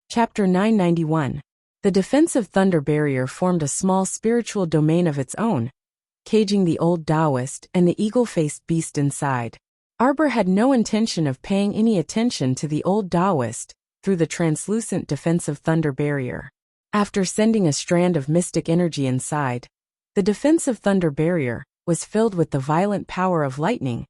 Chapter 991. The defensive thunder barrier formed a small spiritual domain of its own, caging the old Taoist and the eagle-faced beast inside. Arbor had no intention of paying any attention to the old Taoist through the translucent defensive thunder barrier. After sending a strand of mystic energy inside, the defensive thunder barrier was filled with the violent power of lightning,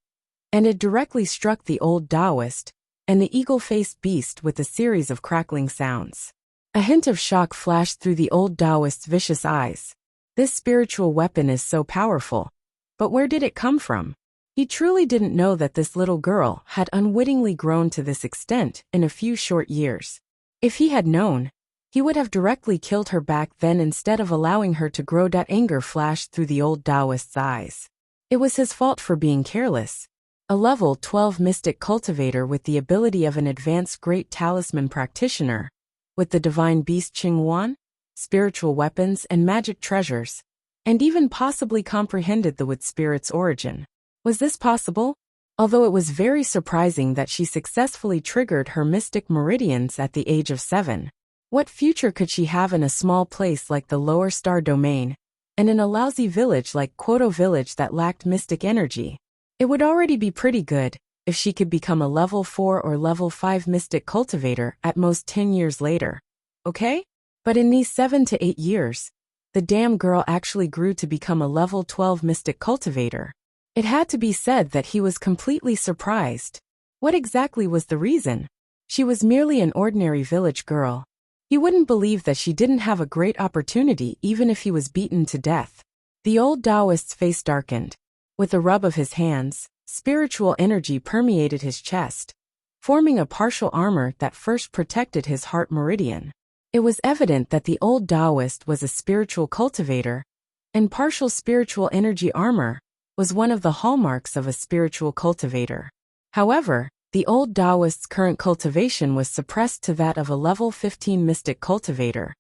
and it directly struck the old Taoist and the eagle-faced beast with a series of crackling sounds. A hint of shock flashed through the old Taoist's vicious eyes. This spiritual weapon is so powerful, but where did it come from? He truly didn't know that this little girl had unwittingly grown to this extent in a few short years. If he had known, he would have directly killed her back then instead of allowing her to grow. Anger flashed through the old Taoist's eyes. It was his fault for being careless. A level 12 mystic cultivator with the ability of an advanced great talisman practitioner, with the divine beast Qinghuan, spiritual weapons and magic treasures, and even possibly comprehended the wood spirit's origin. Was this possible? Although it was very surprising that she successfully triggered her mystic meridians at the age of 7. What future could she have in a small place like the Lower Star Domain, and in a lousy village like Kyoto Village that lacked mystic energy? It would already be pretty good if she could become a level 4 or level 5 mystic cultivator at most 10 years later. Okay? But in these 7 to 8 years, the damn girl actually grew to become a level 12 mystic cultivator. It had to be said that he was completely surprised. What exactly was the reason? She was merely an ordinary village girl. He wouldn't believe that she didn't have a great opportunity even if he was beaten to death. The old Taoist's face darkened. With a rub of his hands, spiritual energy permeated his chest, forming a partial armor that first protected his heart meridian. It was evident that the old Taoist was a spiritual cultivator, and partial spiritual energy armor was one of the hallmarks of a spiritual cultivator. However, the old Taoist's current cultivation was suppressed to that of a level 15 mystic cultivator,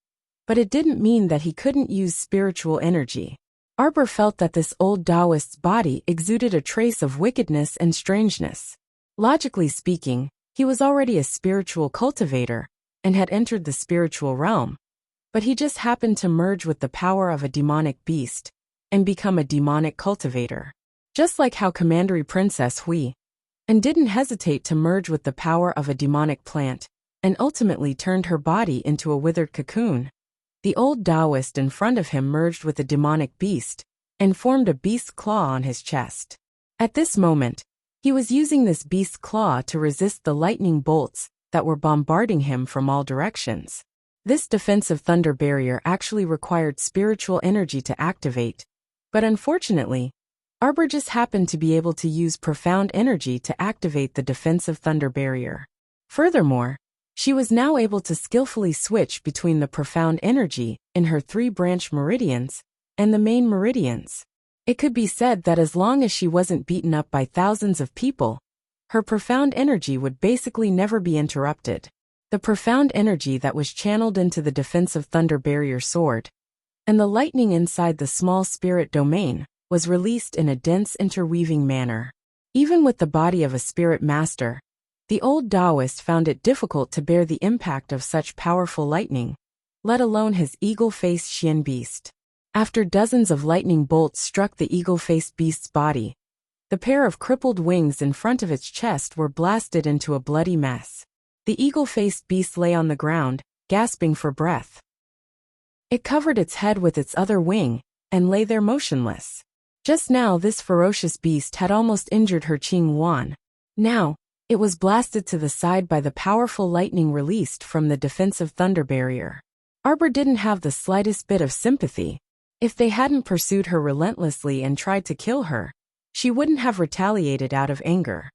but it didn't mean that he couldn't use spiritual energy. Arbor felt that this old Taoist's body exuded a trace of wickedness and strangeness. Logically speaking, he was already a spiritual cultivator and had entered the spiritual realm, but he just happened to merge with the power of a demonic beast and become a demonic cultivator. Just like how Commandery Princess Hui and didn't hesitate to merge with the power of a demonic plant and ultimately turned her body into a withered cocoon. The old Taoist in front of him merged with a demonic beast and formed a beast's claw on his chest. At this moment, he was using this beast's claw to resist the lightning bolts that were bombarding him from all directions. This defensive thunder barrier actually required spiritual energy to activate, but unfortunately, Arbor just happened to be able to use profound energy to activate the defensive thunder barrier. Furthermore, she was now able to skillfully switch between the profound energy in her 3-branch meridians and the main meridians. It could be said that as long as she wasn't beaten up by thousands of people, her profound energy would basically never be interrupted. The profound energy that was channeled into the defensive thunder barrier soared, and the lightning inside the small spirit domain was released in a dense interweaving manner. Even with the body of a spirit master, the old Taoist found it difficult to bear the impact of such powerful lightning, let alone his eagle-faced Xian beast. After dozens of lightning bolts struck the eagle-faced beast's body, the pair of crippled wings in front of its chest were blasted into a bloody mess. The eagle-faced beast lay on the ground, gasping for breath. It covered its head with its other wing and lay there motionless. Just now this ferocious beast had almost injured her Qinghuan. Now, it was blasted to the side by the powerful lightning released from the defensive thunder barrier. Arbor didn't have the slightest bit of sympathy. If they hadn't pursued her relentlessly and tried to kill her, she wouldn't have retaliated out of anger.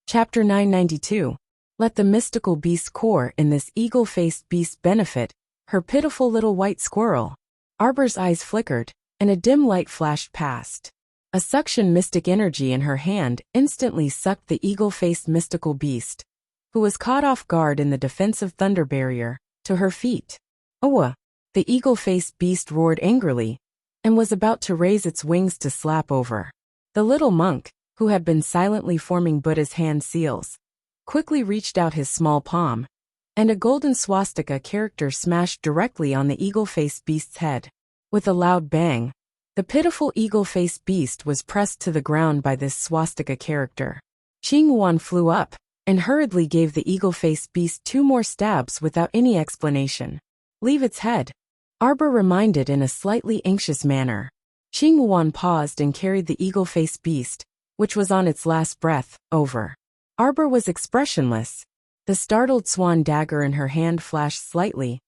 Chapter 992. Let the mystical beast core in this eagle-faced beast benefit her pitiful little white squirrel. Arbor's eyes flickered, and a dim light flashed past. A suction mystic energy in her hand instantly sucked the eagle-faced mystical beast, who was caught off guard in the defensive thunder barrier, to her feet. Owa! The eagle-faced beast roared angrily, and was about to raise its wings to slap over. The little monk, who had been silently forming Buddha's hand seals, quickly reached out his small palm, and a golden swastika character smashed directly on the eagle-faced beast's head. With a loud bang, the pitiful eagle-faced beast was pressed to the ground by this swastika character. Qinghuan flew up and hurriedly gave the eagle-faced beast 2 more stabs without any explanation. "Leave its head," Arbor reminded in a slightly anxious manner. Qinghuan paused and carried the eagle-faced beast, which was on its last breath, over. Arbor was expressionless. The startled swan dagger in her hand flashed slightly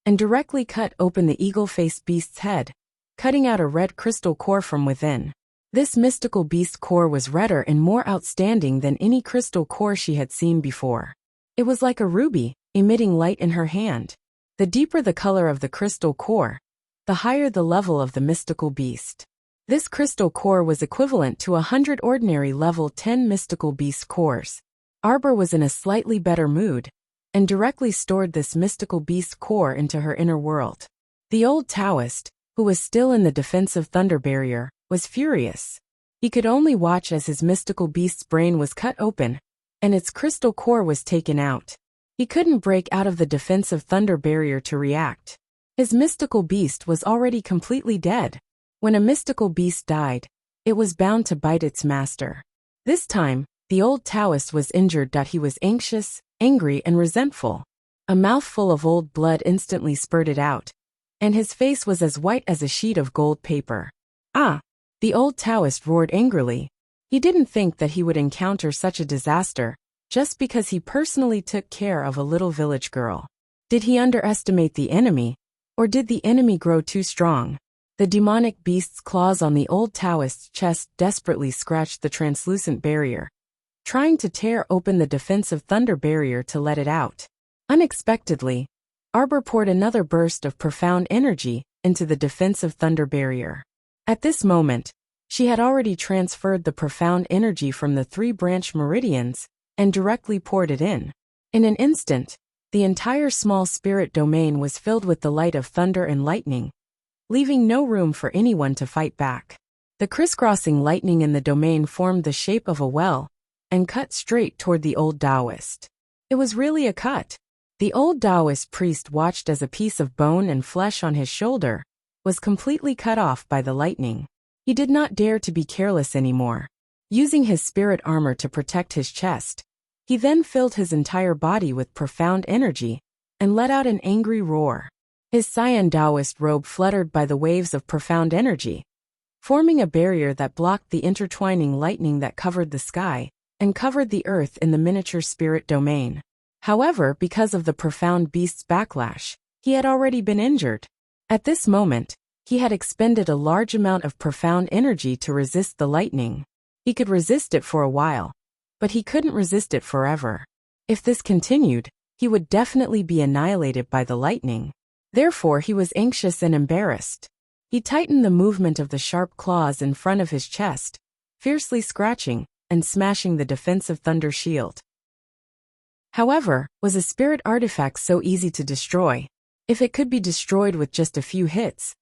and directly cut open the eagle-faced beast's head, cutting out a red crystal core from within. This mystical beast core was redder and more outstanding than any crystal core she had seen before. It was like a ruby, emitting light in her hand. The deeper the color of the crystal core, the higher the level of the mystical beast. This crystal core was equivalent to 100 ordinary level 10 mystical beast cores. Arbor was in a slightly better mood, and directly stored this mystical beast core into her inner world. The old Taoist, who was still in the defensive thunder barrier, was furious. He could only watch as his mystical beast's brain was cut open, and its crystal core was taken out. He couldn't break out of the defensive thunder barrier to react. His mystical beast was already completely dead. When a mystical beast died, it was bound to bite its master. This time, the old Taoist was injured that he was anxious, angry, and resentful. A mouthful of old blood instantly spurted out, and his face was as white as a sheet of gold paper. "Ah!" The old Taoist roared angrily. He didn't think that he would encounter such a disaster, just because he personally took care of a little village girl. Did he underestimate the enemy, or did the enemy grow too strong? The demonic beast's claws on the old Taoist's chest desperately scratched the translucent barrier, trying to tear open the defensive thunder barrier to let it out. Unexpectedly, Arbor poured another burst of profound energy into the defensive thunder barrier. At this moment, she had already transferred the profound energy from the 3 branch meridians and directly poured it in. In an instant, the entire small spirit domain was filled with the light of thunder and lightning, leaving no room for anyone to fight back. The crisscrossing lightning in the domain formed the shape of a well and cut straight toward the old Taoist. It was really a cut. The old Taoist priest watched as a piece of bone and flesh on his shoulder was completely cut off by the lightning. He did not dare to be careless anymore. Using his spirit armor to protect his chest, he then filled his entire body with profound energy and let out an angry roar. His cyan Taoist robe fluttered by the waves of profound energy, forming a barrier that blocked the intertwining lightning that covered the sky and covered the earth in the miniature spirit domain. However, because of the profound beast's backlash, he had already been injured. At this moment, he had expended a large amount of profound energy to resist the lightning. He could resist it for a while, but he couldn't resist it forever. If this continued, he would definitely be annihilated by the lightning. Therefore, he was anxious and embarrassed. He tightened the movement of the sharp claws in front of his chest, fiercely scratching and smashing the defensive thunder shield. However, was a spirit artifact so easy to destroy? If it could be destroyed with just a few hits,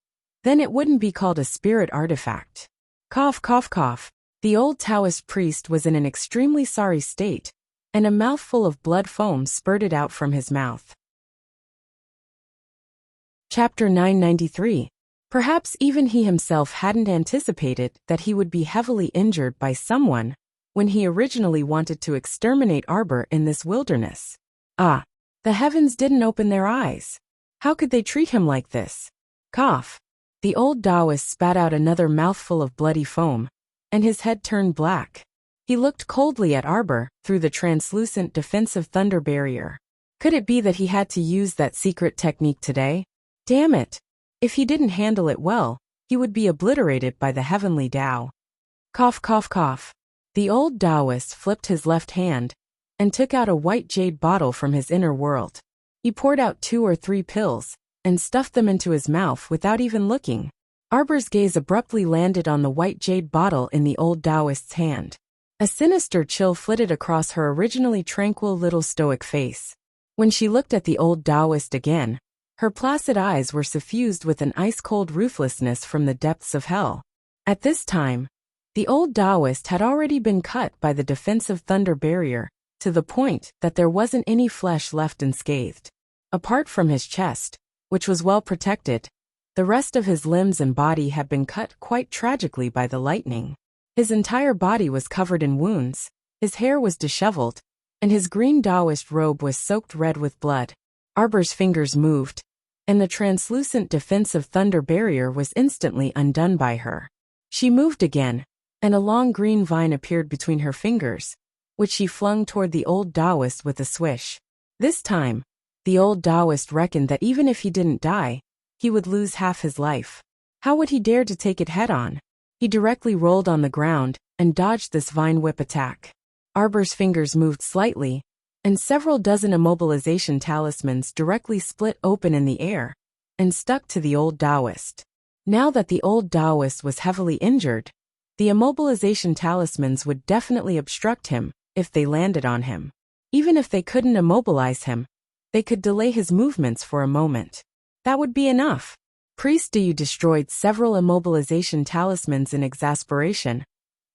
then it wouldn't be called a spirit artifact. Cough, cough, cough. The old Taoist priest was in an extremely sorry state, and a mouthful of blood foam spurted out from his mouth. Chapter 993. Perhaps even he himself hadn't anticipated that he would be heavily injured by someone when he originally wanted to exterminate Arbor in this wilderness. Ah, the heavens didn't open their eyes. How could they treat him like this? Cough. The old Taoist spat out another mouthful of bloody foam, and his head turned black. He looked coldly at Arbor through the translucent defensive thunder barrier. Could it be that he had to use that secret technique today? Damn it! If he didn't handle it well, he would be obliterated by the heavenly Tao. Cough, cough, cough. The old Taoist flipped his left hand and took out a white jade bottle from his inner world. He poured out 2 or 3 pills and stuffed them into his mouth without even looking. Arbor's gaze abruptly landed on the white jade bottle in the old Taoist's hand. A sinister chill flitted across her originally tranquil little stoic face. When she looked at the old Taoist again, her placid eyes were suffused with an ice-cold ruthlessness from the depths of hell. At this time, the old Taoist had already been cut by the defensive thunder barrier, to the point that there wasn't any flesh left unscathed. Apart from his chest, which was well protected, the rest of his limbs and body had been cut quite tragically by the lightning. His entire body was covered in wounds, his hair was disheveled, and his green Taoist robe was soaked red with blood. Arbor's fingers moved, and the translucent defensive thunder barrier was instantly undone by her. She moved again, and a long green vine appeared between her fingers, which she flung toward the old Taoist with a swish. This time, the old Taoist reckoned that even if he didn't die, he would lose half his life. How would he dare to take it head-on? He directly rolled on the ground and dodged this vine whip attack. Arbor's fingers moved slightly, and several dozen immobilization talismans directly split open in the air and stuck to the old Taoist. Now that the old Taoist was heavily injured, the immobilization talismans would definitely obstruct him if they landed on him. Even if they couldn't immobilize him, they could delay his movements for a moment. That would be enough. Priest Yu destroyed several immobilization talismans in exasperation,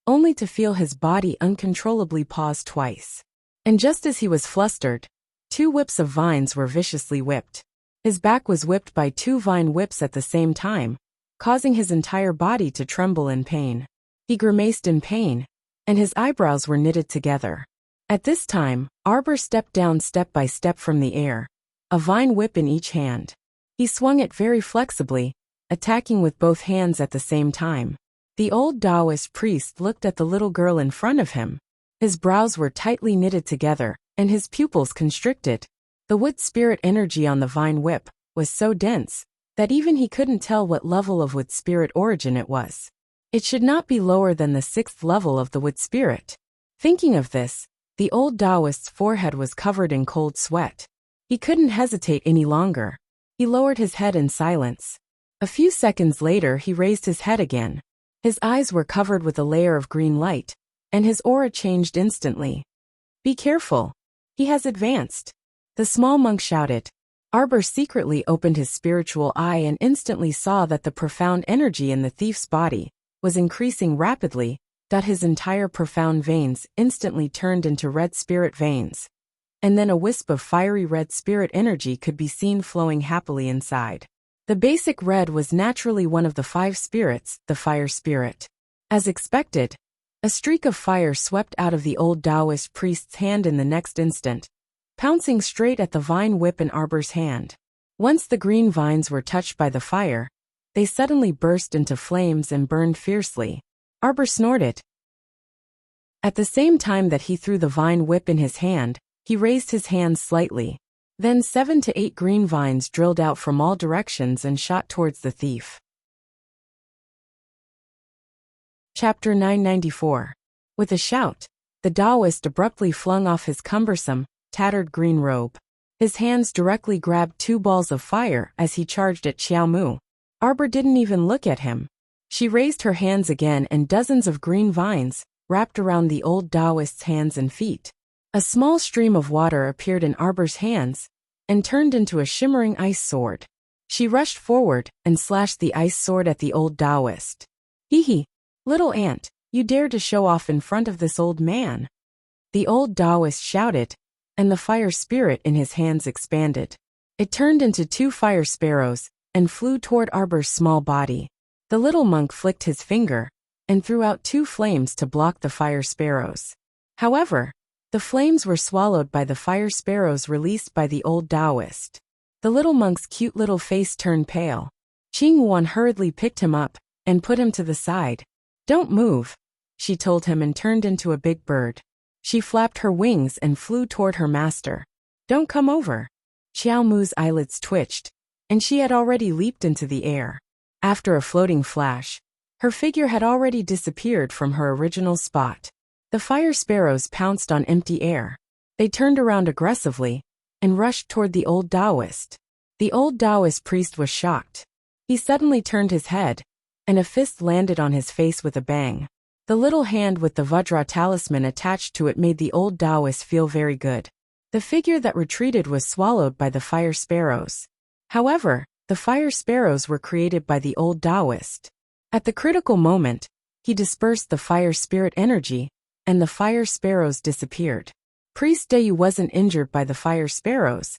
only to feel his body uncontrollably pause twice. And just as he was flustered, 2 whips of vines were viciously whipped. His back was whipped by 2 vine whips at the same time, causing his entire body to tremble in pain. He grimaced in pain, and his eyebrows were knitted together. At this time, Arbor stepped down step by step from the air, a vine whip in each hand. He swung it very flexibly, attacking with both hands at the same time. The old Taoist priest looked at the little girl in front of him. His brows were tightly knitted together, and his pupils constricted. The wood spirit energy on the vine whip was so dense that even he couldn't tell what level of wood spirit origin it was. It should not be lower than the 6th level of the wood spirit. Thinking of this, the old Taoist's forehead was covered in cold sweat. He couldn't hesitate any longer. He lowered his head in silence. A few seconds later he raised his head again. His eyes were covered with a layer of green light, and his aura changed instantly. "Be careful. He has advanced," the small monk shouted. Arbor secretly opened his spiritual eye and instantly saw that the profound energy in the thief's body was increasing rapidly, that his entire profound veins instantly turned into red spirit veins. And then a wisp of fiery red spirit energy could be seen flowing happily inside. The basic red was naturally one of the 5 spirits, the fire spirit. As expected, a streak of fire swept out of the old Taoist priest's hand in the next instant, pouncing straight at the vine whip in Arbor's hand. Once the green vines were touched by the fire, they suddenly burst into flames and burned fiercely. Arbor snorted. At the same time that he threw the vine whip in his hand, he raised his hands slightly. Then 7 to 8 green vines drilled out from all directions and shot towards the thief. Chapter 994. With a shout, the Taoist abruptly flung off his cumbersome, tattered green robe. His hands directly grabbed 2 balls of fire as he charged at Xiaomu. Arbor didn't even look at him. She raised her hands again and dozens of green vines wrapped around the old Taoist's hands and feet. A small stream of water appeared in Arbor's hands and turned into a shimmering ice sword. She rushed forward and slashed the ice sword at the old Taoist. "Hee hee, little ant, you dare to show off in front of this old man?" The old Taoist shouted, and the fire spirit in his hands expanded. It turned into 2 fire sparrows and flew toward Arbor's small body. The little monk flicked his finger and threw out 2 flames to block the fire sparrows. However, the flames were swallowed by the fire sparrows released by the old Taoist. The little monk's cute little face turned pale. Qing Yuan hurriedly picked him up and put him to the side. "Don't move," she told him and turned into a big bird. She flapped her wings and flew toward her master. "Don't come over." Xiao Mu's eyelids twitched, and she had already leaped into the air. After a floating flash, her figure had already disappeared from her original spot. The fire sparrows pounced on empty air. They turned around aggressively and rushed toward the old Taoist. The old Taoist priest was shocked. He suddenly turned his head, and a fist landed on his face with a bang. The little hand with the Vajra talisman attached to it made the old Taoist feel very good. The figure that retreated was swallowed by the fire sparrows. However, the fire sparrows were created by the old Taoist. At the critical moment, he dispersed the fire spirit energy, and the fire sparrows disappeared. Priest Dayu wasn't injured by the fire sparrows,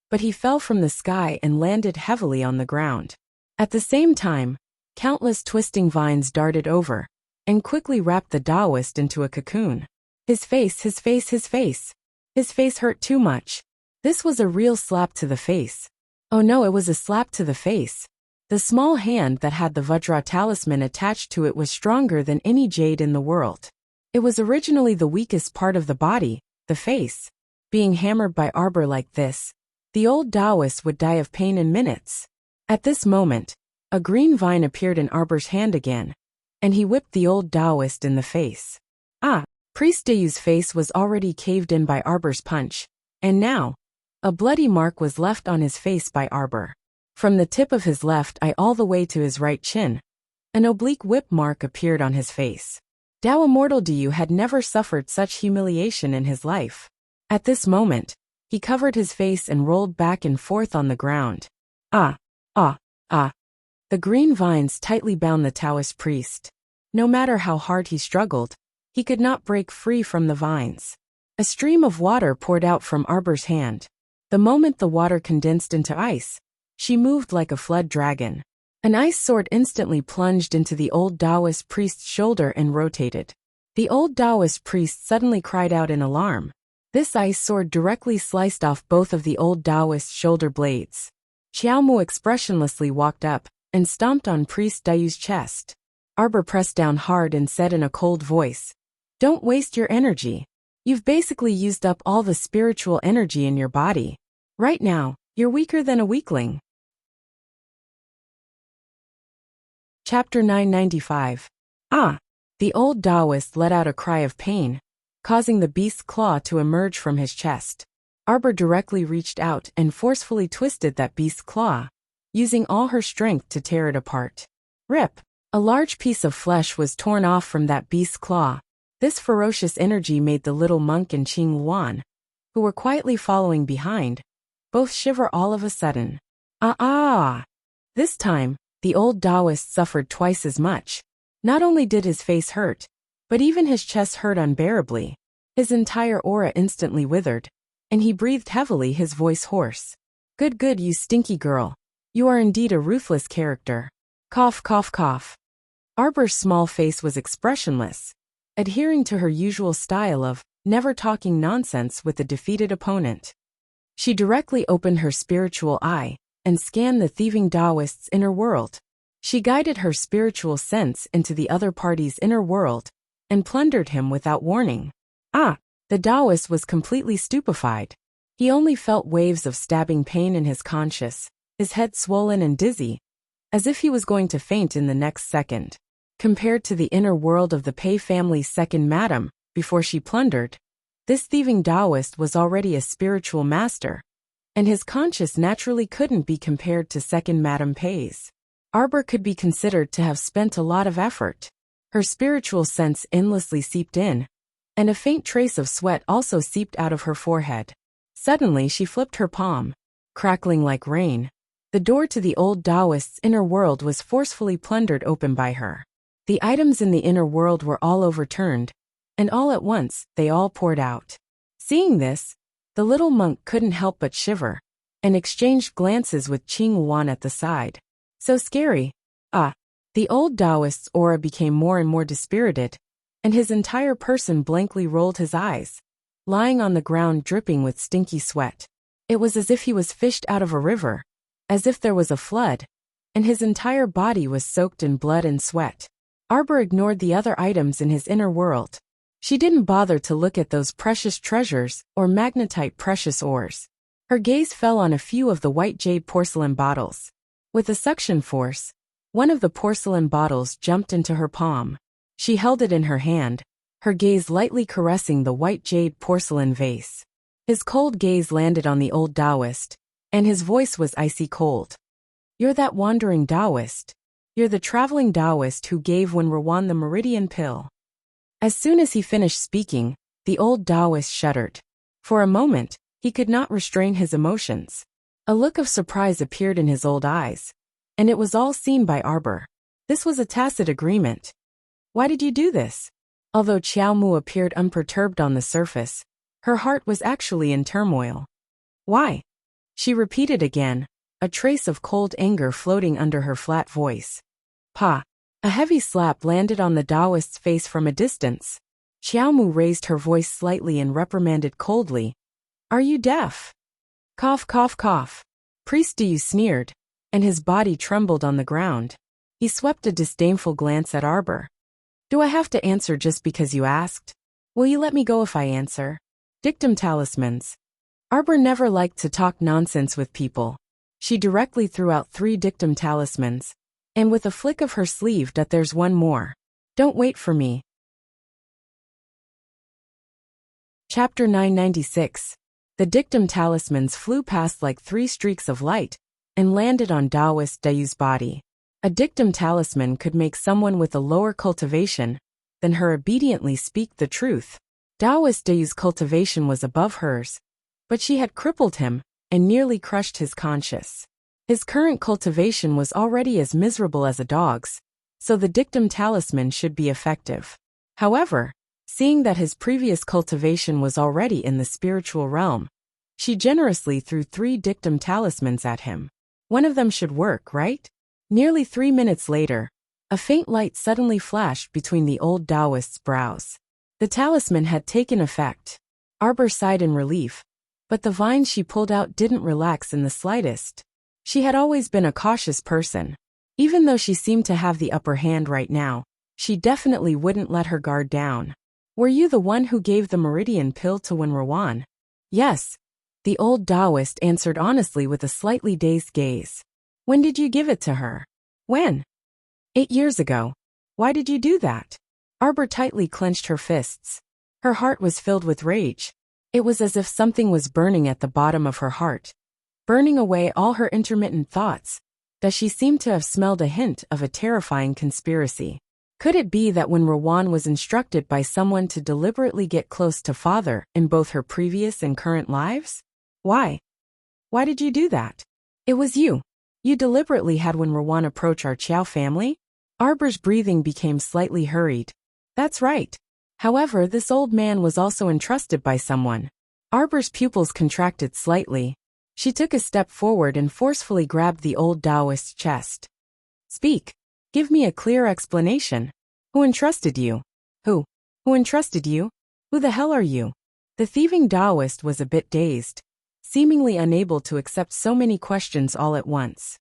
but he fell from the sky and landed heavily on the ground. At the same time, countless twisting vines darted over and quickly wrapped the Taoist into a cocoon. His face hurt too much. This was a real slap to the face. Oh no, it was a slap to the face. The small hand that had the Vajra talisman attached to it was stronger than any jade in the world. It was originally the weakest part of the body, the face. Being hammered by Arbor like this, the old Taoist would die of pain in minutes. At this moment, a green vine appeared in Arbor's hand again, and he whipped the old Taoist in the face. Priest Dayu's face was already caved in by Arbor's punch, and now, a bloody mark was left on his face by Arbor. From the tip of his left eye all the way to his right chin, an oblique whip mark appeared on his face. Dao Immortal Dayu had never suffered such humiliation in his life. At this moment, he covered his face and rolled back and forth on the ground. The green vines tightly bound the Taoist priest. No matter how hard he struggled, he could not break free from the vines. A stream of water poured out from Arbor's hand. The moment the water condensed into ice, she moved like a flood dragon. An ice sword instantly plunged into the old Taoist priest's shoulder and rotated. The old Taoist priest suddenly cried out in alarm. This ice sword directly sliced off both of the old Taoist's shoulder blades. Xiaomu expressionlessly walked up and stomped on Priest Dayu's chest. Arbor pressed down hard and said in a cold voice, "Don't waste your energy. You've basically used up all the spiritual energy in your body. Right now, you're weaker than a weakling." Chapter 995. The old Taoist let out a cry of pain, causing the beast's claw to emerge from his chest. Arbor directly reached out and forcefully twisted that beast's claw, using all her strength to tear it apart. Rip! A large piece of flesh was torn off from that beast's claw. This ferocious energy made the little monk and Qing Luan, who were quietly following behind, both shiver all of a sudden. This time, the old Taoist suffered twice as much. Not only did his face hurt, but even his chest hurt unbearably. His entire aura instantly withered, and he breathed heavily, his voice hoarse. Good, you stinky girl. You are indeed a ruthless character. Cough, cough, cough. Arbor's small face was expressionless, adhering to her usual style of never talking nonsense with the defeated opponent. She directly opened her spiritual eye and scanned the thieving Taoist's inner world. She guided her spiritual sense into the other party's inner world and plundered him without warning. The Taoist was completely stupefied. He only felt waves of stabbing pain in his conscience, his head swollen and dizzy, as if he was going to faint in the next second. Compared to the inner world of the Pei family's second madam, before she plundered, this thieving Taoist was already a spiritual master, and his conscience naturally couldn't be compared to second Madam Pei's. Arbor could be considered to have spent a lot of effort. Her spiritual sense endlessly seeped in, and a faint trace of sweat also seeped out of her forehead. Suddenly she flipped her palm. Crackling like rain, the door to the old Taoist's inner world was forcefully plundered open by her. The items in the inner world were all overturned, and all at once, they all poured out. Seeing this, the little monk couldn't help but shiver, and exchanged glances with Qing Luan at the side. So scary. The old Taoist's aura became more and more dispirited, and his entire person blankly rolled his eyes, lying on the ground dripping with stinky sweat. It was as if he was fished out of a river, as if there was a flood, and his entire body was soaked in blood and sweat. Arbor ignored the other items in his inner world. She didn't bother to look at those precious treasures or magnetite precious ores. Her gaze fell on a few of the white jade porcelain bottles. With a suction force, one of the porcelain bottles jumped into her palm. She held it in her hand, her gaze lightly caressing the white jade porcelain vase. His cold gaze landed on the old Taoist, and his voice was icy cold. "You're that wandering Taoist. You're the traveling Taoist who gave when Rawan the meridian pill." As soon as he finished speaking, the old Taoist shuddered. For a moment, he could not restrain his emotions. A look of surprise appeared in his old eyes, and it was all seen by Arbor. This was a tacit agreement. "Why did you do this?" Although Xiao Mu appeared unperturbed on the surface, Her heart was actually in turmoil. Why? She repeated again, a trace of cold anger floating under her flat voice. Pa! A heavy slap landed on the Taoist's face from a distance. Xiaomu raised her voice slightly and reprimanded coldly. Are you deaf? Cough, cough, cough. Priest Yu sneered, and his body trembled on the ground. He swept a disdainful glance at Arbor. Do I have to answer just because you asked? Will you let me go if I answer? Dictum talismans. Arbor never liked to talk nonsense with people. She directly threw out 3 dictum talismans, and with a flick of her sleeve that there's one more. Don't wait for me. Chapter 996. The dictum talismans flew past like 3 streaks of light and landed on Taoist Dayu's body. A dictum talisman could make someone with a lower cultivation than her obediently speak the truth. Taoist Dayu's cultivation was above hers, but she had crippled him and nearly crushed his conscience. His current cultivation was already as miserable as a dog's, so the dictum talisman should be effective. However, seeing that his previous cultivation was already in the spiritual realm, she generously threw 3 dictum talismans at him. One of them should work, right? Nearly 3 minutes later, a faint light suddenly flashed between the old Taoist's brows. The talisman had taken effect. Arbor sighed in relief, but the vines she pulled out didn't relax in the slightest. She had always been a cautious person. Even though she seemed to have the upper hand right now, she definitely wouldn't let her guard down. Were you the one who gave the meridian pill to Wen Rawan? Yes, the old Taoist answered honestly with a slightly dazed gaze. When did you give it to her? When? 8 years ago. Why did you do that? Arbor tightly clenched her fists. Her heart was filled with rage. It was as if something was burning at the bottom of her heart, burning away all her intermittent thoughts, that she seemed to have smelled a hint of a terrifying conspiracy. Could it be that when Rawan was instructed by someone to deliberately get close to father in both her previous and current lives? Why? Why did you do that? It was you. You deliberately had Wen Rawan approach our Qiao family? Arbor's breathing became slightly hurried. That's right. However, this old man was also entrusted by someone. Arbor's pupils contracted slightly. She took a step forward and forcefully grabbed the old Taoist's chest. Speak. Give me a clear explanation. Who entrusted you? Who? Who entrusted you? Who the hell are you? The thieving Taoist was a bit dazed, seemingly unable to accept so many questions all at once.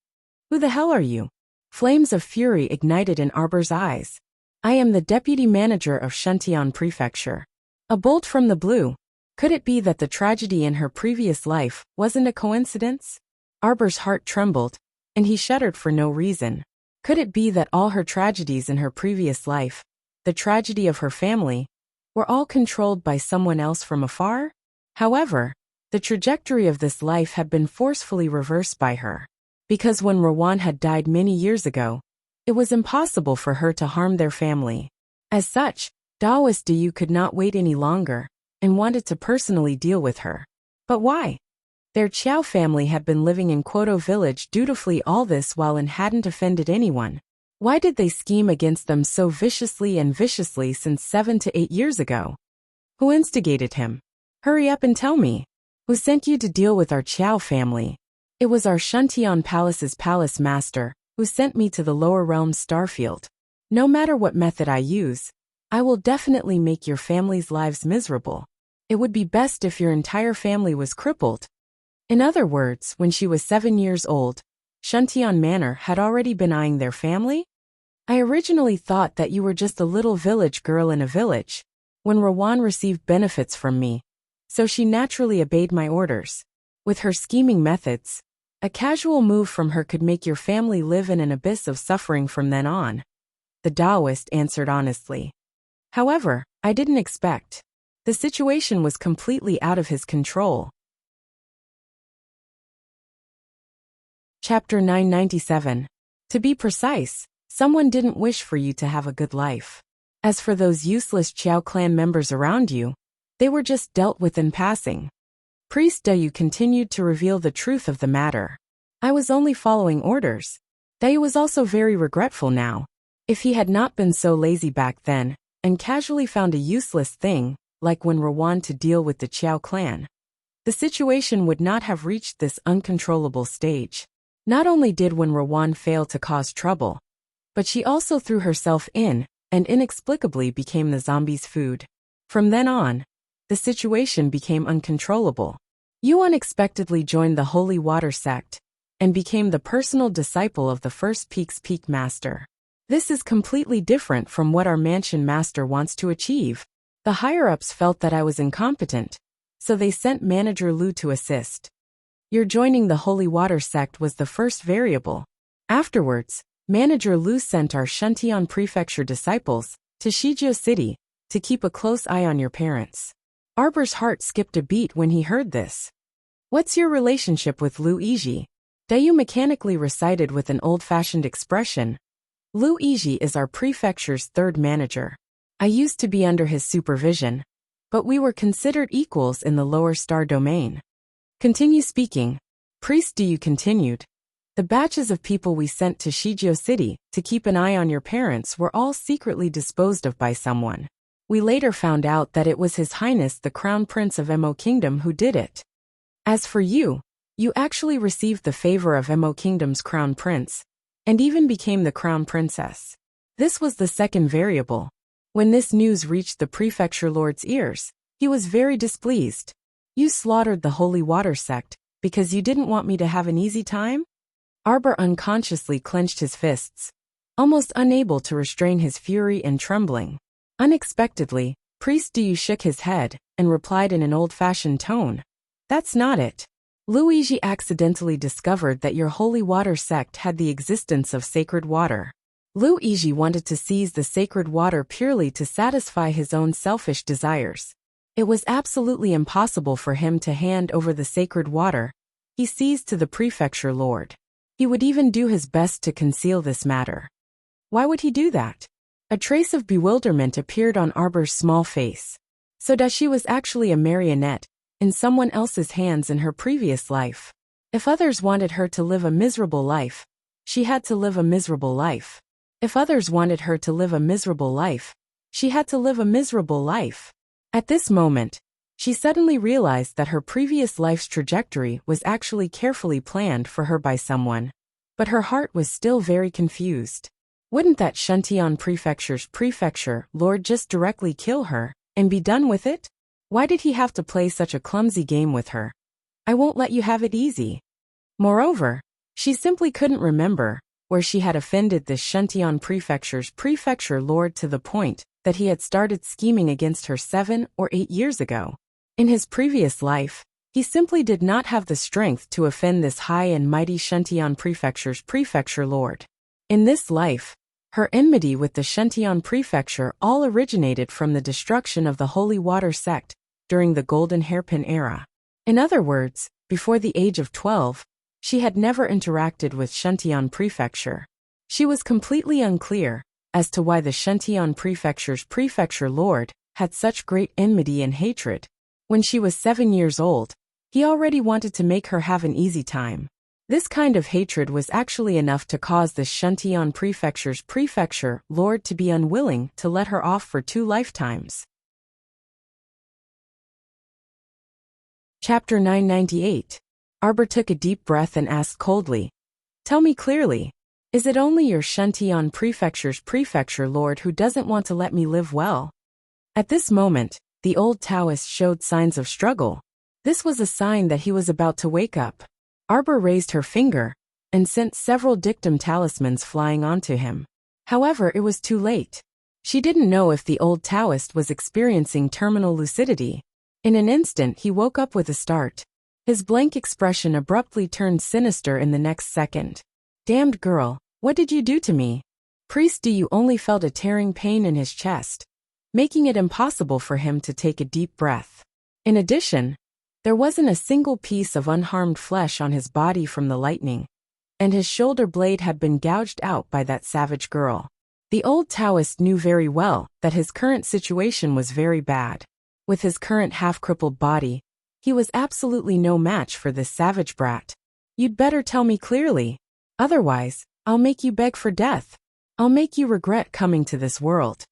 Who the hell are you? Flames of fury ignited in Arbor's eyes. I am the deputy manager of Shuntian Prefecture. A bolt from the blue. Could it be that the tragedy in her previous life wasn't a coincidence? Arbor's heart trembled, and he shuddered for no reason. Could it be that all her tragedies in her previous life, the tragedy of her family, were all controlled by someone else from afar? However, the trajectory of this life had been forcefully reversed by her. Because when Rawan had died many years ago, it was impossible for her to harm their family. As such, Taoist Yu could not wait any longer, and wanted to personally deal with her. But why? Their Qiao family had been living in Quoto village dutifully all this while and hadn't offended anyone. Why did they scheme against them so viciously since 7 to 8 years ago? Who instigated him? Hurry up and tell me. Who sent you to deal with our Qiao family? It was our Shuntian Palace's palace master, who sent me to the lower realms Starfield. No matter what method I use, I will definitely make your family's lives miserable. It would be best if your entire family was crippled. In other words, when she was 7 years old, Shuntian Manor had already been eyeing their family? I originally thought that you were just a little village girl in a village, when Rawan received benefits from me, so she naturally obeyed my orders. With her scheming methods, a casual move from her could make your family live in an abyss of suffering from then on. The Taoist answered honestly. However, I didn't expect. The situation was completely out of his control. Chapter 997. To be precise, someone didn't wish for you to have a good life. As for those useless Qiao clan members around you, they were just dealt with in passing. Priest Yu continued to reveal the truth of the matter. I was only following orders. Yu was also very regretful now. If he had not been so lazy back then, and casually found a useless thing, like when Rawan to deal with the Qiao clan, the situation would not have reached this uncontrollable stage. Not only did Wen Rawan fail to cause trouble, but she also threw herself in and inexplicably became the zombies' food. From then on, the situation became uncontrollable. Yu unexpectedly joined the Holy Water sect and became the personal disciple of the First Peak's Peak Master. This is completely different from what our Mansion Master wants to achieve. The higher-ups felt that I was incompetent, so they sent Manager Lu to assist. Your joining the Holy Water sect was the first variable. Afterwards, Manager Lu sent our Shuntian Prefecture disciples to Shijiao City to keep a close eye on your parents. Arbor's heart skipped a beat when he heard this. What's your relationship with Lu Yiji? Dayu mechanically recited with an old-fashioned expression. Lu Yiji is our prefecture's third manager. I used to be under his supervision, but we were considered equals in the lower star domain. Continue speaking. Priest Dayu continued. The batches of people we sent to Shijiao City to keep an eye on your parents were all secretly disposed of by someone. We later found out that it was His Highness the Crown Prince of Mo Kingdom who did it. As for you, you actually received the favor of Mo Kingdom's Crown Prince, and even became the Crown Princess. This was the second variable. When this news reached the Prefecture Lord's ears, he was very displeased. You slaughtered the Holy Water sect because you didn't want me to have an easy time? Arbor unconsciously clenched his fists, almost unable to restrain his fury and trembling. Unexpectedly, Priest Dayu shook his head and replied in an old-fashioned tone. That's not it. Luigi accidentally discovered that your Holy Water sect had the existence of sacred water. Luigi wanted to seize the sacred water purely to satisfy his own selfish desires. It was absolutely impossible for him to hand over the sacred water he seized to the Prefecture Lord. He would even do his best to conceal this matter. Why would he do that? A trace of bewilderment appeared on Arbor's small face. So Dashi was actually a marionette in someone else's hands in her previous life. If others wanted her to live a miserable life, she had to live a miserable life. If others wanted her to live a miserable life, she had to live a miserable life. At this moment, she suddenly realized that her previous life's trajectory was actually carefully planned for her by someone. But her heart was still very confused. Wouldn't that Shuntian Prefecture's Prefecture Lord just directly kill her and be done with it? Why did he have to play such a clumsy game with her? I won't let you have it easy. Moreover, she simply couldn't remember where she had offended this Shuntian Prefecture's Prefecture Lord to the point that he had started scheming against her 7 or 8 years ago. In his previous life, he simply did not have the strength to offend this high and mighty Shuntian Prefecture's Prefecture Lord. In this life, her enmity with the Shuntian Prefecture all originated from the destruction of the Holy Water sect during the Golden Hairpin era. In other words, before the age of 12, she had never interacted with Shuntian Prefecture. She was completely unclear as to why the Shuntian Prefecture's Prefecture Lord had such great enmity and hatred. When she was 7 years old, he already wanted to make her have an easy time. This kind of hatred was actually enough to cause the Shuntian Prefecture's Prefecture Lord to be unwilling to let her off for 2 lifetimes. Chapter 998. Arbor took a deep breath and asked coldly, Tell me clearly, is it only your Shuntian Prefecture's Prefecture Lord who doesn't want to let me live well? At this moment, the old Taoist showed signs of struggle. This was a sign that he was about to wake up. Arbor raised her finger and sent several dictum talismans flying onto him. However, it was too late. She didn't know if the old Taoist was experiencing terminal lucidity. In an instant, he woke up with a start. His blank expression abruptly turned sinister in the next second. Damned girl, what did you do to me? Priest Dayu only felt a tearing pain in his chest, making it impossible for him to take a deep breath. In addition, there wasn't a single piece of unharmed flesh on his body from the lightning, and his shoulder blade had been gouged out by that savage girl. The old Taoist knew very well that his current situation was very bad. With his current half-crippled body, he was absolutely no match for this savage brat. You'd better tell me clearly. Otherwise, I'll make you beg for death. I'll make you regret coming to this world.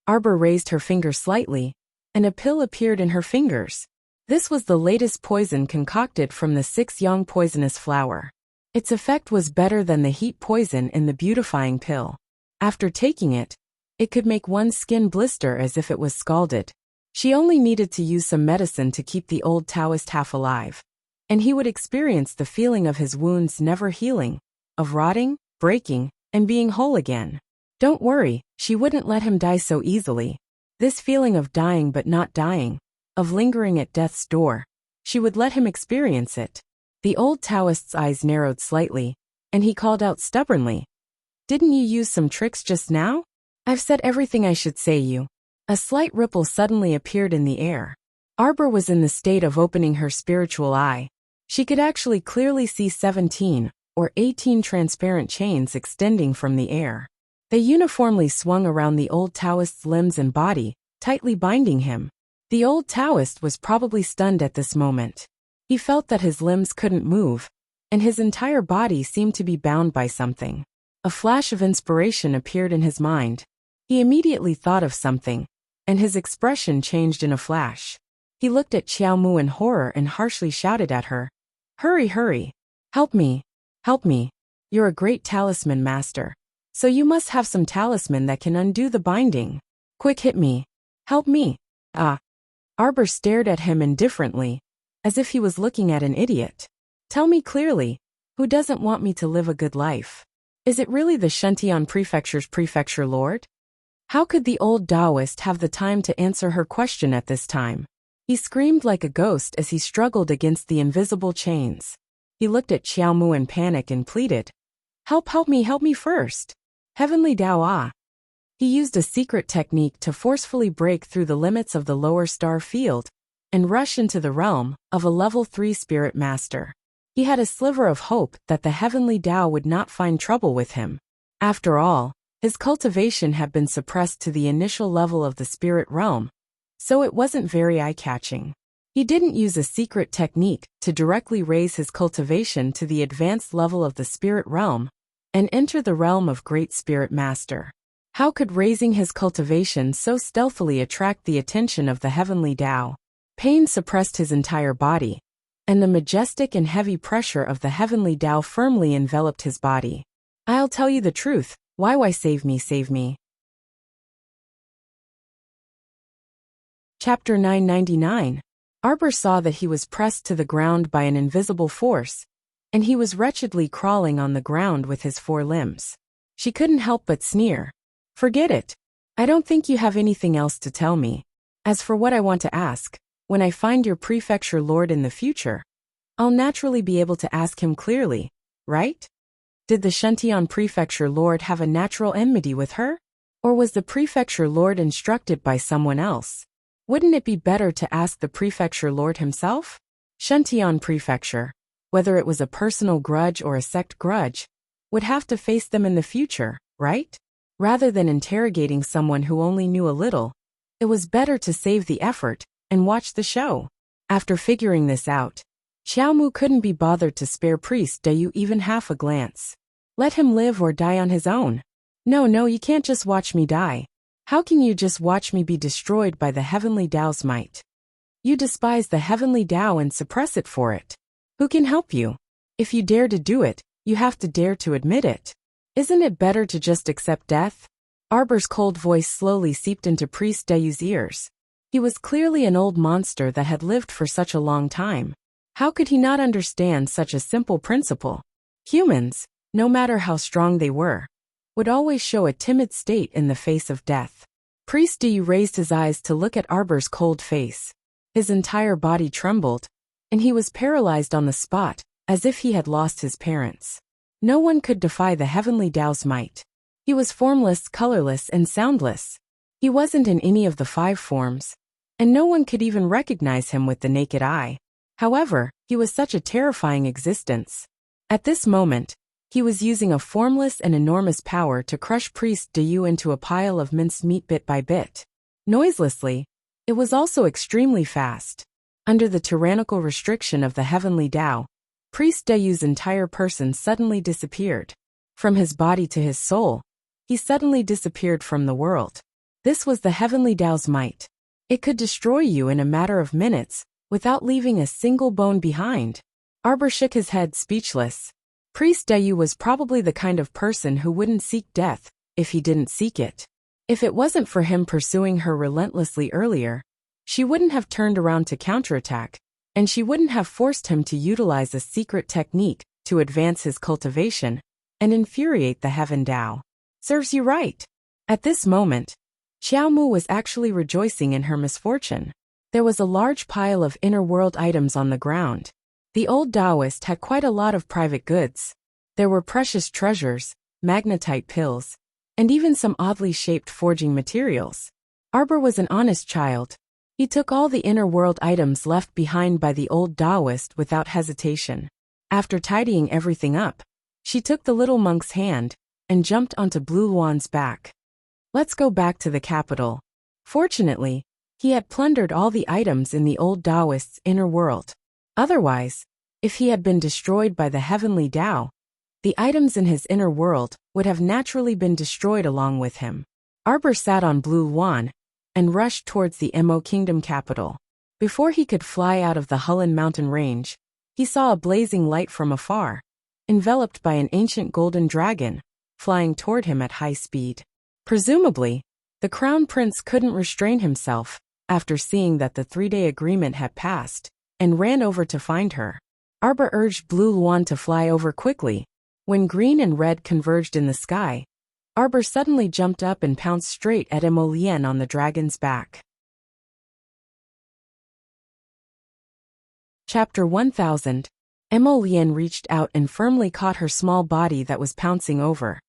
Arbor raised her finger slightly and a pill appeared in her fingers. This was the latest poison concocted from the 6-yang poisonous flower. Its effect was better than the heat poison in the beautifying pill. After taking it, it could make one's skin blister as if it was scalded. She only needed to use some medicine to keep the old Taoist half alive, and he would experience the feeling of his wounds never healing, of rotting, breaking, and being whole again. Don't worry, she wouldn't let him die so easily. This feeling of dying but not dying, of lingering at death's door, she would let him experience it. The old Taoist's eyes narrowed slightly, and he called out stubbornly, "Didn't you use some tricks just now? I've said everything I should say you." A slight ripple suddenly appeared in the air. Arbor was in the state of opening her spiritual eye. She could actually clearly see 17 or 18 transparent chains extending from the air. They uniformly swung around the old Taoist's limbs and body, tightly binding him. The old Taoist was probably stunned at this moment. He felt that his limbs couldn't move, and his entire body seemed to be bound by something. A flash of inspiration appeared in his mind. He immediately thought of something, and his expression changed in a flash. He looked at Xiao Mu in horror and harshly shouted at her, "Hurry, hurry! Help me! Help me! You're a great talisman master, so you must have some talisman that can undo the binding. Quick, hit me! Help me!" Ah! Arbor stared at him indifferently, as if he was looking at an idiot. "Tell me clearly, who doesn't want me to live a good life? Is it really the Shentian Prefecture's prefecture lord?" How could the old Taoist have the time to answer her question at this time? He screamed like a ghost as he struggled against the invisible chains. He looked at Xiao Mu in panic and pleaded, help me first. Heavenly Tao ah." He used a secret technique to forcefully break through the limits of the lower star field and rush into the realm of a level 3 spirit master. He had a sliver of hope that the Heavenly Tao would not find trouble with him. After all, his cultivation had been suppressed to the initial level of the spirit realm, so it wasn't very eye-catching. He didn't use a secret technique to directly raise his cultivation to the advanced level of the spirit realm and enter the realm of Great Spirit Master. How could raising his cultivation so stealthily attract the attention of the Heavenly Tao? Pain suppressed his entire body, and the majestic and heavy pressure of the Heavenly Tao firmly enveloped his body. "I'll tell you the truth. Why save me, save me." Chapter 999. Arbor saw that he was pressed to the ground by an invisible force, and he was wretchedly crawling on the ground with his 4 limbs. She couldn't help but sneer. "Forget it. I don't think you have anything else to tell me. As for what I want to ask, when I find your prefecture lord in the future, I'll naturally be able to ask him clearly, right? Did the Shentian prefecture lord have a natural enmity with her? Or was the prefecture lord instructed by someone else? Wouldn't it be better to ask the prefecture lord himself? Shentian prefecture, whether it was a personal grudge or a sect grudge, would have to face them in the future, right? Rather than interrogating someone who only knew a little, it was better to save the effort and watch the show. After figuring this out, Xiao Mu couldn't be bothered to spare Priest Dayu even half a glance. Let him live or die on his own. No, you can't just watch me die. How can you just watch me be destroyed by the Heavenly Tao's might? You despise the Heavenly Tao and suppress it for it. Who can help you? If you dare to do it, you have to dare to admit it. Isn't it better to just accept death? Arbor's cold voice slowly seeped into Priest Dayu's ears. He was clearly an old monster that had lived for such a long time. How could he not understand such a simple principle? Humans, no matter how strong they were, would always show a timid state in the face of death. Priest Dayu raised his eyes to look at Arbor's cold face. His entire body trembled, and he was paralyzed on the spot, as if he had lost his parents. No one could defy the Heavenly Tao's might. He was formless, colorless, and soundless. He wasn't in any of the 5 forms, and no one could even recognize him with the naked eye. However, he was such a terrifying existence. At this moment, he was using a formless and enormous power to crush Priest Dayu into a pile of minced meat bit by bit. Noiselessly, it was also extremely fast. Under the tyrannical restriction of the Heavenly Tao, Priest Dayu's entire person suddenly disappeared. From his body to his soul, he suddenly disappeared from the world. This was the Heavenly Tao's might. It could destroy you in a matter of minutes, without leaving a single bone behind. Arbor shook his head, speechless. Priest Dayu was probably the kind of person who wouldn't seek death, if he didn't seek it. If it wasn't for him pursuing her relentlessly earlier, she wouldn't have turned around to counterattack, and she wouldn't have forced him to utilize a secret technique to advance his cultivation and infuriate the Heaven Dao. Serves you right. At this moment, Xiaomu was actually rejoicing in her misfortune. There was a large pile of inner world items on the ground. The old Taoist had quite a lot of private goods. There were precious treasures, magnetite pills, and even some oddly shaped forging materials. Arbor was an honest child. He took all the inner world items left behind by the old Taoist without hesitation. After tidying everything up, she took the little monk's hand and jumped onto Blue Luan's back. Let's go back to the capital. Fortunately, he had plundered all the items in the old Taoist's inner world. Otherwise, if he had been destroyed by the heavenly Tao, the items in his inner world would have naturally been destroyed along with him. Arbor sat on Blue Luan and rushed towards the Mo Kingdom capital. Before he could fly out of the Hulun mountain range, he saw a blazing light from afar, enveloped by an ancient golden dragon, flying toward him at high speed. Presumably, the crown prince couldn't restrain himself after seeing that the 3-day agreement had passed, and ran over to find her. Arbor urged Blue Luan to fly over quickly. When green and red converged in the sky, Arbor suddenly jumped up and pounced straight at Emolien on the dragon's back. Chapter 1000. Emolien reached out and firmly caught her small body that was pouncing over.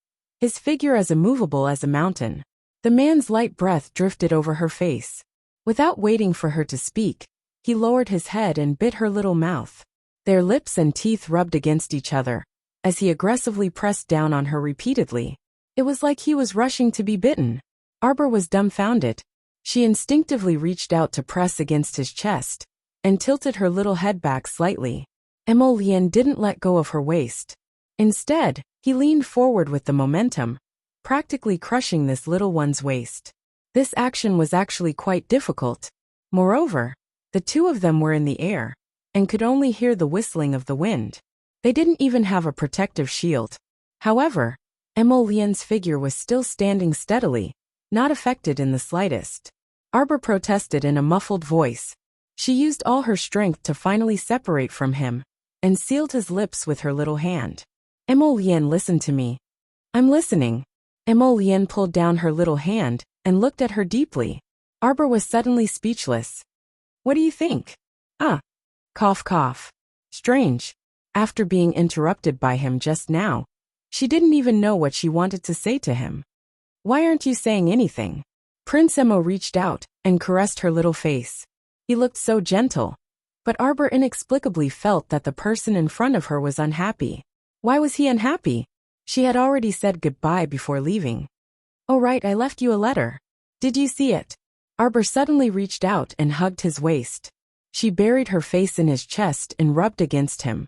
His figure as immovable as a mountain. The man's light breath drifted over her face. Without waiting for her to speak, he lowered his head and bit her little mouth. Their lips and teeth rubbed against each other, as he aggressively pressed down on her repeatedly. It was like he was rushing to be bitten. Arbor was dumbfounded. She instinctively reached out to press against his chest, and tilted her little head back slightly. Emolien didn't let go of her waist. Instead, he leaned forward with the momentum, practically crushing this little one's waist. This action was actually quite difficult. Moreover, the two of them were in the air, and could only hear the whistling of the wind. They didn't even have a protective shield. However, Emolien's figure was still standing steadily, not affected in the slightest. Arbor protested in a muffled voice. She used all her strength to finally separate from him, and sealed his lips with her little hand. Emolien, listen to me. I'm listening. Emolien pulled down her little hand and looked at her deeply. Arbor was suddenly speechless. What do you think? Cough cough. Strange. After being interrupted by him just now, she didn't even know what she wanted to say to him. Why aren't you saying anything? Prince Emo reached out and caressed her little face. He looked so gentle, but Arbor inexplicably felt that the person in front of her was unhappy. Why was he unhappy? She had already said goodbye before leaving. Oh right, I left you a letter. Did you see it? Arbor suddenly reached out and hugged his waist. She buried her face in his chest and rubbed against him.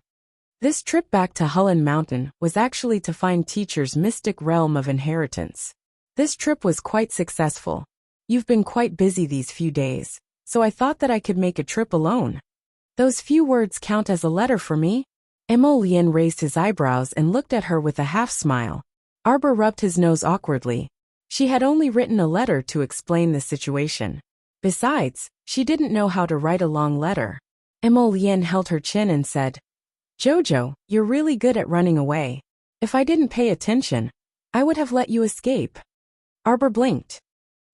This trip back to Hulun Mountain was actually to find Teacher's mystic realm of inheritance. This trip was quite successful. You've been quite busy these few days, so I thought that I could make a trip alone. Those few words count as a letter for me? Emolien raised his eyebrows and looked at her with a half-smile. Arbor rubbed his nose awkwardly. She had only written a letter to explain the situation. Besides, she didn't know how to write a long letter. Emolien held her chin and said, Jojo, you're really good at running away. If I didn't pay attention, I would have let you escape. Arbor blinked.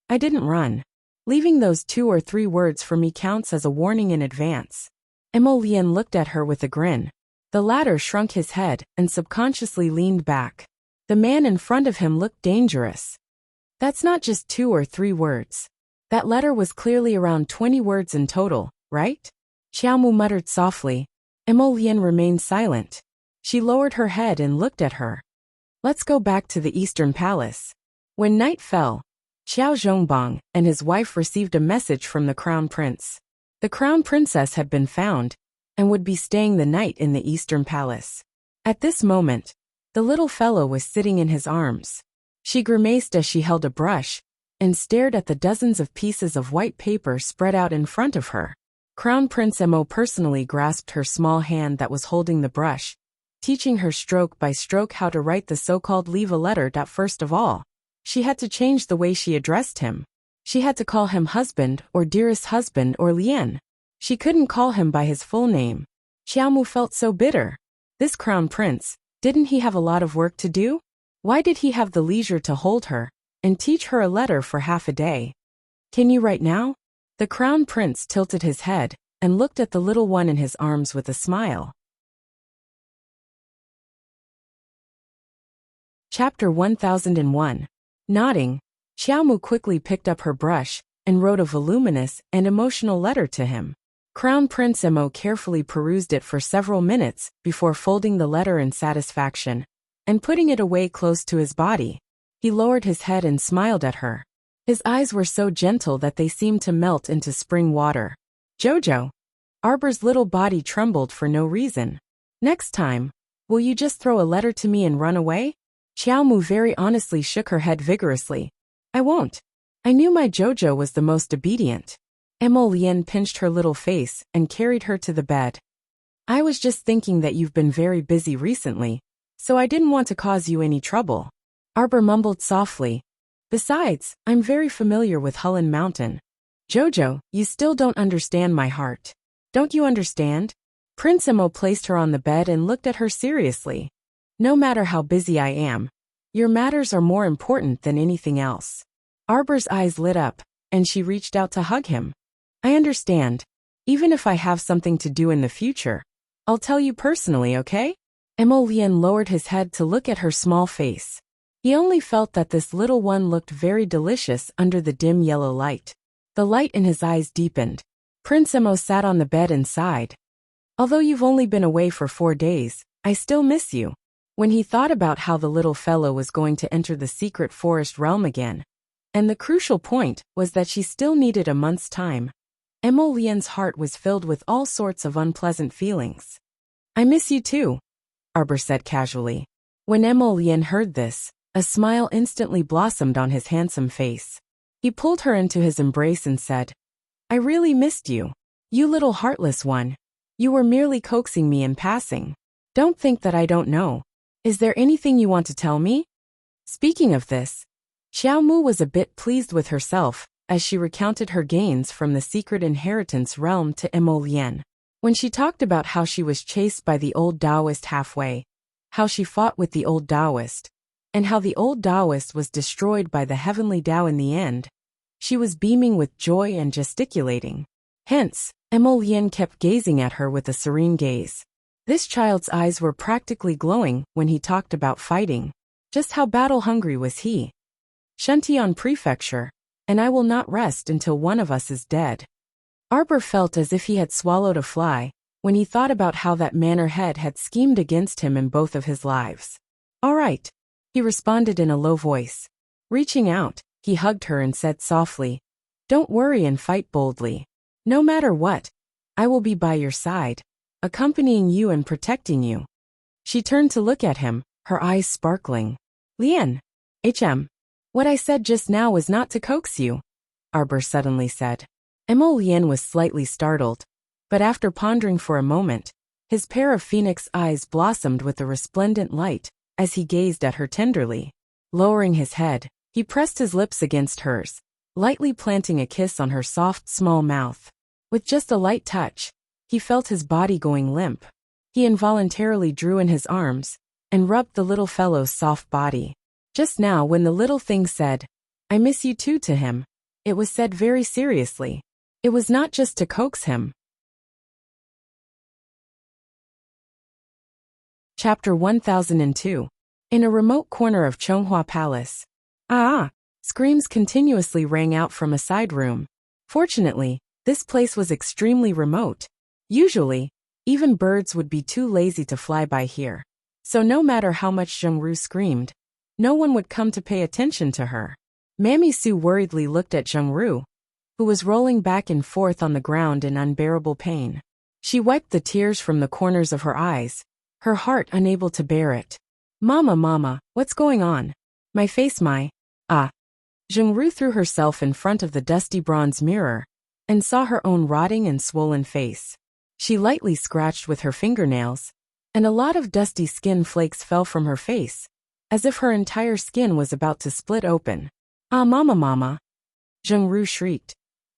I didn't run. Leaving those 2 or 3 words for me counts as a warning in advance. Emolien looked at her with a grin. The latter shrunk his head and subconsciously leaned back. The man in front of him looked dangerous. That's not just 2 or 3 words. That letter was clearly around 20 words in total, right? Xiaomu muttered softly. Emolien remained silent. She lowered her head and looked at her. Let's go back to the Eastern Palace. When night fell, Xiao Zhongbang and his wife received a message from the Crown Prince. The Crown Princess had been found, and would be staying the night in the Eastern Palace. At this moment, the little fellow was sitting in his arms. She grimaced as she held a brush, and stared at the dozens of pieces of white paper spread out in front of her. Crown Prince Mo personally grasped her small hand that was holding the brush, teaching her stroke by stroke how to write the so-called leave a letter. First of all, she had to change the way she addressed him. She had to call him husband or dearest husband or Lien. She couldn't call him by his full name. Xiaomu felt so bitter. This crown prince, didn't he have a lot of work to do? Why did he have the leisure to hold her and teach her a letter for half a day? Can you write now? The crown prince tilted his head and looked at the little one in his arms with a smile. Chapter 1001. Nodding, Xiaomu quickly picked up her brush and wrote a voluminous and emotional letter to him. Crown Prince Mo carefully perused it for several minutes before folding the letter in satisfaction and putting it away close to his body. He lowered his head and smiled at her. His eyes were so gentle that they seemed to melt into spring water. Jojo. Arbor's little body trembled for no reason. Next time, will you just throw a letter to me and run away? Xiaomu very honestly shook her head vigorously. I won't. I knew my Jojo was the most obedient. Mo Lien pinched her little face and carried her to the bed. I was just thinking that you've been very busy recently, so I didn't want to cause you any trouble. Arbor mumbled softly. Besides, I'm very familiar with Hulun Mountain. Jojo, you still don't understand my heart. Don't you understand? Prince Mo placed her on the bed and looked at her seriously. No matter how busy I am, your matters are more important than anything else. Arbor's eyes lit up, and she reached out to hug him. I understand. Even if I have something to do in the future, I'll tell you personally, okay? Mo Lien lowered his head to look at her small face. He only felt that this little one looked very delicious under the dim yellow light. The light in his eyes deepened. Prince Mo sat on the bed and sighed. Although you've only been away for 4 days, I still miss you. When he thought about how the little fellow was going to enter the secret forest realm again, and the crucial point was that she still needed a month's time, Mo Lien's heart was filled with all sorts of unpleasant feelings. I miss you too, Arbor said casually. When Mo Lien heard this, a smile instantly blossomed on his handsome face. He pulled her into his embrace and said, I really missed you. You little heartless one. You were merely coaxing me in passing. Don't think that I don't know. Is there anything you want to tell me? Speaking of this, Xiaomu was a bit pleased with herself as she recounted her gains from the secret inheritance realm to Mo Lien. When she talked about how she was chased by the old Taoist halfway, how she fought with the old Taoist, and how the old Taoist was destroyed by the heavenly Tao in the end, she was beaming with joy and gesticulating. Hence, Mo Lien kept gazing at her with a serene gaze. This child's eyes were practically glowing when he talked about fighting. Just how battle-hungry was he? Shuntian Prefecture, and I will not rest until one of us is dead. Arbor felt as if he had swallowed a fly when he thought about how that manor head had schemed against him in both of his lives. All right, he responded in a low voice. Reaching out, he hugged her and said softly, Don't worry and fight boldly. No matter what, I will be by your side, accompanying you and protecting you. She turned to look at him, her eyes sparkling. Lien, what I said just now was not to coax you, Arbor suddenly said. Mo Lien was slightly startled, but after pondering for a moment, his pair of phoenix eyes blossomed with a resplendent light as he gazed at her tenderly. Lowering his head, he pressed his lips against hers, lightly planting a kiss on her soft, small mouth. With just a light touch, he felt his body going limp. He involuntarily drew in his arms and rubbed the little fellow's soft body. Just now when the little thing said, I miss you too to him, it was said very seriously. It was not just to coax him. Chapter 1002. In a remote corner of Chonghua Palace. Screams continuously rang out from a side room. Fortunately, this place was extremely remote. Usually, even birds would be too lazy to fly by here. So no matter how much Zhengru screamed, no one would come to pay attention to her. Mammy Sue worriedly looked at Zhengru, who was rolling back and forth on the ground in unbearable pain. She wiped the tears from the corners of her eyes, her heart unable to bear it. Mama, what's going on? My face, Zhengru threw herself in front of the dusty bronze mirror and saw her own rotting and swollen face. She lightly scratched with her fingernails, and a lot of dusty skin flakes fell from her face, as if her entire skin was about to split open. "Ah, mama, mama!" Zhengru shrieked.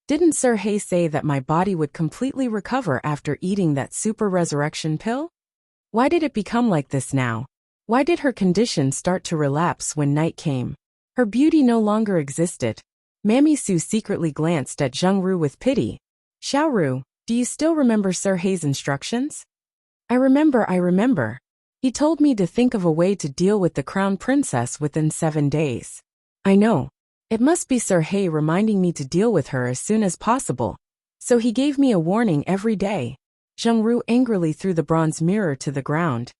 "Didn't Sir He say that my body would completely recover after eating that super resurrection pill? Why did it become like this now? Why did her condition start to relapse when night came? Her beauty no longer existed." Mammy Su secretly glanced at Zhengru with pity. "Xiaoru, do you still remember Sir He's instructions?" I remember. He told me to think of a way to deal with the crown princess within 7 days. I know. It must be Sir He reminding me to deal with her as soon as possible. So he gave me a warning every day." Zhengru angrily threw the bronze mirror to the ground.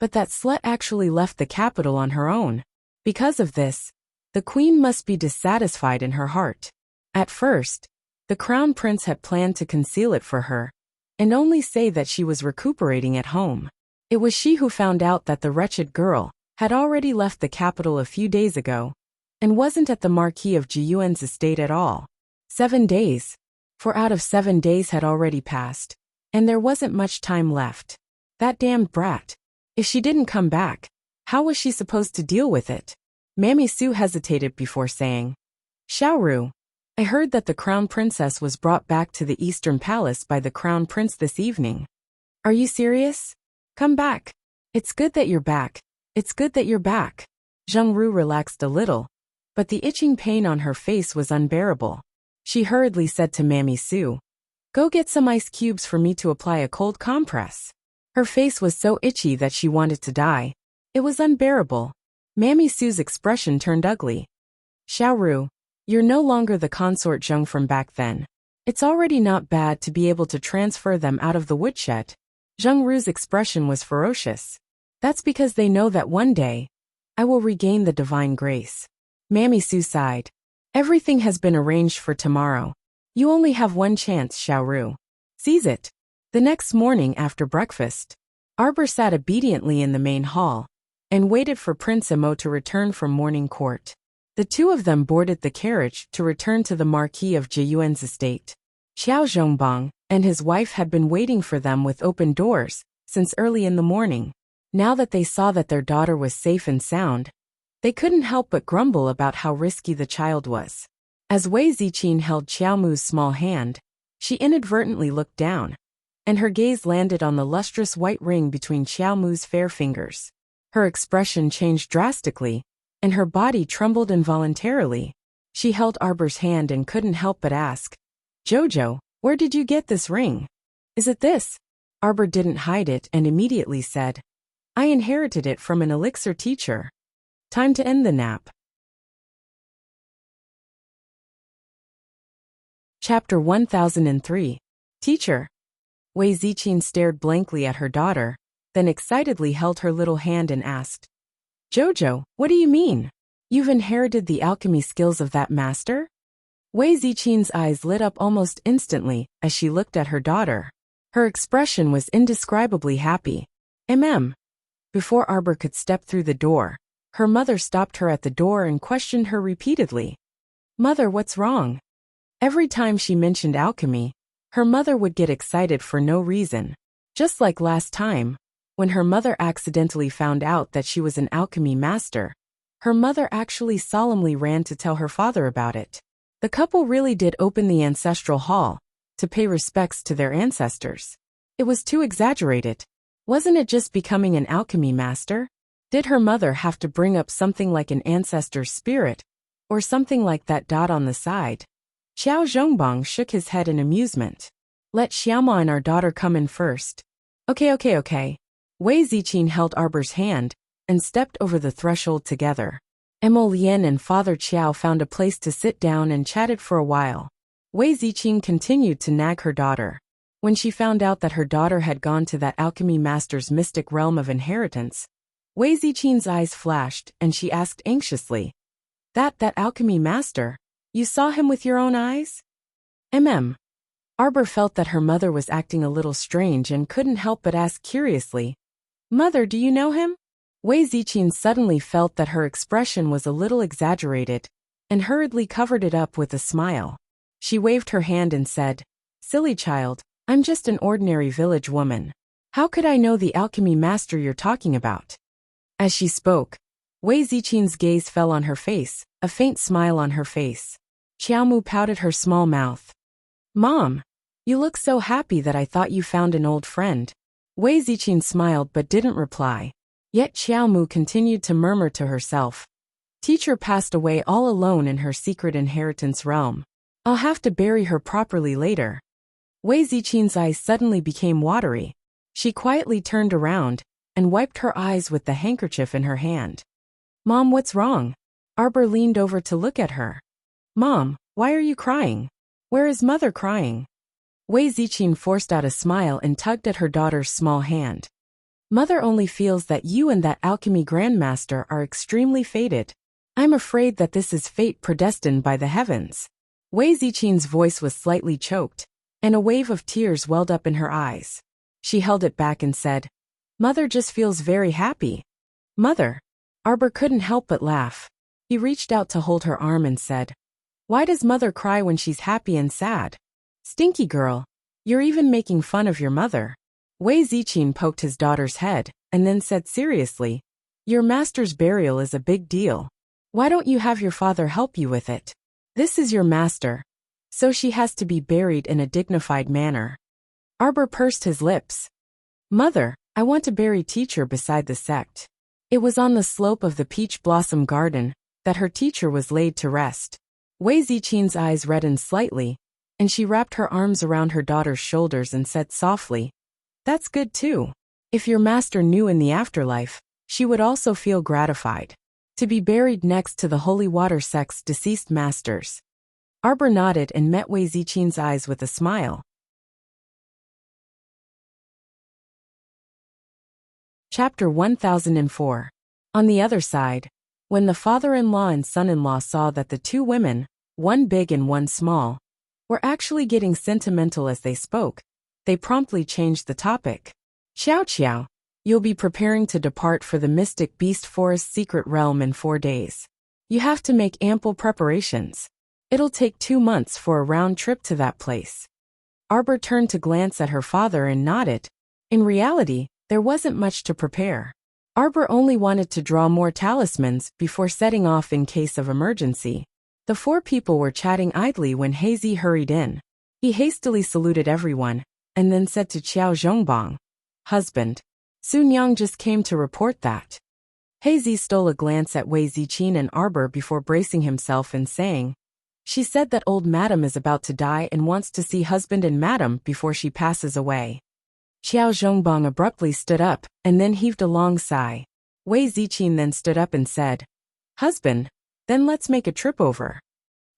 But that slut actually left the capital on her own. Because of this, the queen must be dissatisfied in her heart. At first, the crown prince had planned to conceal it for her, and only say that she was recuperating at home. It was she who found out that the wretched girl had already left the capital a few days ago, and wasn't at the Marquis of Jiyuan's estate at all. 7 days. 4 out of 7 days had already passed, and there wasn't much time left. That damned brat. If she didn't come back, how was she supposed to deal with it? Mammy Su hesitated before saying, "Xiaoru, I heard that the crown princess was brought back to the Eastern Palace by the crown prince this evening. Are you serious? Come back. It's good that you're back. It's good that you're back." Zhengru relaxed a little, but the itching pain on her face was unbearable. She hurriedly said to Mammy Su, "Go get some ice cubes for me to apply a cold compress." Her face was so itchy that she wanted to die. It was unbearable. Mammy Su's expression turned ugly. "Xiaoru, you're no longer the consort Zheng from back then. It's already not bad to be able to transfer them out of the woodshed." Zhengru's expression was ferocious. "That's because they know that one day, I will regain the divine grace." Mammy Su sighed. "Everything has been arranged for tomorrow. You only have one chance, Xiaoru. Seize it." The next morning after breakfast, Arbor sat obediently in the main hall and waited for Prince Emo to return from morning court. The two of them boarded the carriage to return to the Marquis of Jiyuan's estate. Xiao Zhongbang and his wife had been waiting for them with open doors since early in the morning. Now that they saw that their daughter was safe and sound, they couldn't help but grumble about how risky the child was. As Wei Ziqin held Xiaomu's small hand, she inadvertently looked down, and her gaze landed on the lustrous white ring between Xiaomu's fair fingers. Her expression changed drastically, and her body trembled involuntarily. She held Arbor's hand and couldn't help but ask, "Jojo, where did you get this ring? Is it this?" Arbor didn't hide it and immediately said, "I inherited it from an elixir teacher." Time to end the nap. Chapter 1003. Teacher. Wei Ziqin stared blankly at her daughter, then excitedly held her little hand and asked, "Jojo, what do you mean? You've inherited the alchemy skills of that master?" Wei Ziqin's eyes lit up almost instantly as she looked at her daughter. Her expression was indescribably happy. Before Arbor could step through the door, her mother stopped her at the door and questioned her repeatedly. "Mother, what's wrong?" Every time she mentioned alchemy, her mother would get excited for no reason. Just like last time, when her mother accidentally found out that she was an alchemy master, her mother actually solemnly ran to tell her father about it. The couple really did open the ancestral hall to pay respects to their ancestors. It was too exaggerated. Wasn't it just becoming an alchemy master? Did her mother have to bring up something like an ancestor's spirit, or something like that dot on the side? Xiao Zhongbang shook his head in amusement. "Let Xiaoma and our daughter come in first." Okay. Wei Ziqin held Arbor's hand and stepped over the threshold together. Emo Lien and Father Qiao found a place to sit down and chatted for a while. Wei Ziqin continued to nag her daughter. When she found out that her daughter had gone to that alchemy master's mystic realm of inheritance, Wei Ziqin's eyes flashed and she asked anxiously, That alchemy master? You saw him with your own eyes?" Arbor felt that her mother was acting a little strange and couldn't help but ask curiously, "Mother, do you know him?" Wei Ziqin suddenly felt that her expression was a little exaggerated, and hurriedly covered it up with a smile. She waved her hand and said, "Silly child, I'm just an ordinary village woman. How could I know the alchemy master you're talking about?" As she spoke, Wei Zichin's gaze fell on her face, a faint smile on her face. Xiaomu pouted her small mouth. "Mom, you look so happy that I thought you found an old friend." Wei Zichin smiled but didn't reply. Yet Xiaomu continued to murmur to herself. Teacher passed away all alone in her secret inheritance realm. I'll have to bury her properly later. Wei Zichin's eyes suddenly became watery. She quietly turned around and wiped her eyes with the handkerchief in her hand. "Mom, what's wrong?" Arbor leaned over to look at her. "Mom, why are you crying? Where is mother crying?" Wei Zichin forced out a smile and tugged at her daughter's small hand. "Mother only feels that you and that alchemy grandmaster are extremely fated. I'm afraid that this is fate predestined by the heavens." Wei Zichin's voice was slightly choked, and a wave of tears welled up in her eyes. She held it back and said, "Mother just feels very happy." "Mother." Arbor couldn't help but laugh. He reached out to hold her arm and said, "Why does mother cry when she's happy and sad?" "Stinky girl, you're even making fun of your mother." Wei Zichin poked his daughter's head, and then said seriously, "Your master's burial is a big deal. Why don't you have your father help you with it? This is your master, so she has to be buried in a dignified manner." Arbor pursed his lips. "Mother, I want to bury teacher beside the sect." It was on the slope of the peach blossom garden that her teacher was laid to rest. Wei Zichin's eyes reddened slightly, and she wrapped her arms around her daughter's shoulders and said softly, "That's good too. If your master knew in the afterlife, she would also feel gratified to be buried next to the holy water sect's deceased masters." Arbor nodded and met Wei Zichin's eyes with a smile. Chapter 1004. On the other side, when the father-in-law and son-in-law saw that the two women, one big and one small, were actually getting sentimental as they spoke, they promptly changed the topic. "Xiao Xiao, you'll be preparing to depart for the Mystic Beast Forest secret realm in 4 days. You have to make ample preparations. It'll take 2 months for a round trip to that place." Arbor turned to glance at her father and nodded. In reality, there wasn't much to prepare. Arbor only wanted to draw more talismans before setting off in case of emergency. The 4 people were chatting idly when Hazy hurried in. He hastily saluted everyone, and then said to Qiao Zhongbang, "Husband, Sun Yang just came to report that." Hazy stole a glance at Wei Zichin and Arbor before bracing himself and saying, "She said that old madam is about to die and wants to see husband and madam before she passes away." Qiao Zhongbang abruptly stood up, and then heaved a long sigh. Wei Zichin then stood up and said, "Husband, then let's make a trip over."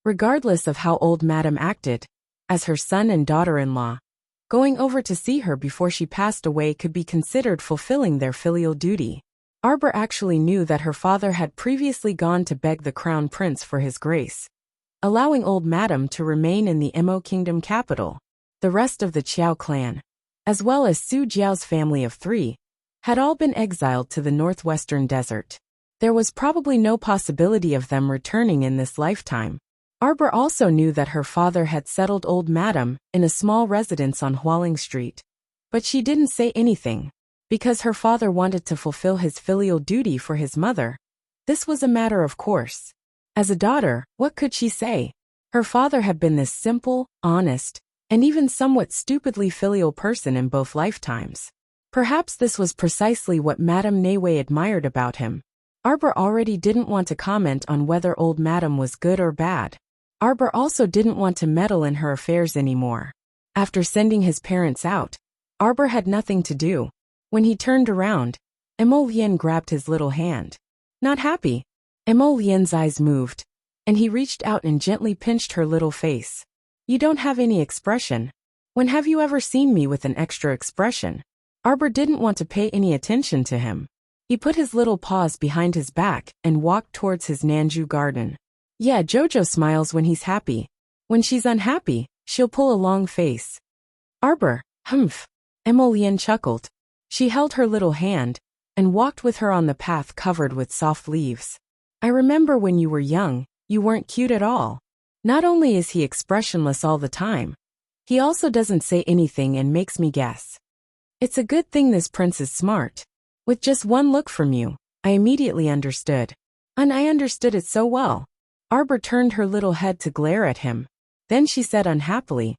Regardless of how old madam acted, as her son and daughter-in-law, going over to see her before she passed away could be considered fulfilling their filial duty. Arbor actually knew that her father had previously gone to beg the crown prince for his grace, allowing old madam to remain in the Emo Kingdom capital. The rest of the Qiao clan, as well as Su Jiao's family of 3, had all been exiled to the northwestern desert. There was probably no possibility of them returning in this lifetime. Arbor also knew that her father had settled old madam in a small residence on Hualing Street. But she didn't say anything, because her father wanted to fulfill his filial duty for his mother. This was a matter of course. As a daughter, what could she say? Her father had been this simple, honest, and even somewhat stupidly filial person in both lifetimes. Perhaps this was precisely what Madame Neiwei admired about him. Arbor already didn't want to comment on whether old madam was good or bad. Arbor also didn't want to meddle in her affairs anymore. After sending his parents out, Arbor had nothing to do. When he turned around, Emolien grabbed his little hand. "Not happy?" Emolien's eyes moved, and he reached out and gently pinched her little face. "You don't have any expression. When have you ever seen me with an extra expression?" Arbor didn't want to pay any attention to him. He put his little paws behind his back and walked towards his Nanju garden. "Yeah, Jojo smiles when he's happy. When she's unhappy, she'll pull a long face." "Arbor, humph." Emolien chuckled. She held her little hand and walked with her on the path covered with soft leaves. "I remember when you were young, You weren't cute at all. Not only is he expressionless all the time, he also doesn't say anything and makes me guess. It's a good thing this prince is smart. With just one look from you, I immediately understood. And I understood it so well. Arbor turned her little head to glare at him. Then she said unhappily,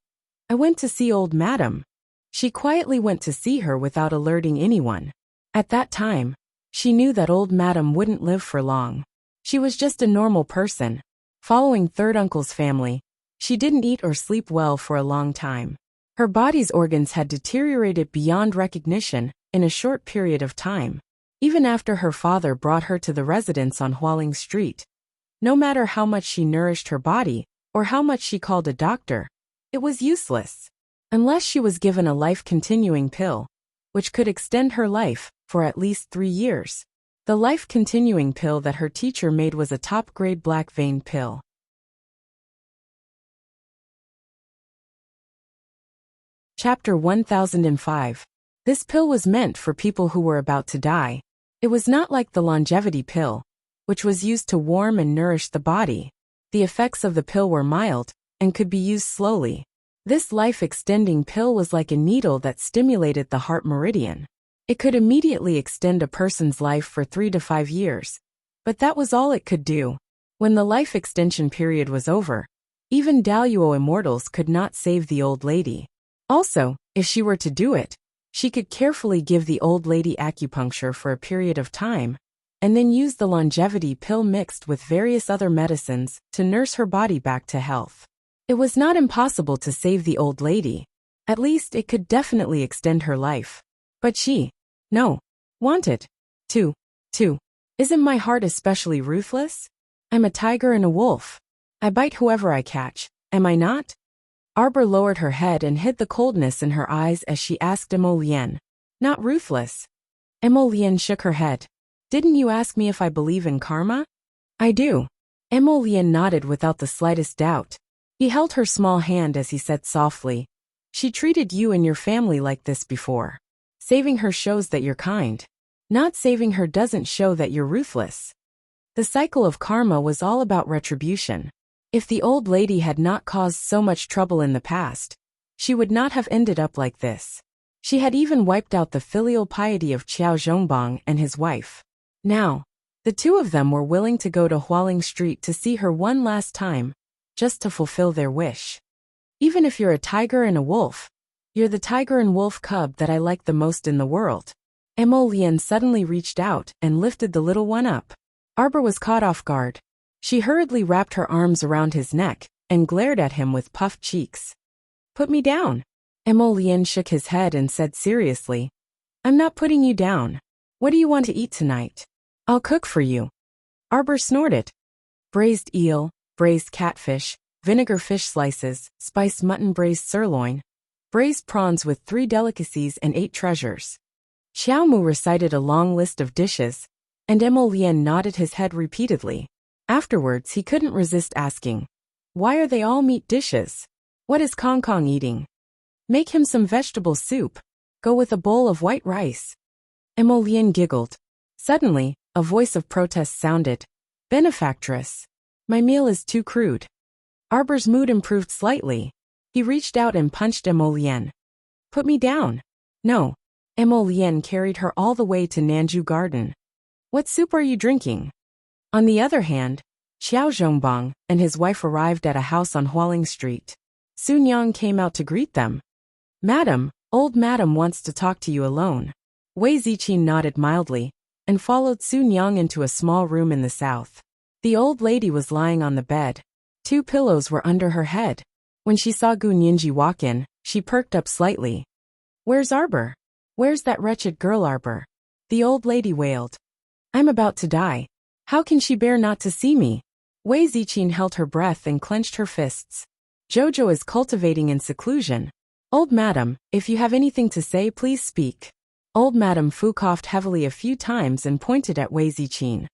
I went to see old madam. She quietly went to see her without alerting anyone. At that time, she knew that old madam wouldn't live for long. She was just a normal person. Following third uncle's family, she didn't eat or sleep well for a long time. Her body's organs had deteriorated beyond recognition in a short period of time. Even after her father brought her to the residence on Hualing Street. No matter how much she nourished her body, or how much she called a doctor, it was useless. Unless she was given a life-continuing pill, which could extend her life for at least 3 years. The life-continuing pill that her teacher made was a top-grade black vein pill. Chapter 1005. This pill was meant for people who were about to die. It was not like the longevity pill, which was used to warm and nourish the body. The effects of the pill were mild, and could be used slowly. This life-extending pill was like a needle that stimulated the heart meridian. It could immediately extend a person's life for 3 to 5 years. But that was all it could do. When the life extension period was over, even Daluo immortals could not save the old lady. Also, if she were to do it, she could carefully give the old lady acupuncture for a period of time, and then use the longevity pill mixed with various other medicines to nurse her body back to health. It was not impossible to save the old lady. At least it could definitely extend her life. But she, wanted to. Isn't my heart especially ruthless? I'm a tiger and a wolf. I bite whoever I catch, am I not? Arbor lowered her head and hid the coldness in her eyes as she asked Emolien. Not ruthless. Emolien shook her head. Didn't you ask me if I believe in karma? I do. Emolien nodded without the slightest doubt. He held her small hand as he said softly, she treated you and your family like this before. Saving her shows that you're kind. Not saving her doesn't show that you're ruthless. The cycle of karma was all about retribution. If the old lady had not caused so much trouble in the past, she would not have ended up like this. She had even wiped out the filial piety of Qiao Zhongbang and his wife. Now, the two of them were willing to go to Hualing Street to see her one last time, just to fulfill their wish. Even if you're a tiger and a wolf, you're the tiger and wolf cub that I like the most in the world. Emolien suddenly reached out and lifted the little one up. Arbor was caught off guard. She hurriedly wrapped her arms around his neck and glared at him with puffed cheeks. Put me down. Emolien shook his head and said seriously, I'm not putting you down. What do you want to eat tonight? I'll cook for you. Arbor snorted. Braised eel, braised catfish, vinegar fish slices, spiced mutton, braised sirloin, braised prawns with 3 delicacies and 8 treasures. Xiaomu recited a long list of dishes, and Emolien nodded his head repeatedly. Afterwards he couldn't resist asking, why are they all meat dishes? What is Kong Kong eating? Make him some vegetable soup. Go with a bowl of white rice. Emolien giggled. Suddenly, a voice of protest sounded. Benefactress. My meal is too crude. Arbor's mood improved slightly. He reached out and punched Emolien. Put me down. No. Emolien carried her all the way to Nanju Garden. What soup are you drinking? On the other hand, Qiao Zhongbang and his wife arrived at a house on Hualing Street. Sun Yang came out to greet them. Madam, old madam wants to talk to you alone. Wei Ziqin nodded mildly, and followed Sun Yang into a small room in the south. The old lady was lying on the bed. 2 pillows were under her head. When she saw Gu Ninji walk in, she perked up slightly. Where's Arbor? Where's that wretched girl Arbor? The old lady wailed. I'm about to die. How can she bear not to see me? Wei Ziqin held her breath and clenched her fists. Jojo is cultivating in seclusion. Old madam, if you have anything to say, please speak. Old Madam Fu coughed heavily a few times and pointed at Wei Ziqin.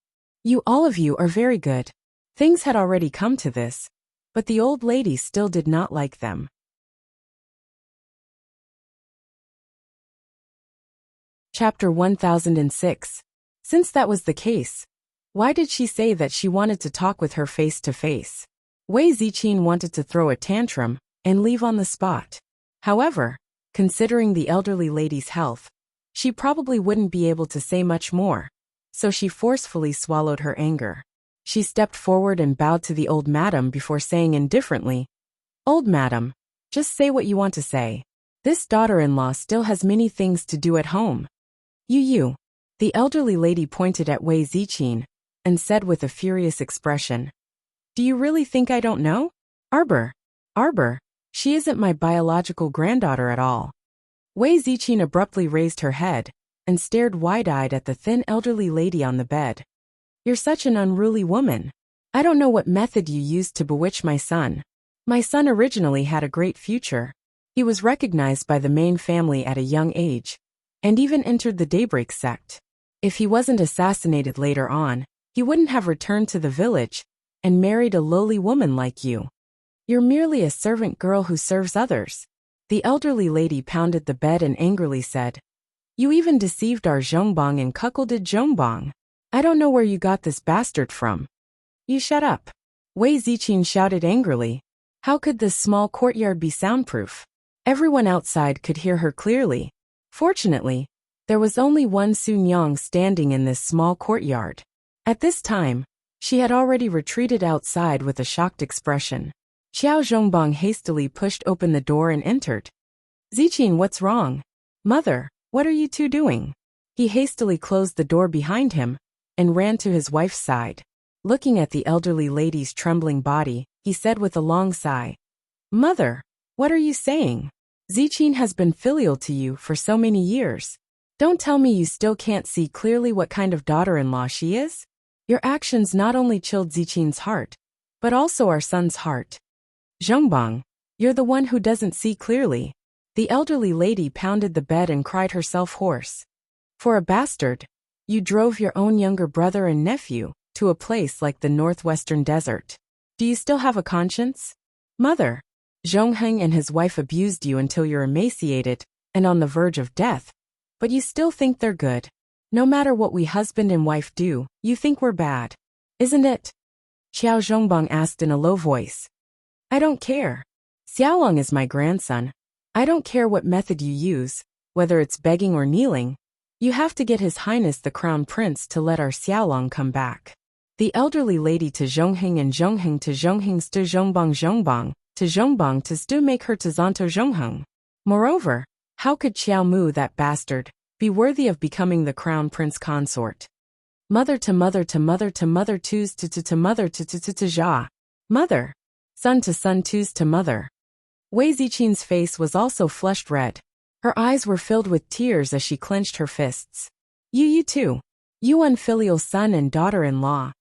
You all of you are very good. Things had already come to this, but the old lady still did not like them. Chapter 1006. Since that was the case, Why did she say that she wanted to talk with her face to face? Wei Ziqin wanted to throw a tantrum and leave on the spot. However, considering the elderly lady's health, she probably wouldn't be able to say much more, so she forcefully swallowed her anger. She stepped forward and bowed to the old madam before saying indifferently, "Old madam, just say what you want to say. This daughter-in-law still has many things to do at home." You. The elderly lady pointed at Wei Ziqin and said with a furious expression, "Do you really think I don't know? Arbor, she isn't my biological granddaughter at all." Wei Ziqin abruptly raised her head and stared wide-eyed at the thin elderly lady on the bed. "You're such an unruly woman. I don't know what method you used to bewitch my son. My son originally had a great future. He was recognized by the main family at a young age, and even entered the Daybreak sect. If he wasn't assassinated later on, he wouldn't have returned to the village and married a lowly woman like you. You're merely a servant girl who serves others." The elderly lady pounded the bed and angrily said, "You even deceived our Zhongbang and cuckolded Zhongbang. I don't know where you got this bastard from." "You shut up." Wei Ziqin shouted angrily. How could this small courtyard be soundproof? Everyone outside could hear her clearly. Fortunately, there was only one Sun Yang standing in this small courtyard. At this time, she had already retreated outside with a shocked expression. Xiao Zhongbang hastily pushed open the door and entered. "Ziqin, what's wrong? Mother, what are you two doing?" He hastily closed the door behind him and ran to his wife's side. Looking at the elderly lady's trembling body, he said with a long sigh, "Mother, what are you saying? Ziqin has been filial to you for so many years. Don't tell me you still can't see clearly what kind of daughter-in-law she is? Your actions not only chilled Ziqin's heart, but also our son's heart. Zhongbang, you're the one who doesn't see clearly." The elderly lady pounded the bed and cried herself hoarse. "For a bastard, you drove your own younger brother and nephew to a place like the northwestern desert. Do you still have a conscience? Mother, Zhongheng and his wife abused you until you're emaciated and on the verge of death, but you still think they're good. No matter what we husband and wife do, you think we're bad. Isn't it?" Xiao Zhongbang asked in a low voice. "I don't care. Xiaolong is my grandson. I don't care what method you use, whether it's begging or kneeling. You have to get His Highness the Crown Prince to let our Xiaolong come back." The elderly lady to Zhongheng and Zhongheng to Zhongheng to Zhongbang to Zhongbang to Stu make her to Zonto Zhongheng. Moreover, how could Xiao Mu, that bastard, be worthy of becoming the Crown Prince consort? Mother to mother to mother to mother twos to mother to ja. Mother. Son to son twos to mother. Wei Ziqin's face was also flushed red. Her eyes were filled with tears as she clenched her fists. You too. You unfilial son and daughter-in-law."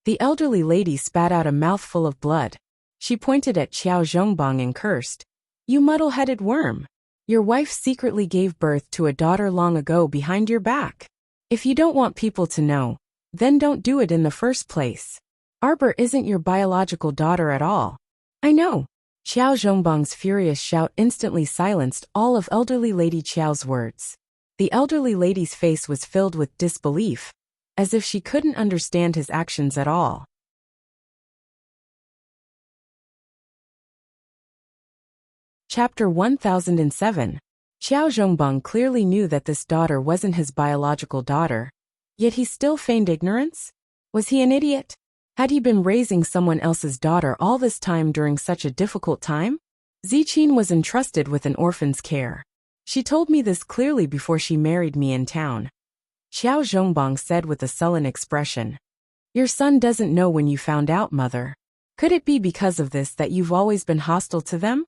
The elderly lady spat out a mouthful of blood. She pointed at Xiao Zhongbang and cursed. "You muddle-headed worm. Your wife secretly gave birth to a daughter long ago behind your back. If you don't want people to know, then don't do it in the first place. Arbor isn't your biological daughter at all." "I know." Xiao Zhongbang's furious shout instantly silenced all of elderly Lady Qiao's words. The elderly lady's face was filled with disbelief, as if she couldn't understand his actions at all. Chapter 1007. Xiao Zhongbang clearly knew that this daughter wasn't his biological daughter, yet he still feigned ignorance? Was he an idiot? Had he been raising someone else's daughter all this time during such a difficult time? Ziqin was entrusted with an orphan's care. She told me this clearly before she married me in town. Xiao Zhongbang said with a sullen expression. "Your son doesn't know when you found out, mother. Could it be because of this that you've always been hostile to them?"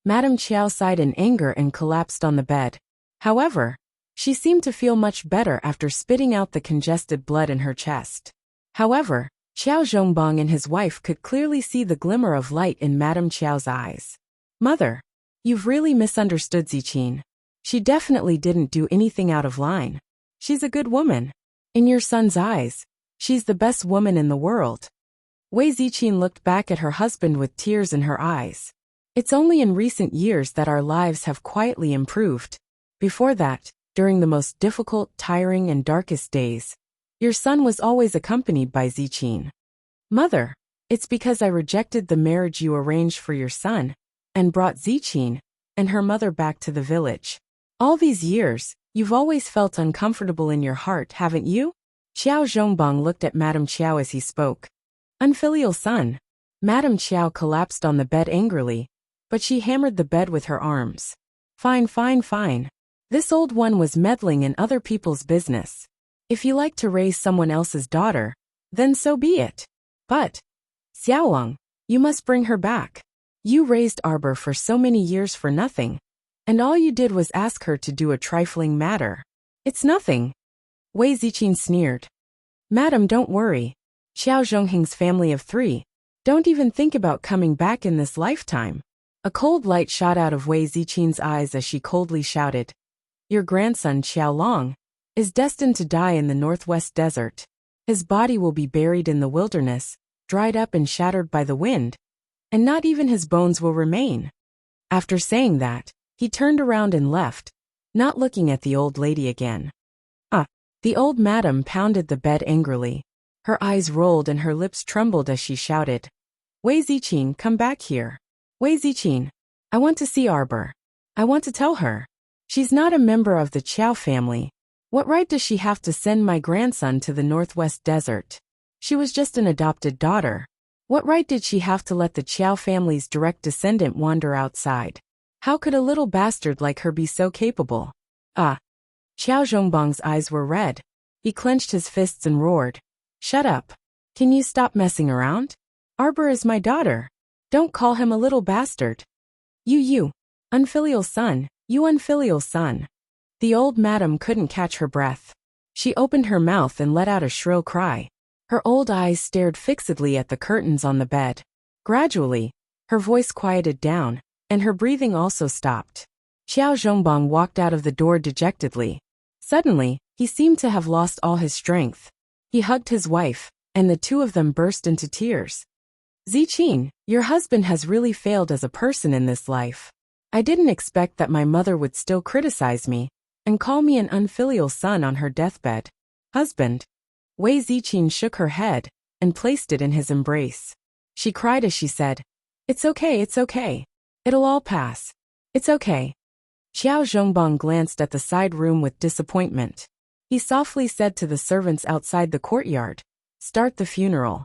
Madame Qiao sighed in anger and collapsed on the bed. However, she seemed to feel much better after spitting out the congested blood in her chest. However, Xiao Zhongbang and his wife could clearly see the glimmer of light in Madame Qiao's eyes. "Mother, you've really misunderstood Ziqin. She definitely didn't do anything out of line. She's a good woman. In your son's eyes, she's the best woman in the world." Wei Ziqin looked back at her husband with tears in her eyes. "It's only in recent years that our lives have quietly improved. Before that, during the most difficult, tiring and darkest days, Your son was always accompanied by Ziqin. Mother, it's because I rejected the marriage you arranged for your son, and brought Ziqin and her mother back to the village. All these years, you've always felt uncomfortable in your heart, haven't you? Qiao Zhongbang looked at Madame Qiao as he spoke. Unfilial son. Madame Qiao collapsed on the bed angrily, but she hammered the bed with her arms. Fine, fine, fine. This old one was meddling in other people's business. If you like to raise someone else's daughter, then so be it. But, Xiaowang, you must bring her back. You raised Arbor for so many years for nothing, and all you did was ask her to do a trifling matter. It's nothing. Wei Ziqin sneered. Madam, don't worry. Xiao Zhongheng's family of 3. Don't even think about coming back in this lifetime. A cold light shot out of Wei Ziqin's eyes as she coldly shouted. Your grandson, Xiao Long, is destined to die in the northwest desert. His body will be buried in the wilderness, dried up and shattered by the wind, and not even his bones will remain. After saying that, he turned around and left, not looking at the old lady again. The old madam pounded the bed angrily. Her eyes rolled and her lips trembled as she shouted. Wei Ziqin, come back here. Wei Ziqin, I want to see Arbor. I want to tell her. She's not a member of the Qiao family. What right does she have to send my grandson to the northwest desert? She was just an adopted daughter. What right did she have to let the Qiao family's direct descendant wander outside? How could a little bastard like her be so capable? Qiao Zhongbang's eyes were red. He clenched his fists and roared. Shut up. Can you stop messing around? Arbor is my daughter. Don't call him a little bastard. You, unfilial son, you unfilial son. The old madam couldn't catch her breath. She opened her mouth and let out a shrill cry. Her old eyes stared fixedly at the curtains on the bed. Gradually, her voice quieted down, and her breathing also stopped. Qiao Zhongbang walked out of the door dejectedly. Suddenly, he seemed to have lost all his strength. He hugged his wife, and the two of them burst into tears. Ziqin, your husband has really failed as a person in this life. I didn't expect that my mother would still criticize me, and call me an unfilial son on her deathbed. Husband. Wei Ziqin shook her head, and placed it in his embrace. She cried as she said, It's okay, it's okay. It'll all pass. It's okay. Qiao Zhongbang glanced at the side room with disappointment. He softly said to the servants outside the courtyard, Start the funeral.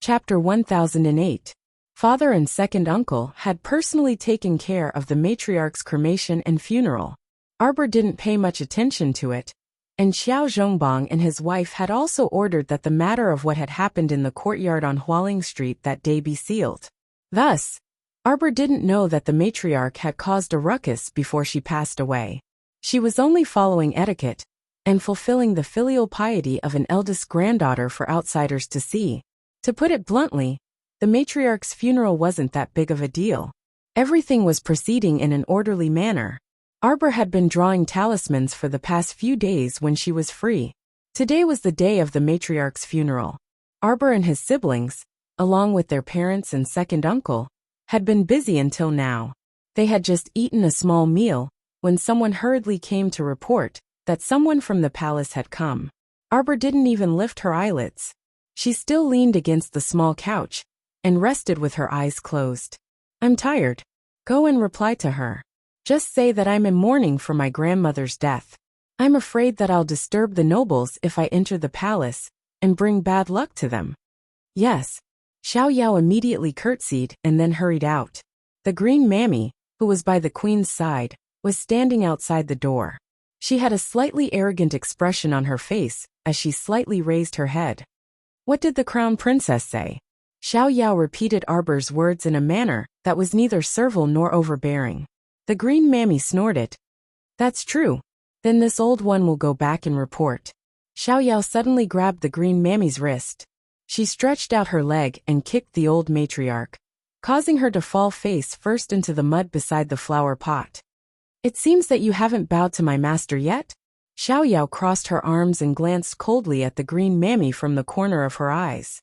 Chapter 1008. Father and second uncle had personally taken care of the matriarch's cremation and funeral. Arbor didn't pay much attention to it, and Qiao Zhongbang and his wife had also ordered that the matter of what had happened in the courtyard on Hualing Street that day be sealed. Thus, Arbor didn't know that the matriarch had caused a ruckus before she passed away. She was only following etiquette and fulfilling the filial piety of an eldest granddaughter for outsiders to see. To put it bluntly, the matriarch's funeral wasn't that big of a deal. Everything was proceeding in an orderly manner. Arbor had been drawing talismans for the past few days when she was free. Today was the day of the matriarch's funeral. Arbor and his siblings, along with their parents and second uncle, had been busy until now. They had just eaten a small meal when someone hurriedly came to report that someone from the palace had come. Arbor didn't even lift her eyelids. She still leaned against the small couch and rested with her eyes closed. I'm tired. Go and reply to her. Just say that I'm in mourning for my grandmother's death. I'm afraid that I'll disturb the nobles if I enter the palace and bring bad luck to them. Yes. Xiao Yao immediately curtsied and then hurried out. The green mammy, who was by the queen's side, was standing outside the door. She had a slightly arrogant expression on her face as she slightly raised her head. What did the crown princess say? Xiao Yao repeated Arbor's words in a manner that was neither servile nor overbearing. The green mammy snorted. That's true. Then this old one will go back and report. Xiao Yao suddenly grabbed the green mammy's wrist. She stretched out her leg and kicked the old matriarch, causing her to fall face first into the mud beside the flower pot. It seems that you haven't bowed to my master yet? Xiao Yao crossed her arms and glanced coldly at the green mammy from the corner of her eyes.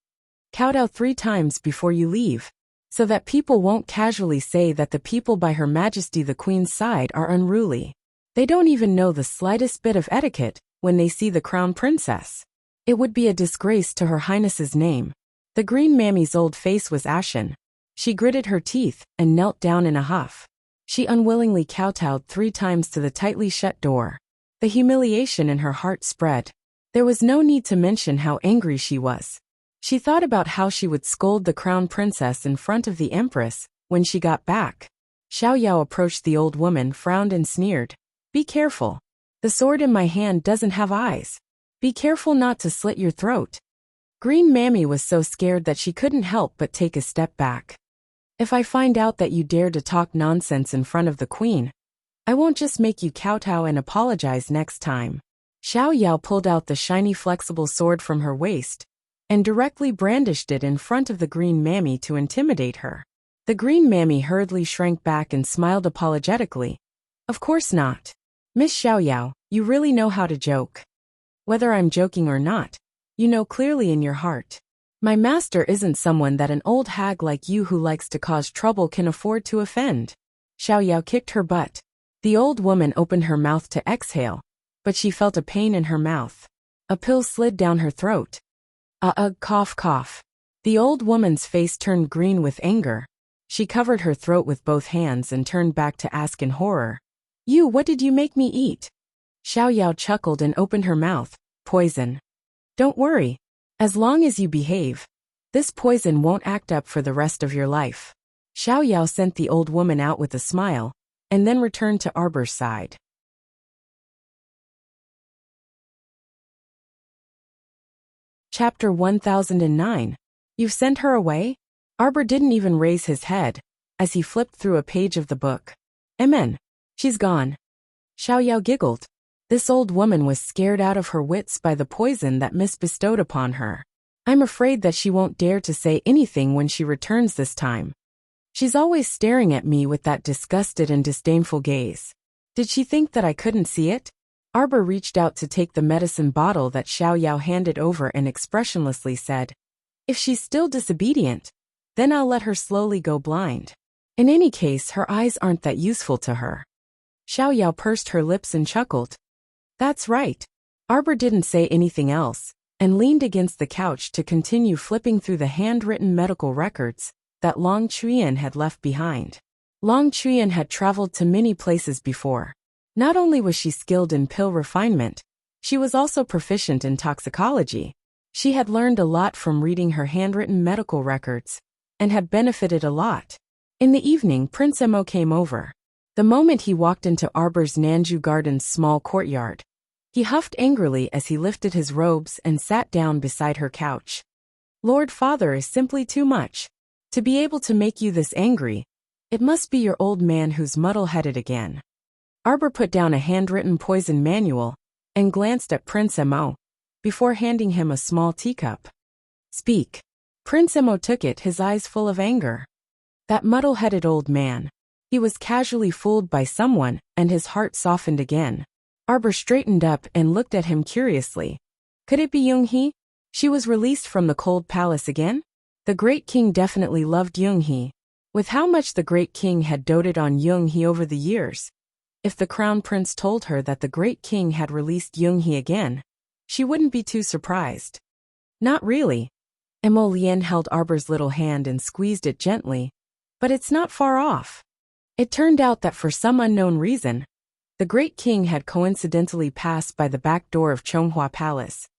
Kowtow 3 times before you leave, so that people won't casually say that the people by Her Majesty the Queen's side are unruly. They don't even know the slightest bit of etiquette when they see the crown princess. It would be a disgrace to Her Highness's name. The green mammy's old face was ashen. She gritted her teeth and knelt down in a huff. She unwillingly kowtowed 3 times to the tightly shut door. The humiliation in her heart spread. There was no need to mention how angry she was. She thought about how she would scold the crown princess in front of the empress when she got back. Xiao Yao approached the old woman, frowned and sneered. Be careful. The sword in my hand doesn't have eyes. Be careful not to slit your throat. Green Mammy was so scared that she couldn't help but take a step back. If I find out that you dare to talk nonsense in front of the queen, I won't just make you kowtow and apologize next time. Xiao Yao pulled out the shiny flexible sword from her waist and directly brandished it in front of the green mammy to intimidate her. The green mammy hurriedly shrank back and smiled apologetically. Of course not. Miss Xiao Yao, you really know how to joke. Whether I'm joking or not, you know clearly in your heart. My master isn't someone that an old hag like you who likes to cause trouble can afford to offend. Xiao Yao kicked her butt. The old woman opened her mouth to exhale, but she felt a pain in her mouth. A pill slid down her throat. Cough, cough. The old woman's face turned green with anger. She covered her throat with both hands and turned back to ask in horror. What did you make me eat? Xiao Yao chuckled and opened her mouth. Poison. Don't worry. As long as you behave, this poison won't act up for the rest of your life. Xiao Yao sent the old woman out with a smile, and then returned to Arbor's side. Chapter 1009. You've sent her away? Arbor didn't even raise his head as he flipped through a page of the book. Amen. She's gone. Xiao Yao giggled. This old woman was scared out of her wits by the poison that Miss bestowed upon her. I'm afraid that she won't dare to say anything when she returns this time. She's always staring at me with that disgusted and disdainful gaze. Did she think that I couldn't see it? Arbor reached out to take the medicine bottle that Xiao Yao handed over and expressionlessly said, If she's still disobedient, then I'll let her slowly go blind. In any case, her eyes aren't that useful to her. Xiao Yao pursed her lips and chuckled. That's right. Arbor didn't say anything else, and leaned against the couch to continue flipping through the handwritten medical records that Long Chuyan had left behind. Long Chuyan had traveled to many places before. Not only was she skilled in pill refinement, she was also proficient in toxicology. She had learned a lot from reading her handwritten medical records, and had benefited a lot. In the evening, Prince Emo came over. The moment he walked into Arbor's Nanju Garden's small courtyard, he huffed angrily as he lifted his robes and sat down beside her couch. Lord Father is simply too much. To be able to make you this angry, it must be your old man who's muddle-headed again. Arbor put down a handwritten poison manual and glanced at Prince Emo before handing him a small teacup. Speak. Prince Emo took it, his eyes full of anger. That muddle-headed old man. He was casually fooled by someone, and his heart softened again. Arbor straightened up and looked at him curiously. Could it be Young-hee? She was released from the cold palace again? The Great King definitely loved Young-hee. With how much the Great King had doted on Young-hee over the years, if the Crown Prince told her that the Great King had released Young-hee again, she wouldn't be too surprised. Not really. Emo Lien held Arbor's little hand and squeezed it gently. But it's not far off. It turned out that for some unknown reason, the Great King had coincidentally passed by the back door of Chonghua Palace,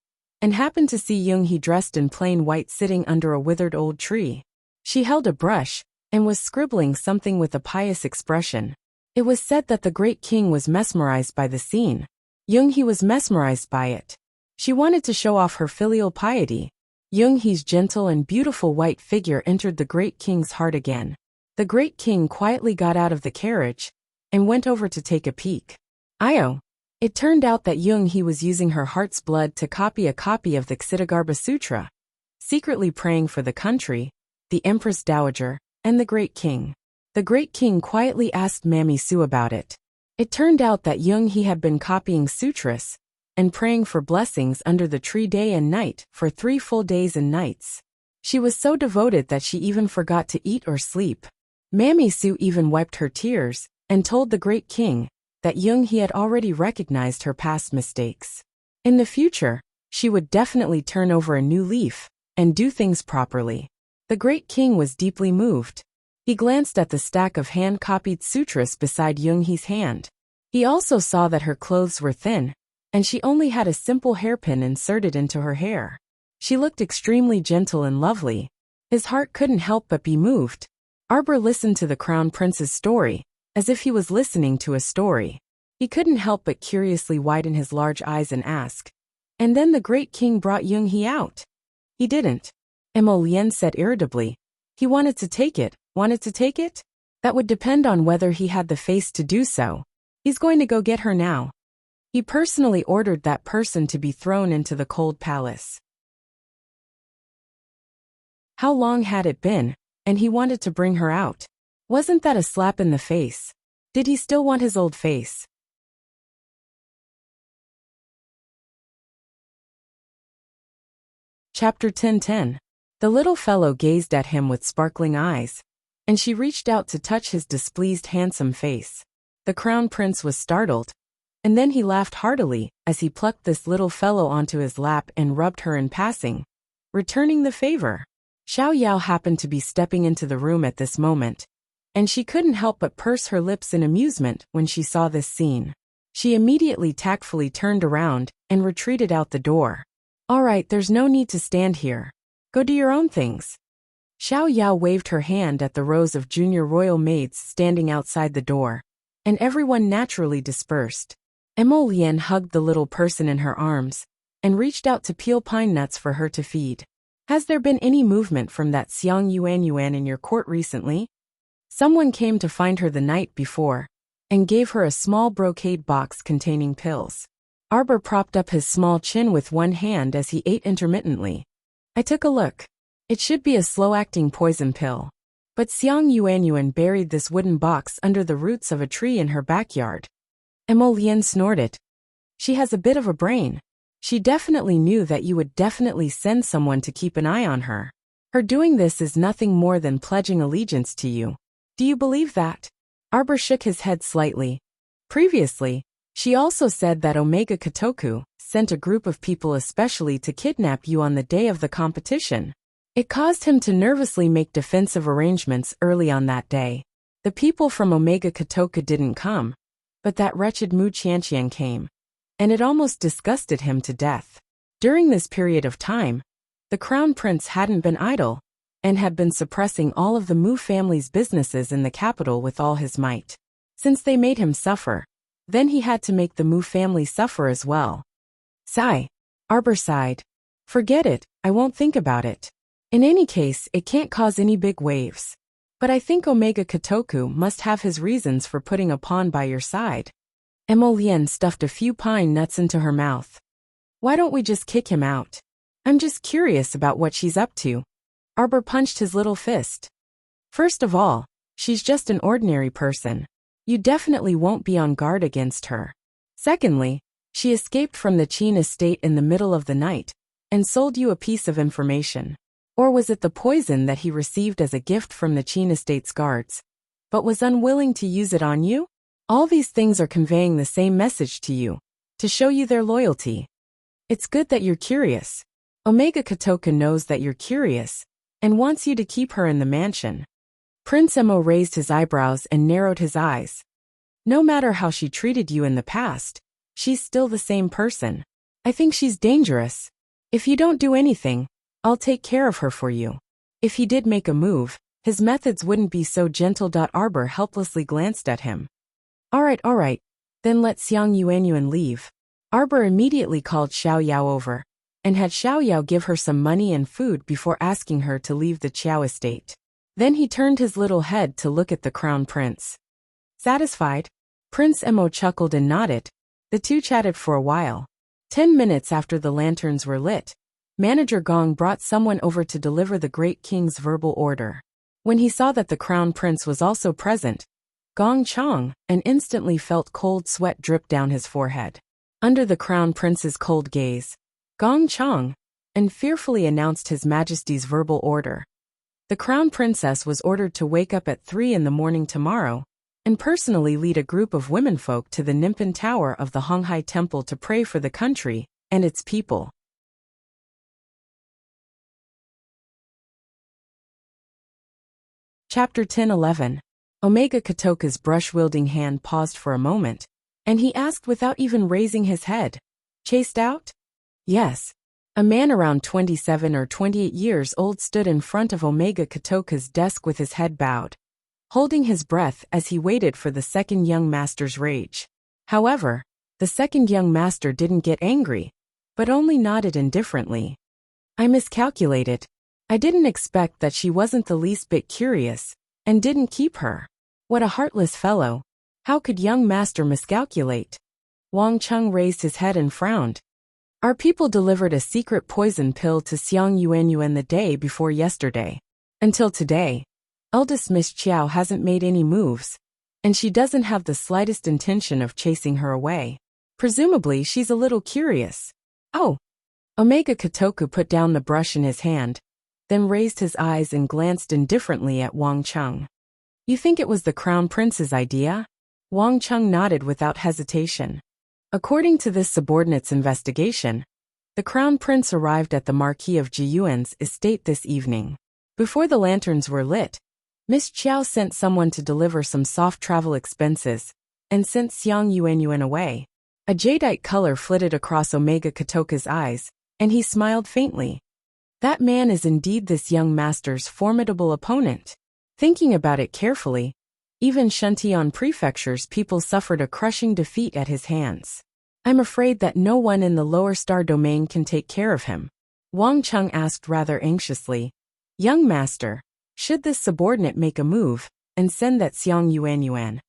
and happened to see Young-hee dressed in plain white sitting under a withered old tree. She held a brush, and was scribbling something with a pious expression. It was said that the Great King was mesmerized by the scene. Young-hee was mesmerized by it. She wanted to show off her filial piety. Young-hee's gentle and beautiful white figure entered the Great King's heart again. The Great King quietly got out of the carriage and went over to take a peek. It turned out that Young-hee was using her heart's blood to copy a copy of the Ksitigarbha Sutra, secretly praying for the country, the Empress Dowager, and the Great King. The Great King quietly asked Mammy Su about it. It turned out that Young-hee had been copying sutras and praying for blessings under the tree day and night for 3 full days and nights. She was so devoted that she even forgot to eat or sleep. Mammy Su even wiped her tears and told the Great King that He had already recognized her past mistakes. In the future, she would definitely turn over a new leaf and do things properly. The great king was deeply moved. He glanced at the stack of hand-copied sutras beside He's hand. He also saw that her clothes were thin, and she only had a simple hairpin inserted into her hair. She looked extremely gentle and lovely. His heart couldn't help but be moved. Arbor listened to the crown prince's story, as if he was listening to a story. He couldn't help but curiously widen his large eyes and ask, "And then the great king brought He out?" "He didn't," Emolien said irritably. "He wanted to take it. Wanted to take it? That would depend on whether he had the face to do so. He's going to go get her now." He personally ordered that person to be thrown into the cold palace. How long had it been, and he wanted to bring her out? Wasn't that a slap in the face? Did he still want his old face? Chapter 10:10. The little fellow gazed at him with sparkling eyes, and she reached out to touch his displeased handsome face. The crown prince was startled, and then he laughed heartily as he plucked this little fellow onto his lap and rubbed her in passing, returning the favor. Xiao Yao happened to be stepping into the room at this moment, and she couldn't help but purse her lips in amusement when she saw this scene. She immediately tactfully turned around and retreated out the door. "All right, there's no need to stand here. Go do your own things." Xiao Yao waved her hand at the rows of junior royal maids standing outside the door, and everyone naturally dispersed. Emolien hugged the little person in her arms and reached out to peel pine nuts for her to feed. "Has there been any movement from that Xiang Yuan in your court recently?" Someone came to find her the night before and gave her a small brocade box containing pills. Arbor propped up his small chin with one hand as he ate intermittently. "I took a look. It should be a slow-acting poison pill. But Xiang Yuan buried this wooden box under the roots of a tree in her backyard." Emolien snorted. "She has a bit of a brain. She definitely knew that you would definitely send someone to keep an eye on her. Her doing this is nothing more than pledging allegiance to you. Do you believe that?" Arbor shook his head slightly. Previously, she also said that Omega Kotoku sent a group of people especially to kidnap you on the day of the competition. It caused him to nervously make defensive arrangements early on that day. The people from Omega Kotoku didn't come, but that wretched Mu Qianqian came, and it almost disgusted him to death. During this period of time, the crown prince hadn't been idle, and had been suppressing all of the Mu family's businesses in the capital with all his might. Since they made him suffer, then he had to make the Mu family suffer as well. Sigh. Arbor sighed. "Forget it, I won't think about it. In any case, it can't cause any big waves. But I think Omega Kotoku must have his reasons for putting a pawn by your side." Emolien stuffed a few pine nuts into her mouth. "Why don't we just kick him out? I'm just curious about what she's up to." Arbor punched his little fist. "First of all, she's just an ordinary person. You definitely won't be on guard against her. Secondly, she escaped from the Qin estate in the middle of the night and sold you a piece of information. Or was it the poison that he received as a gift from the Qin estate's guards, but was unwilling to use it on you? All these things are conveying the same message to you, to show you their loyalty. It's good that you're curious. Omega Kotoku knows that you're curious and wants you to keep her in the mansion." Prince Emo raised his eyebrows and narrowed his eyes. "No matter how she treated you in the past, she's still the same person. I think she's dangerous. If you don't do anything, I'll take care of her for you. If he did make a move, his methods wouldn't be so gentle." Arbor helplessly glanced at him. All right, then let Xiang Yuan leave." Arbor immediately called Xiao Yao over, and had Xiao Yao give her some money and food before asking her to leave the Qiao estate. Then he turned his little head to look at the crown prince. Satisfied? Prince Emo chuckled and nodded. The two chatted for a while. 10 minutes after the lanterns were lit, Manager Gong brought someone over to deliver the great king's verbal order. When he saw that the crown prince was also present, Gong Chong and instantly felt cold sweat drip down his forehead. Under the crown prince's cold gaze, Gong Chong and fearfully announced His Majesty's verbal order. The crown princess was ordered to wake up at 3 in the morning tomorrow and personally lead a group of womenfolk to the Nimpan Tower of the Honghai Temple to pray for the country and its people. Chapter 10:11. Omega Kotoka's brush-wielding hand paused for a moment, and he asked without even raising his head, "Chased out?" "Yes." A man around 27 or 28 years old stood in front of Omega Kotoka's desk with his head bowed, holding his breath as he waited for the second young master's rage. However, the second young master didn't get angry, but only nodded indifferently. "I miscalculated. I didn't expect that she wasn't the least bit curious, and didn't keep her. What a heartless fellow. How could young master miscalculate?" Wang Chung raised his head and frowned. "Our people delivered a secret poison pill to Xiang Yuanyuan the day before yesterday. Until today, eldest Miss Qiao hasn't made any moves, and she doesn't have the slightest intention of chasing her away. Presumably she's a little curious." "Oh." Omega Kotoku put down the brush in his hand, then raised his eyes and glanced indifferently at Wang Chung. "You think it was the Crown Prince's idea?" Wang Chung nodded without hesitation. According to this subordinate's investigation, the Crown Prince arrived at the Marquis of Jiyuan's estate this evening. Before the lanterns were lit, Miss Qiao sent someone to deliver some soft travel expenses, and sent Xiang Yuanyuan away. A jadeite color flitted across Omega Kotoka's eyes, and he smiled faintly. That man is indeed this young master's formidable opponent. Thinking about it carefully, even Shuntian Prefecture's people suffered a crushing defeat at his hands. "I'm afraid that no one in the lower star domain can take care of him," Wang Chung asked rather anxiously. "Young master, should this subordinate make a move and send that Xiang Yuanyuan?"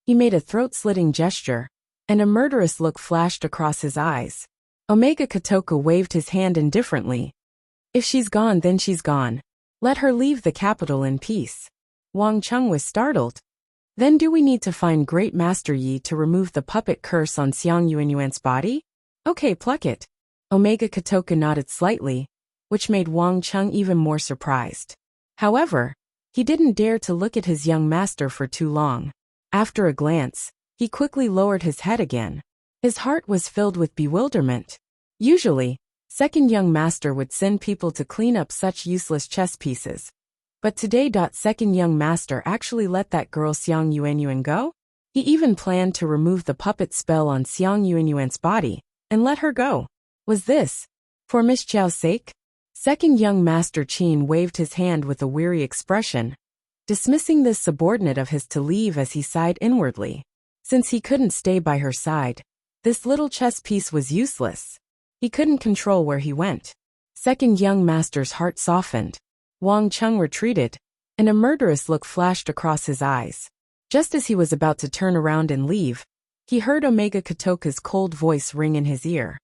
He made a throat-slitting gesture, and a murderous look flashed across his eyes. Omega Kotoku waved his hand indifferently. "If she's gone, then she's gone. Let her leave the capital in peace." Wang Chung was startled. "Then do we need to find Great Master Yi to remove the puppet curse on Xiang Yuanyuan's body?" "Okay, pluck it." Omega Kotoku nodded slightly, which made Wang Chung even more surprised. However, he didn't dare to look at his young master for too long. After a glance, he quickly lowered his head again. His heart was filled with bewilderment. Usually, second young master would send people to clean up such useless chess pieces. But today, second young master actually let that girl Xiang Yuanyuan go? He even planned to remove the puppet spell on Xiang Yuanyuan's body, and let her go. Was this for Miss Qiao's sake? Second young master Qin waved his hand with a weary expression, dismissing this subordinate of his to leave as he sighed inwardly. Since he couldn't stay by her side, this little chess piece was useless. He couldn't control where he went. Second young master's heart softened. Wang Chung retreated, and a murderous look flashed across his eyes. Just as he was about to turn around and leave, he heard Omega Kotoka's cold voice ring in his ear.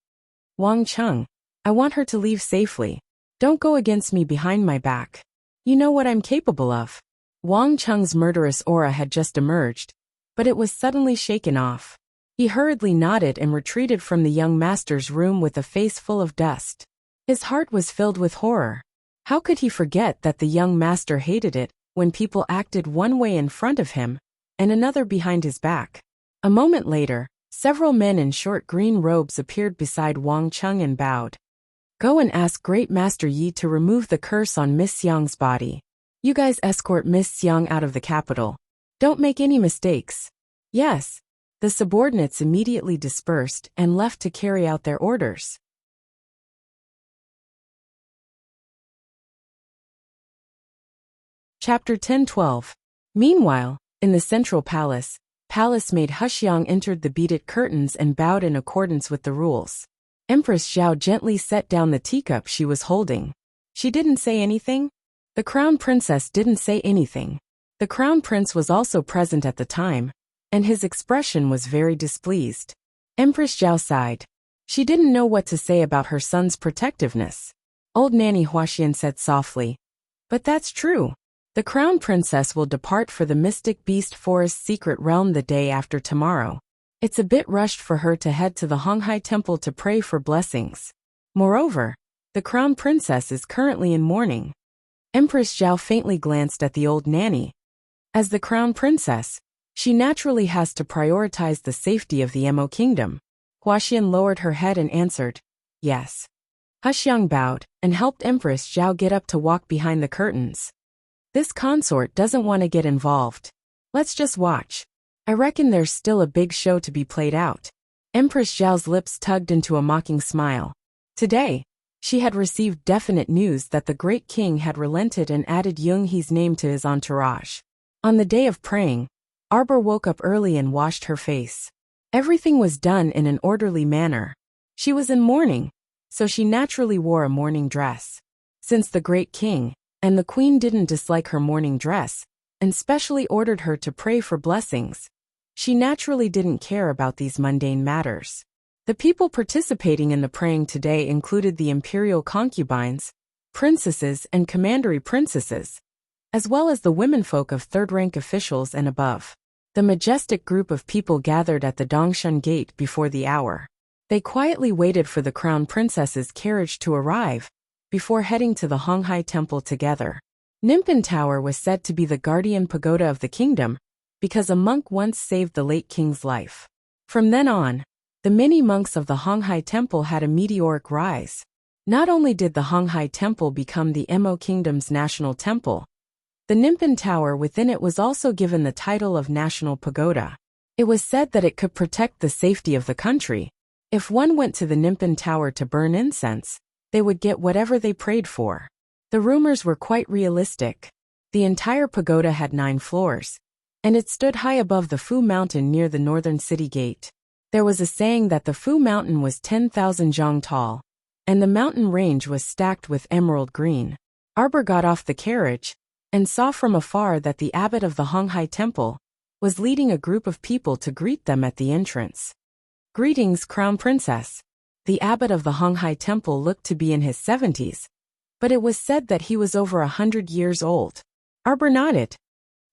"Wang Chung, I want her to leave safely. Don't go against me behind my back. You know what I'm capable of." Wang Chung's murderous aura had just emerged, but it was suddenly shaken off. He hurriedly nodded and retreated from the young master's room with a face full of dust. His heart was filled with horror. How could he forget that the young master hated it when people acted one way in front of him and another behind his back? A moment later, several men in short green robes appeared beside Wang Chung and bowed. "Go and ask Great Master Yi to remove the curse on Miss Xiang's body. You guys escort Miss Xiang out of the capital. Don't make any mistakes." "Yes." The subordinates immediately dispersed and left to carry out their orders. Chapter 10:12. Meanwhile, in the central palace, palace maid Huxiang entered the beaded curtains and bowed in accordance with the rules. Empress Zhao gently set down the teacup she was holding. She didn't say anything. The crown princess didn't say anything. The crown prince was also present at the time, and his expression was very displeased. Empress Zhao sighed. She didn't know what to say about her son's protectiveness. Old Nanny Huaxian said softly, "But that's true. The crown princess will depart for the mystic beast forest secret realm the day after tomorrow. It's a bit rushed for her to head to the Honghai temple to pray for blessings. Moreover, the crown princess is currently in mourning." Empress Zhao faintly glanced at the old nanny. As the crown princess, She naturally has to prioritize the safety of the Mo kingdom. Huaxian lowered her head and answered, yes. Huxiang bowed and helped Empress Zhao get up to walk behind the curtains. This consort doesn't want to get involved. Let's just watch. I reckon there's still a big show to be played out. Empress Zhao's lips tugged into a mocking smile. Today, she had received definite news that the great king had relented and added Yung He's name to his entourage. On the day of praying, Arbor woke up early and washed her face. Everything was done in an orderly manner. She was in mourning, so she naturally wore a mourning dress. Since the great king and the queen didn't dislike her mourning dress, and specially ordered her to pray for blessings, she naturally didn't care about these mundane matters. The people participating in the praying today included the imperial concubines, princesses and commandery princesses, as well as the womenfolk of third-rank officials and above. The majestic group of people gathered at the Dongshan Gate before the hour. They quietly waited for the crown princess's carriage to arrive, before heading to the Honghai Temple together. Nimpin Tower was said to be the guardian pagoda of the kingdom, because a monk once saved the late king's life. From then on, the many monks of the Honghai Temple had a meteoric rise. Not only did the Honghai Temple become the Mo Kingdom's national temple, the Nimpin Tower within it was also given the title of National Pagoda. It was said that it could protect the safety of the country. If one went to the Nimpin Tower to burn incense, they would get whatever they prayed for. The rumors were quite realistic. The entire pagoda had 9 floors, and it stood high above the Fu Mountain near the northern city gate. There was a saying that the Fu Mountain was 10,000 zhang tall, and the mountain range was stacked with emerald green. Arbor got off the carriage and saw from afar that the abbot of the Honghai Temple was leading a group of people to greet them at the entrance. Greetings, Crown Princess. The abbot of the Honghai Temple looked to be in his 70s, but it was said that he was over 100 years old. Arbor nodded.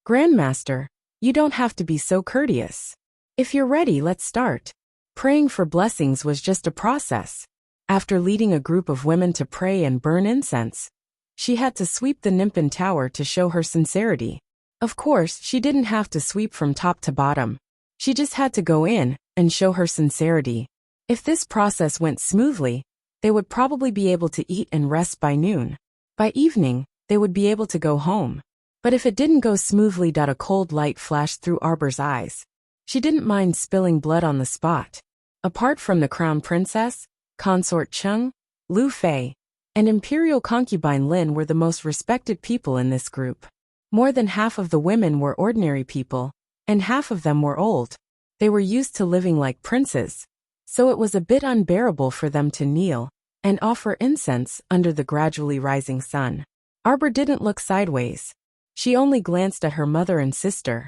Grandmaster, you don't have to be so courteous. If you're ready, let's start. Praying for blessings was just a process. After leading a group of women to pray and burn incense, she had to sweep the Nimpin Tower to show her sincerity. Of course, she didn't have to sweep from top to bottom. She just had to go in and show her sincerity. If this process went smoothly, they would probably be able to eat and rest by noon. By evening, they would be able to go home. But if it didn't go smoothly, a cold light flashed through Arbor's eyes. She didn't mind spilling blood on the spot. Apart from the crown princess, consort Cheng, Lu Fei, and imperial concubine Lin were the most respected people in this group. More than half of the women were ordinary people, and half of them were old. They were used to living like princes, so it was a bit unbearable for them to kneel and offer incense under the gradually rising sun. Arbor didn't look sideways. She only glanced at her mother and sister.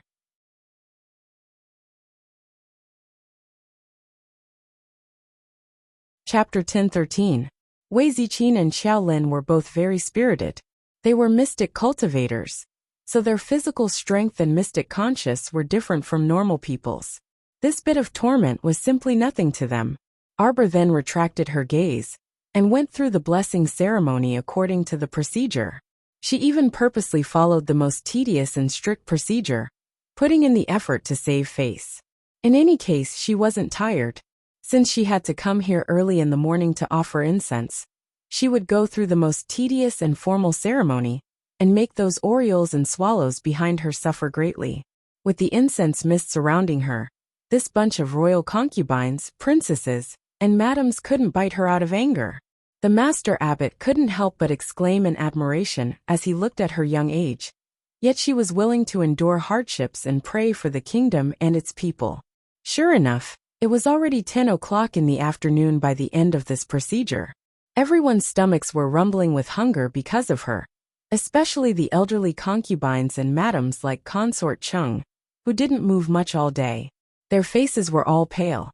Chapter 10:13. Wei Ziqin and Xiao Lin were both very spirited. They were mystic cultivators, so their physical strength and mystic conscious were different from normal people's. This bit of torment was simply nothing to them. Arbor then retracted her gaze and went through the blessing ceremony according to the procedure. She even purposely followed the most tedious and strict procedure, putting in the effort to save face. In any case, she wasn't tired. Since she had to come here early in the morning to offer incense, she would go through the most tedious and formal ceremony and make those orioles and swallows behind her suffer greatly. With the incense mist surrounding her, this bunch of royal concubines, princesses, and madams couldn't bite her out of anger. The master abbot couldn't help but exclaim in admiration as he looked at her young age. Yet she was willing to endure hardships and pray for the kingdom and its people. Sure enough, it was already 10 o'clock in the afternoon by the end of this procedure. Everyone's stomachs were rumbling with hunger because of her, especially the elderly concubines and madams like Consort Cheng, who didn't move much all day. Their faces were all pale,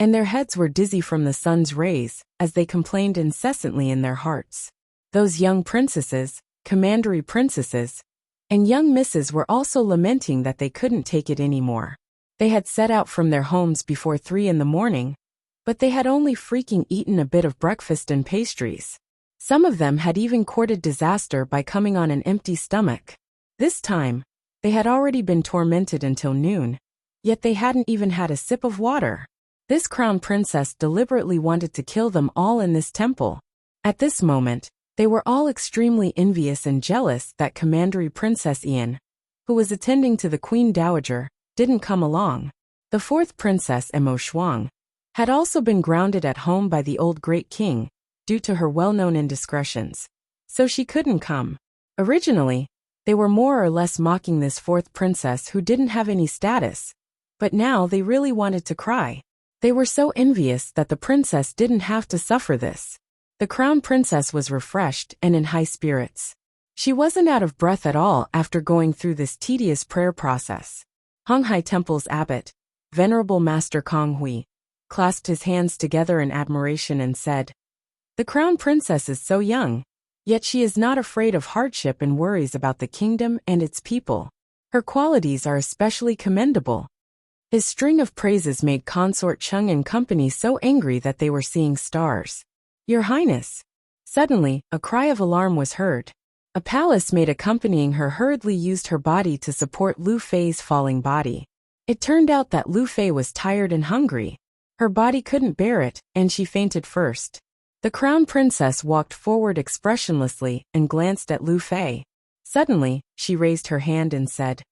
and their heads were dizzy from the sun's rays as they complained incessantly in their hearts. Those young princesses, commandery princesses, and young misses were also lamenting that they couldn't take it anymore. They had set out from their homes before 3 in the morning, but they had only freaking eaten a bit of breakfast and pastries. Some of them had even courted disaster by coming on an empty stomach. This time, they had already been tormented until noon, yet they hadn't even had a sip of water. This crown princess deliberately wanted to kill them all in this temple. At this moment, they were all extremely envious and jealous that Commandery Princess Ian, who was attending to the Queen Dowager, didn't come along. The fourth princess, Emo Shuang, had also been grounded at home by the old Great King, due to her well-known indiscretions. So she couldn't come. Originally, they were more or less mocking this fourth princess who didn't have any status, but now they really wanted to cry. They were so envious that the princess didn't have to suffer this. The crown princess was refreshed and in high spirits. She wasn't out of breath at all after going through this tedious prayer process. Honghai Temple's abbot, Venerable Master Kong Hui, clasped his hands together in admiration and said, "The crown princess is so young, yet she is not afraid of hardship and worries about the kingdom and its people. Her qualities are especially commendable." His string of praises made Consort Chung and company so angry that they were seeing stars. "Your Highness." Suddenly, a cry of alarm was heard. A palace maid accompanying her hurriedly used her body to support Lu Fei's falling body. It turned out that Lu Fei was tired and hungry. Her body couldn't bear it, and she fainted first. The crown princess walked forward expressionlessly and glanced at Lu Fei. Suddenly, she raised her hand and said,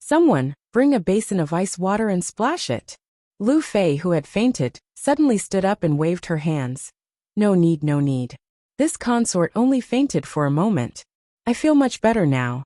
"Someone, bring a basin of ice water and splash it." Lu Fei, who had fainted, suddenly stood up and waved her hands. "No need, no need. This consort only fainted for a moment. I feel much better now."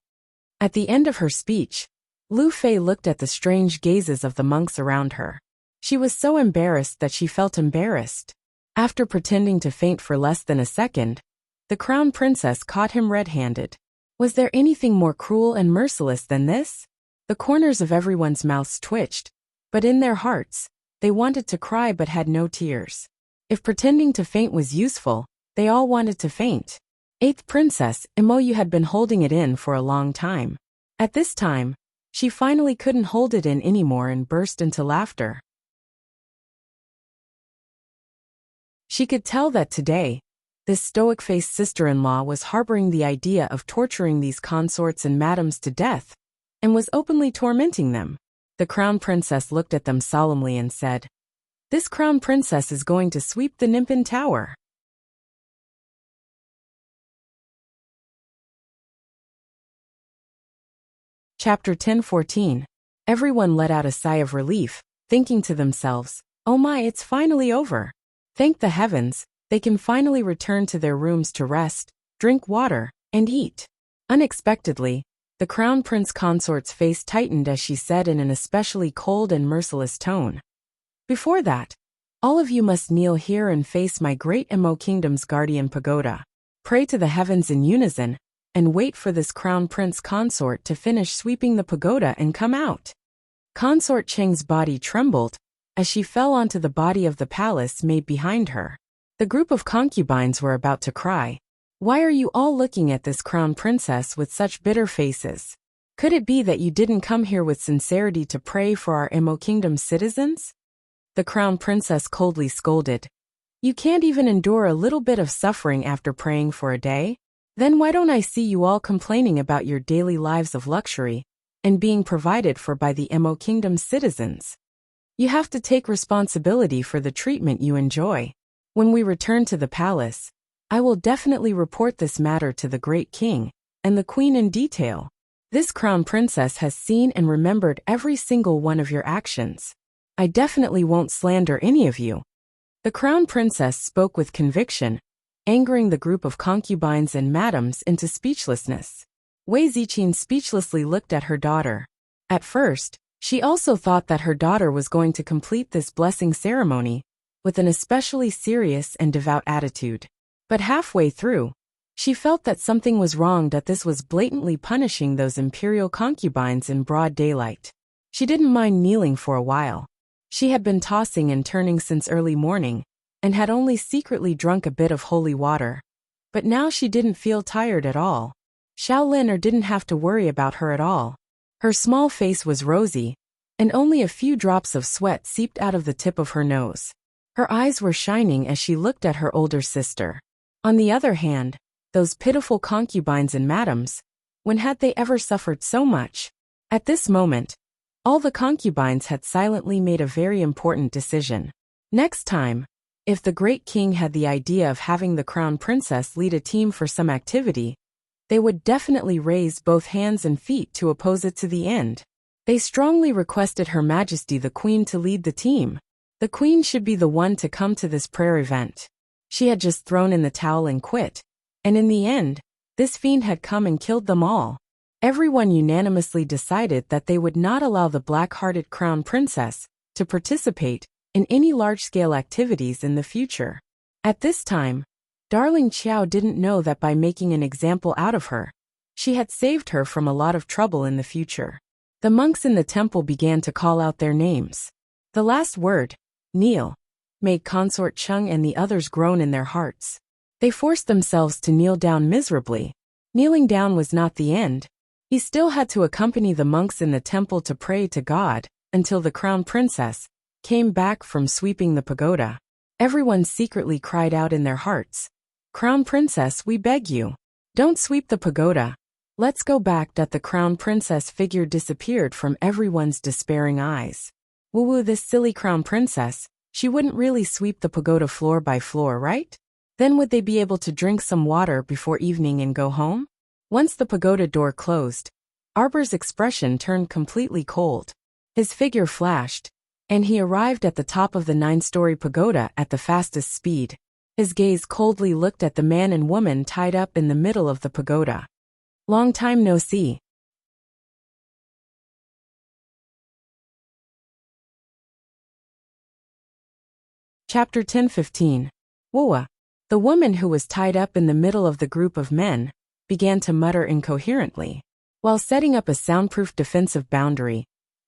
At the end of her speech, Lu Fei looked at the strange gazes of the monks around her. She was so embarrassed that she felt embarrassed. After pretending to faint for less than a second, the crown princess caught him red-handed. Was there anything more cruel and merciless than this? The corners of everyone's mouths twitched, but in their hearts, they wanted to cry but had no tears. If pretending to faint was useful, they all wanted to faint. Eighth Princess, Imoyu had been holding it in for a long time. At this time, she finally couldn't hold it in anymore and burst into laughter. She could tell that today, this stoic-faced sister-in-law was harboring the idea of torturing these consorts and madams to death, and was openly tormenting them. The crown princess looked at them solemnly and said, "This crown princess is going to sweep the Nimpin Tower." Chapter 10:14. Everyone let out a sigh of relief, thinking to themselves, "Oh my, it's finally over. Thank the heavens, they can finally return to their rooms to rest, drink water, and eat." Unexpectedly, the crown prince consort's face tightened as she said in an especially cold and merciless tone, "Before that, all of you must kneel here and face my great Emo Kingdom's guardian pagoda. Pray to the heavens in unison, and wait for this crown prince consort to finish sweeping the pagoda and come out." Consort Cheng's body trembled as she fell onto the body of the palace maid behind her. The group of concubines were about to cry. "Why are you all looking at this crown princess with such bitter faces? Could it be that you didn't come here with sincerity to pray for our Emo Kingdom citizens?" The crown princess coldly scolded. "You can't even endure a little bit of suffering after praying for a day? Then why don't I see you all complaining about your daily lives of luxury and being provided for by the Emo Kingdom citizens? You have to take responsibility for the treatment you enjoy. When we return to the palace, I will definitely report this matter to the Great King and the Queen in detail. This crown princess has seen and remembered every single one of your actions. I definitely won't slander any of you." The crown princess spoke with conviction, angering the group of concubines and madams into speechlessness. Wei Ziqin speechlessly looked at her daughter. At first, she also thought that her daughter was going to complete this blessing ceremony with an especially serious and devout attitude. But halfway through, she felt that something was wrong, that this was blatantly punishing those imperial concubines in broad daylight. She didn't mind kneeling for a while. She had been tossing and turning since early morning, and had only secretly drunk a bit of holy water. But now she didn't feel tired at all. Shaoliner didn't have to worry about her at all. Her small face was rosy, and only a few drops of sweat seeped out of the tip of her nose. Her eyes were shining as she looked at her older sister. On the other hand, those pitiful concubines and madams, when had they ever suffered so much? At this moment, All the concubines had silently made a very important decision. Next time, if the great king had the idea of having the crown princess lead a team for some activity, they would definitely raise both hands and feet to oppose it to the end. They strongly requested Her Majesty the Queen to lead the team. The Queen should be the one to come to this prayer event. She had just thrown in the towel and quit. And in the end, this fiend had come and killed them all. Everyone unanimously decided that they would not allow the black-hearted crown princess to participate in any large-scale activities in the future. At this time, darling Qiao didn't know that by making an example out of her, she had saved her from a lot of trouble in the future. The monks in the temple began to call out their names. The last word, kneel, made Consort Chung and the others groan in their hearts. They forced themselves to kneel down miserably. Kneeling down was not the end. He still had to accompany the monks in the temple to pray to God until the crown princess came back from sweeping the pagoda. Everyone secretly cried out in their hearts, "Crown princess, we beg you, don't sweep the pagoda. Let's go back." That the crown princess figure disappeared from everyone's despairing eyes. Woo-woo, this silly crown princess, she wouldn't really sweep the pagoda floor by floor, right? Then would they be able to drink some water before evening and go home? Once the pagoda door closed, Arbor's expression turned completely cold. His figure flashed, and he arrived at the top of the 9-story pagoda at the fastest speed. His gaze coldly looked at the man and woman tied up in the middle of the pagoda. Long time no see. Chapter 10:15. Wuxia. The woman who was tied up in the middle of the group of men began to mutter incoherently. While setting up a soundproof defensive boundary,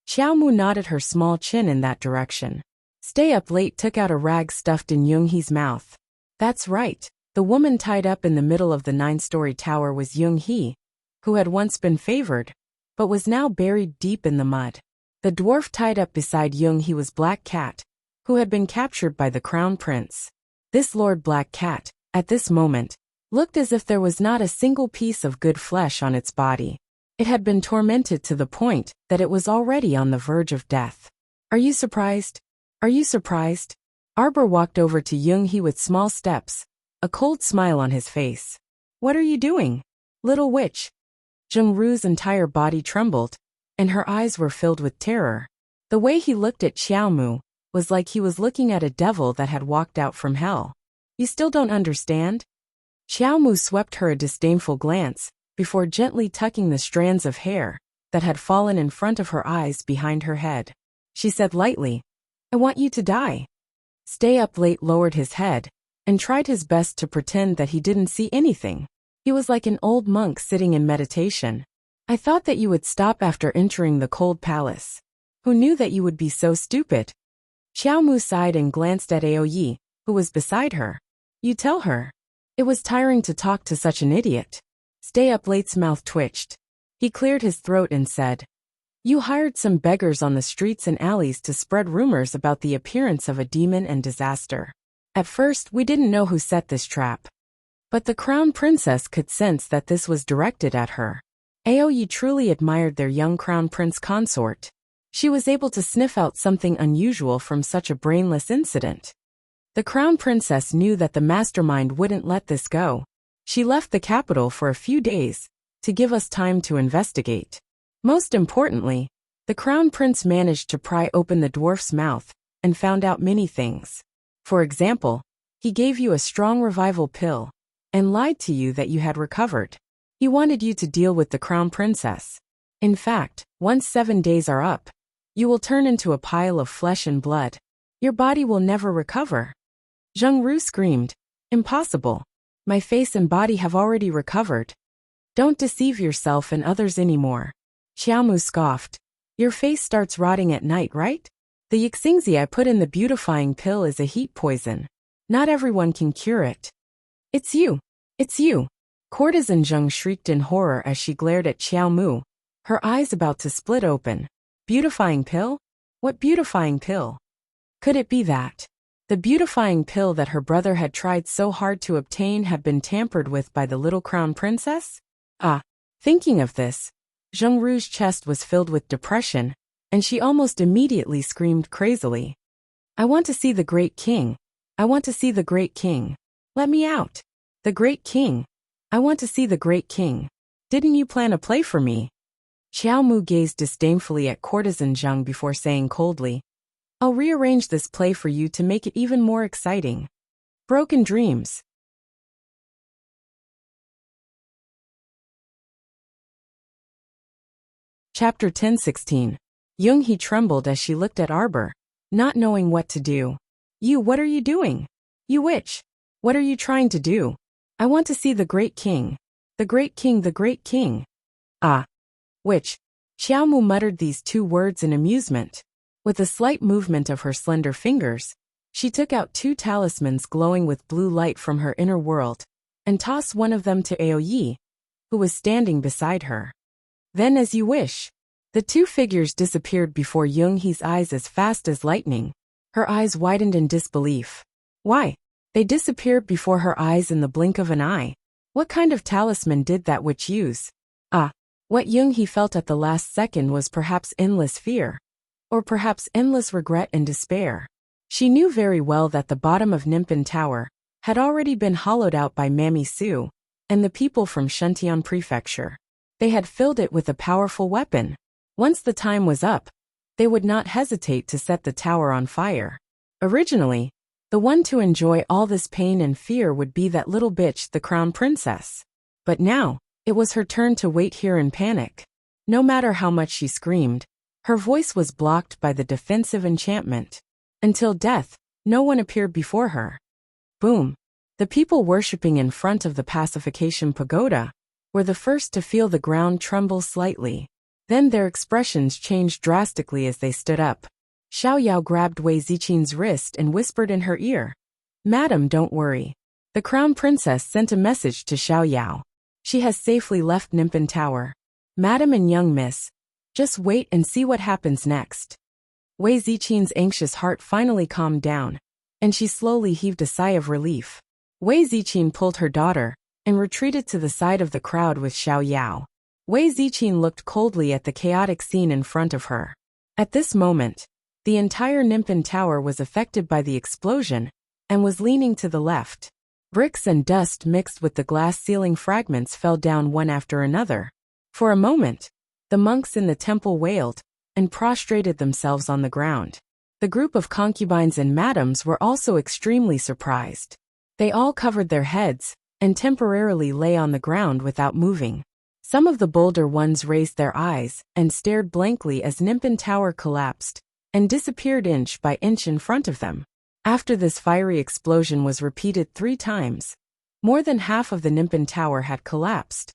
Xiaomu nodded her small chin in that direction. Stay Up Late took out a rag stuffed in Younghee's mouth. That's right, the woman tied up in the middle of the 9-story tower was Younghee, who had once been favored, but was now buried deep in the mud. The dwarf tied up beside Younghee was Black Cat, who had been captured by the crown prince. This Lord Black Cat, at this moment, looked as if there was not a single piece of good flesh on its body. It had been tormented to the point that it was already on the verge of death. Are you surprised? Are you surprised? Arbor walked over to Younghee with small steps, a cold smile on his face. What are you doing, little witch? Zhengru's entire body trembled, and her eyes were filled with terror. The way he looked at Xiaomu was like he was looking at a devil that had walked out from hell. You still don't understand? Xiaomu swept her a disdainful glance before gently tucking the strands of hair that had fallen in front of her eyes behind her head. She said lightly, I want you to die. Stay Up Late lowered his head and tried his best to pretend that he didn't see anything. He was like an old monk sitting in meditation. I thought that you would stop after entering the cold palace. Who knew that you would be so stupid? Xiaomu sighed and glanced at Aoyi, who was beside her. You tell her. It was tiring to talk to such an idiot. Stay Up Late's mouth twitched. He cleared his throat and said, You hired some beggars on the streets and alleys to spread rumors about the appearance of a demon and disaster. At first, we didn't know who set this trap. But the crown princess could sense that this was directed at her. Aoyi truly admired their young crown prince consort. She was able to sniff out something unusual from such a brainless incident. The crown princess knew that the mastermind wouldn't let this go. She left the capital for a few days to give us time to investigate. Most importantly, the crown prince managed to pry open the dwarf's mouth and found out many things. For example, he gave you a strong revival pill and lied to you that you had recovered. He wanted you to deal with the crown princess. In fact, once 7 days are up, you will turn into a pile of flesh and blood. Your body will never recover. Zhengru screamed, Impossible. My face and body have already recovered. Don't deceive yourself and others anymore. Xiaomu scoffed. Your face starts rotting at night, right? The Yixingzi I put in the beautifying pill is a heat poison. Not everyone can cure it. It's you. It's you. Courtesan Zheng shrieked in horror as she glared at Xiaomu, her eyes about to split open. Beautifying pill? What beautifying pill? Could it be that the beautifying pill that her brother had tried so hard to obtain had been tampered with by the little crown princess? Thinking of this, Zhengru's chest was filled with depression, and she almost immediately screamed crazily. I want to see the great king. I want to see the great king. Let me out. The great king. I want to see the great king. Didn't you plan a play for me? Xiao Mu gazed disdainfully at courtesan Zheng before saying coldly, I'll rearrange this play for you to make it even more exciting. Broken dreams. Chapter 10:16. Young-hee trembled as she looked at Arbor, not knowing what to do. What are you doing? You witch. What are you trying to do? I want to see the great king. The great king, the great king. Ah. Witch. Xiao Mu muttered these two words in amusement. With a slight movement of her slender fingers, she took out two talismans glowing with blue light from her inner world, and tossed one of them to Aoyi, who was standing beside her. Then as you wish. The two figures disappeared before Young-hee's eyes as fast as lightning. Her eyes widened in disbelief. Why? They disappeared before her eyes in the blink of an eye. What kind of talisman did that witch use? What Young-hee felt at the last second was perhaps endless fear. Or perhaps endless regret and despair. She knew very well that the bottom of Nimpin Tower had already been hollowed out by Mammy Su and the people from Shuntian Prefecture. They had filled it with a powerful weapon. Once the time was up, they would not hesitate to set the tower on fire. Originally, the one to enjoy all this pain and fear would be that little bitch, the crown princess. But now, it was her turn to wait here in panic. No matter how much she screamed, her voice was blocked by the defensive enchantment. Until death, no one appeared before her. Boom! The people worshipping in front of the pacification pagoda were the first to feel the ground tremble slightly. Then their expressions changed drastically as they stood up. Xiao Yao grabbed Wei Zichin's wrist and whispered in her ear, Madam, don't worry. The crown princess sent a message to Xiao Yao. She has safely left Nimpin Tower. Madam and young miss, just wait and see what happens next. Wei Zichin's anxious heart finally calmed down, and she slowly heaved a sigh of relief. Wei Zichin pulled her daughter and retreated to the side of the crowd with Xiao Yao. Wei Zichin looked coldly at the chaotic scene in front of her. At this moment, the entire Nimpin Tower was affected by the explosion and was leaning to the left. Bricks and dust mixed with the glass ceiling fragments fell down one after another. For a moment, the monks in the temple wailed and prostrated themselves on the ground. The group of concubines and madams were also extremely surprised. They all covered their heads and temporarily lay on the ground without moving. Some of the bolder ones raised their eyes and stared blankly as Nimpin Tower collapsed and disappeared inch by inch in front of them. After this fiery explosion was repeated 3 times, more than half of the Nimpin Tower had collapsed,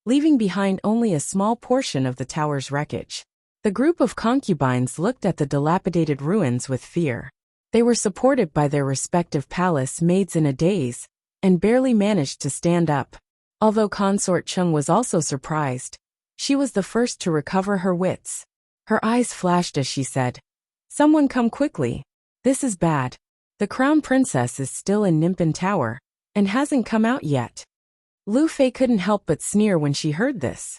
leaving behind only a small portion of the tower's wreckage. The group of concubines looked at the dilapidated ruins with fear. They were supported by their respective palace maids in a daze and barely managed to stand up. Although Consort Chung was also surprised, she was the first to recover her wits. Her eyes flashed as she said, Someone come quickly. This is bad. The crown princess is still in Nimpin Tower and hasn't come out yet. Lu Fei couldn't help but sneer when she heard this.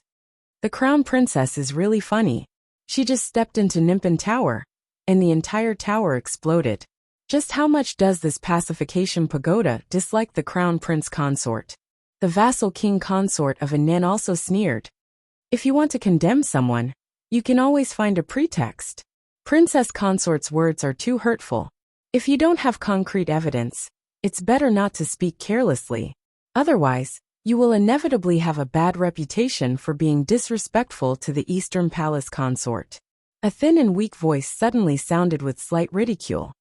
The crown princess is really funny. She just stepped into Nimpin Tower, and the entire tower exploded. Just how much does this pacification pagoda dislike the crown prince consort? The vassal king consort of Anan also sneered. If you want to condemn someone, you can always find a pretext. Princess Consort's words are too hurtful. If you don't have concrete evidence, it's better not to speak carelessly. Otherwise, you will inevitably have a bad reputation for being disrespectful to the Eastern Palace consort. A thin and weak voice suddenly sounded with slight ridicule.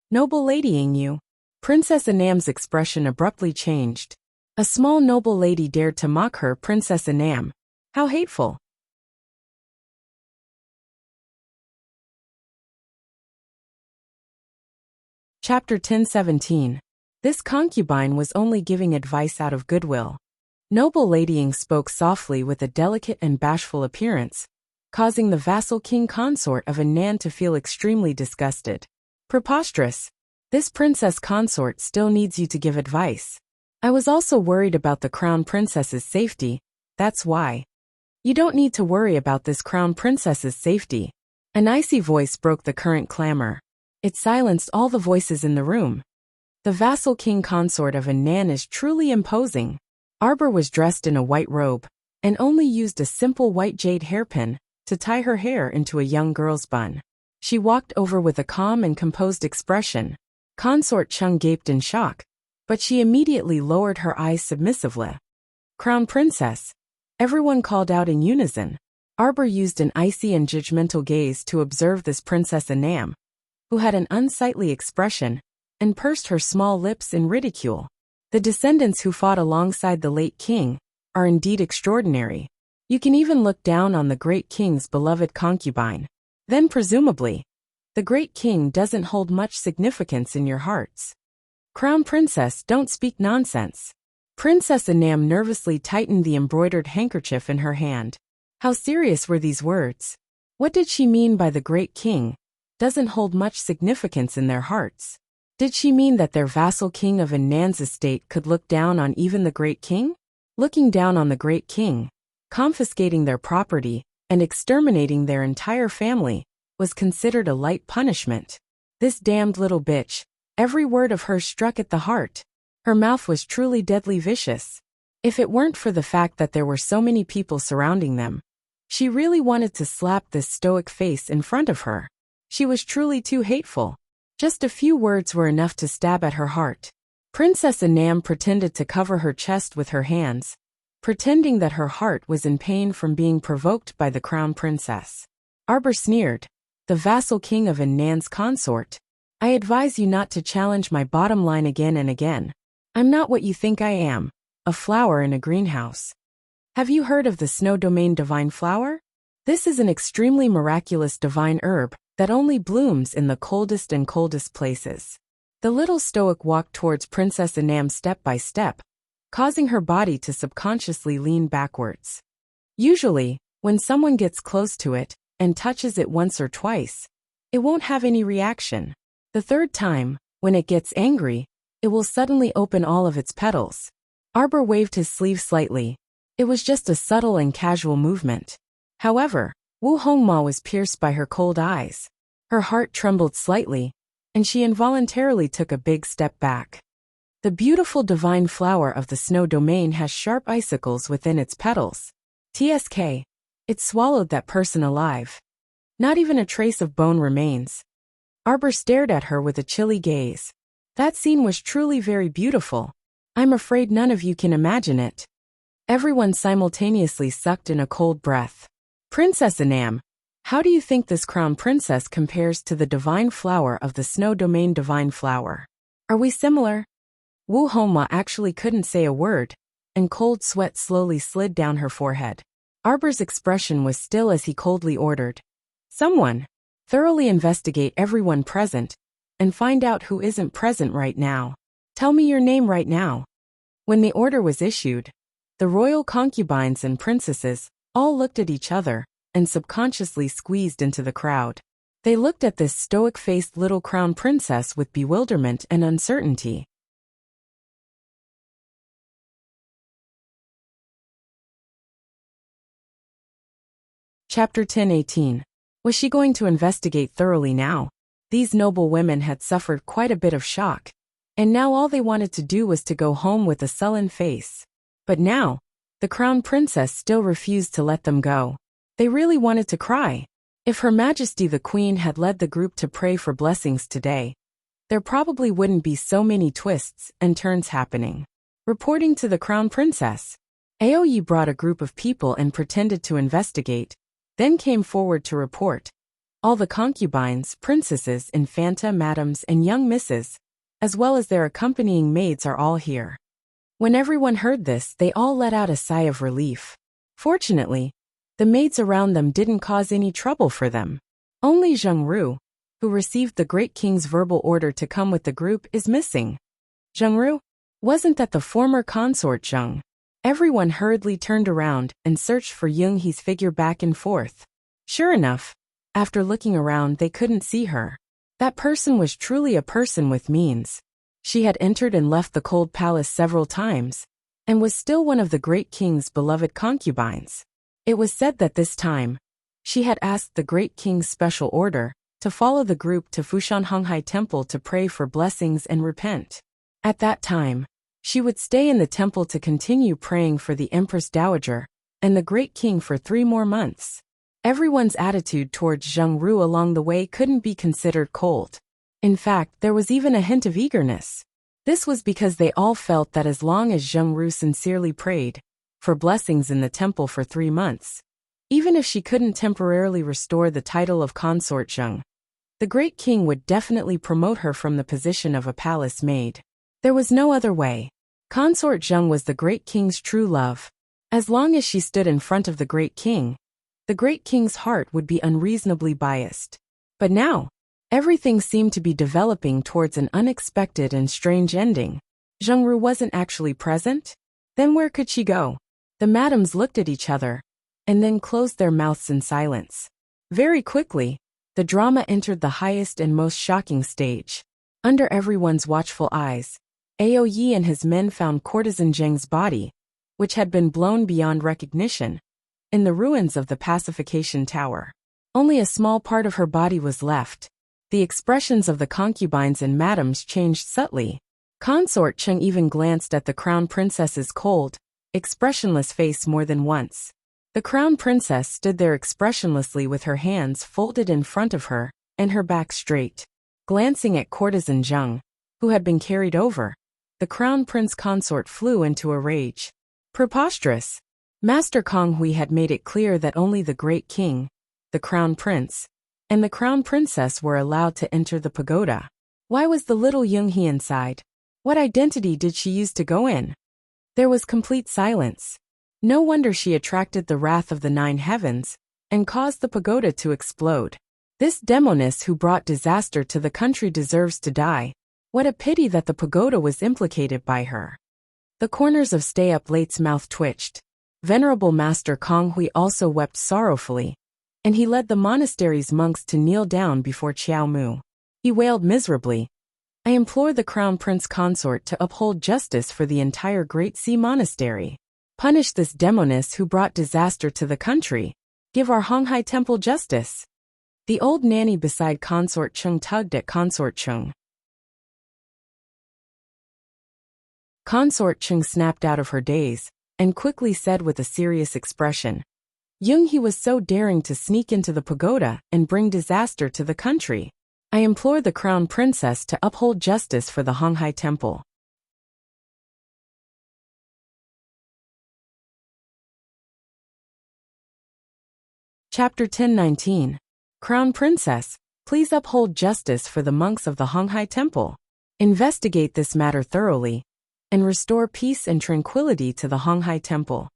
Noble ladying you. Princess Anam's expression abruptly changed. A small noble lady dared to mock her, Princess Anam. How hateful. Chapter 10:17. This concubine was only giving advice out of goodwill. Noble ladying spoke softly with a delicate and bashful appearance, causing the vassal king consort of Anan to feel extremely disgusted. Preposterous. This princess consort still needs you to give advice. I was also worried about the crown princess's safety, that's why. You don't need to worry about this crown princess's safety. An icy voice broke the current clamor. It silenced all the voices in the room. The vassal king consort of Anan is truly imposing. Arbor was dressed in a white robe, and only used a simple white jade hairpin to tie her hair into a young girl's bun. She walked over with a calm and composed expression. Consort Chung gaped in shock, but she immediately lowered her eyes submissively. Crown Princess! Everyone called out in unison. Arbor used an icy and judgmental gaze to observe this Princess Anam, who had an unsightly expression, and pursed her small lips in ridicule. The descendants who fought alongside the late king are indeed extraordinary. You can even look down on the great king's beloved concubine. Then presumably, the great king doesn't hold much significance in your hearts. Crown Princess, don't speak nonsense. Princess Anam nervously tightened the embroidered handkerchief in her hand. How serious were these words? What did she mean by the great king doesn't hold much significance in their hearts? Did she mean that their vassal king of Anan's estate could look down on even the great king? Looking down on the great king, confiscating their property, and exterminating their entire family was considered a light punishment. This damned little bitch, every word of hers struck at the heart. Her mouth was truly deadly vicious. If it weren't for the fact that there were so many people surrounding them, she really wanted to slap this stoic face in front of her. She was truly too hateful. Just a few words were enough to stab at her heart. Princess Anam pretended to cover her chest with her hands, pretending that her heart was in pain from being provoked by the crown princess. Arbor sneered. The vassal king of Anan's consort. I advise you not to challenge my bottom line again and again. I'm not what you think I am, a flower in a greenhouse. Have you heard of the snow domain divine flower? This is an extremely miraculous divine herb that only blooms in the coldest and coldest places. The little stoic walked towards Princess Anam step by step, causing her body to subconsciously lean backwards. Usually, when someone gets close to it and touches it once or twice, it won't have any reaction. The third time, when it gets angry, it will suddenly open all of its petals. Arbor waved his sleeve slightly. It was just a subtle and casual movement. However, Wu Hongma was pierced by her cold eyes. Her heart trembled slightly, and she involuntarily took a big step back. The beautiful divine flower of the snow domain has sharp icicles within its petals. TSK. It swallowed that person alive. Not even a trace of bone remains. Arbor stared at her with a chilly gaze. That scene was truly very beautiful. I'm afraid none of you can imagine it. Everyone simultaneously sucked in a cold breath. Princess Anam, how do you think this crown princess compares to the divine flower of the snow domain divine flower? Are we similar? Wu Hongma actually couldn't say a word, and cold sweat slowly slid down her forehead. Arbor's expression was still as he coldly ordered. Someone, thoroughly investigate everyone present, and find out who isn't present right now. Tell me your name right now. When the order was issued, the royal concubines and princesses all looked at each other and subconsciously squeezed into the crowd. They looked at this stoic-faced little crown princess with bewilderment and uncertainty. Chapter 10:18. Was she going to investigate thoroughly now? These noble women had suffered quite a bit of shock, and now all they wanted to do was to go home with a sullen face. But now, the crown princess still refused to let them go. They really wanted to cry. If Her Majesty the Queen had led the group to pray for blessings today, there probably wouldn't be so many twists and turns happening. Reporting to the crown princess, Aoyi brought a group of people and pretended to investigate, then came forward to report. All the concubines, princesses, infanta, madams, and young misses, as well as their accompanying maids are all here. When everyone heard this, they all let out a sigh of relief. Fortunately, the maids around them didn't cause any trouble for them. Only Zheng Ru, who received the great king's verbal order to come with the group, is missing. Zheng Ru? Wasn't that the former consort Zheng? Everyone hurriedly turned around and searched for Young He's figure back and forth. Sure enough, after looking around they couldn't see her. That person was truly a person with means. She had entered and left the cold palace several times, and was still one of the great king's beloved concubines. It was said that this time, She had asked the Great King's special order to follow the group to Fushan Honghai Temple to pray for blessings and repent. At that time, she would stay in the temple to continue praying for the Empress Dowager and the Great King for 3 more months. Everyone's attitude towards Zheng Ru along the way couldn't be considered cold. In fact, there was even a hint of eagerness. This was because they all felt that as long as Zheng Ru sincerely prayed for blessings in the temple for 3 months, even if she couldn't temporarily restore the title of Consort Zheng, the Great King would definitely promote her from the position of a palace maid. There was no other way. Consort Zheng was the Great King's true love. As long as she stood in front of the Great King, the Great King's heart would be unreasonably biased. But now, everything seemed to be developing towards an unexpected and strange ending. Zheng Ru wasn't actually present? Then where could she go? The madams looked at each other, and then closed their mouths in silence. Very quickly, the drama entered the highest and most shocking stage. Under everyone's watchful eyes, Ao Yi and his men found courtesan Zheng's body, which had been blown beyond recognition, in the ruins of the pacification tower. Only a small part of her body was left. The expressions of the concubines and madams changed subtly. Consort Zheng even glanced at the crown princess's cold, expressionless face more than once. The crown princess stood there expressionlessly with her hands folded in front of her and her back straight. Glancing at courtesan Zheng, who had been carried over, the crown prince consort flew into a rage. Preposterous! Master Kong Hui had made it clear that only the Great King, the crown prince, and the crown princess were allowed to enter the pagoda. Why was the little Yunghee inside? What identity did she use to go in? There was complete silence. No wonder she attracted the wrath of the 9 heavens and caused the pagoda to explode. This demoness who brought disaster to the country deserves to die. What a pity that the pagoda was implicated by her. The corners of Stay Up Late's mouth twitched. Venerable Master Kong Hui also wept sorrowfully, and he led the monastery's monks to kneel down before Qiao Mu. He wailed miserably, "I implore the Crown Prince Consort to uphold justice for the entire Great Sea Monastery. Punish this demoness who brought disaster to the country. Give our Honghai Temple justice." The old nanny beside Consort Chung tugged at Consort Chung. Consort Chung snapped out of her daze and quickly said with a serious expression, "Yunghee was so daring to sneak into the pagoda and bring disaster to the country. I implore the Crown Princess to uphold justice for the Honghai Temple." Chapter 10:19. Crown Princess, please uphold justice for the monks of the Honghai Temple. Investigate this matter thoroughly and restore peace and tranquility to the Honghai Temple.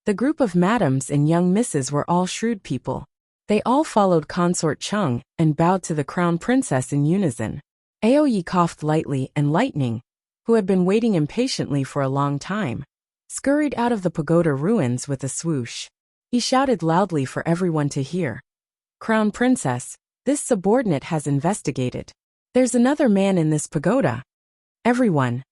The group of madams and young misses were all shrewd people. They all followed Consort Chung and bowed to the Crown Princess in unison. Ao Yi coughed lightly, and Lightning, who had been waiting impatiently for a long time, scurried out of the pagoda ruins with a swoosh. He shouted loudly for everyone to hear, "Crown Princess, this subordinate has investigated. There's another man in this pagoda." Everyone.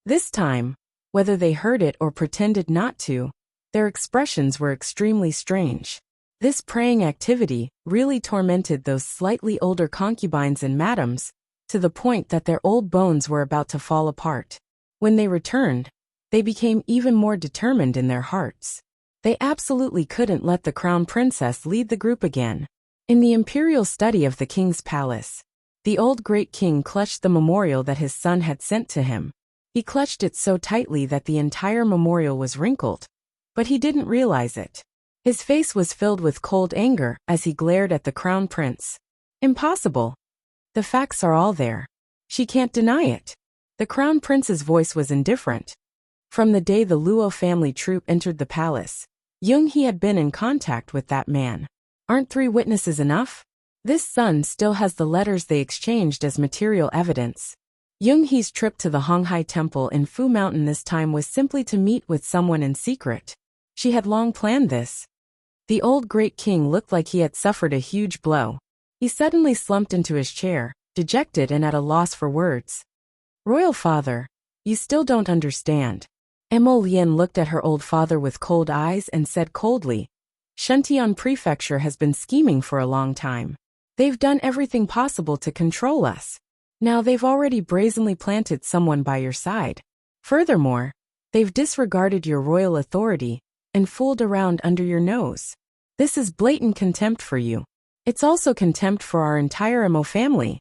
This time, whether they heard it or pretended not to, their expressions were extremely strange. This praying activity really tormented those slightly older concubines and madams, to the point that their old bones were about to fall apart. When they returned, they became even more determined in their hearts. They absolutely couldn't let the Crown Princess lead the group again. In the imperial study of the king's palace, the old Great King clutched the memorial that his son had sent to him. He clutched it so tightly that the entire memorial was wrinkled, but he didn't realize it. His face was filled with cold anger as he glared at the Crown Prince. Impossible. The facts are all there. She can't deny it. The Crown Prince's voice was indifferent. From the day the Luo family troop entered the palace, Yunghee had been in contact with that man. Aren't 3 witnesses enough? This son still has the letters they exchanged as material evidence. Yunghee's trip to the Honghai Temple in Fu Mountain this time was simply to meet with someone in secret. She had long planned this. The old Great King looked like he had suffered a huge blow. He suddenly slumped into his chair, dejected and at a loss for words. "Royal father, you still don't understand." Emo Lien looked at her old father with cold eyes and said coldly, Shentian Prefecture has been scheming for a long time. They've done everything possible to control us. Now they've already brazenly planted someone by your side. Furthermore, they've disregarded your royal authority and fooled around under your nose. This is blatant contempt for you. It's also contempt for our entire Mo family.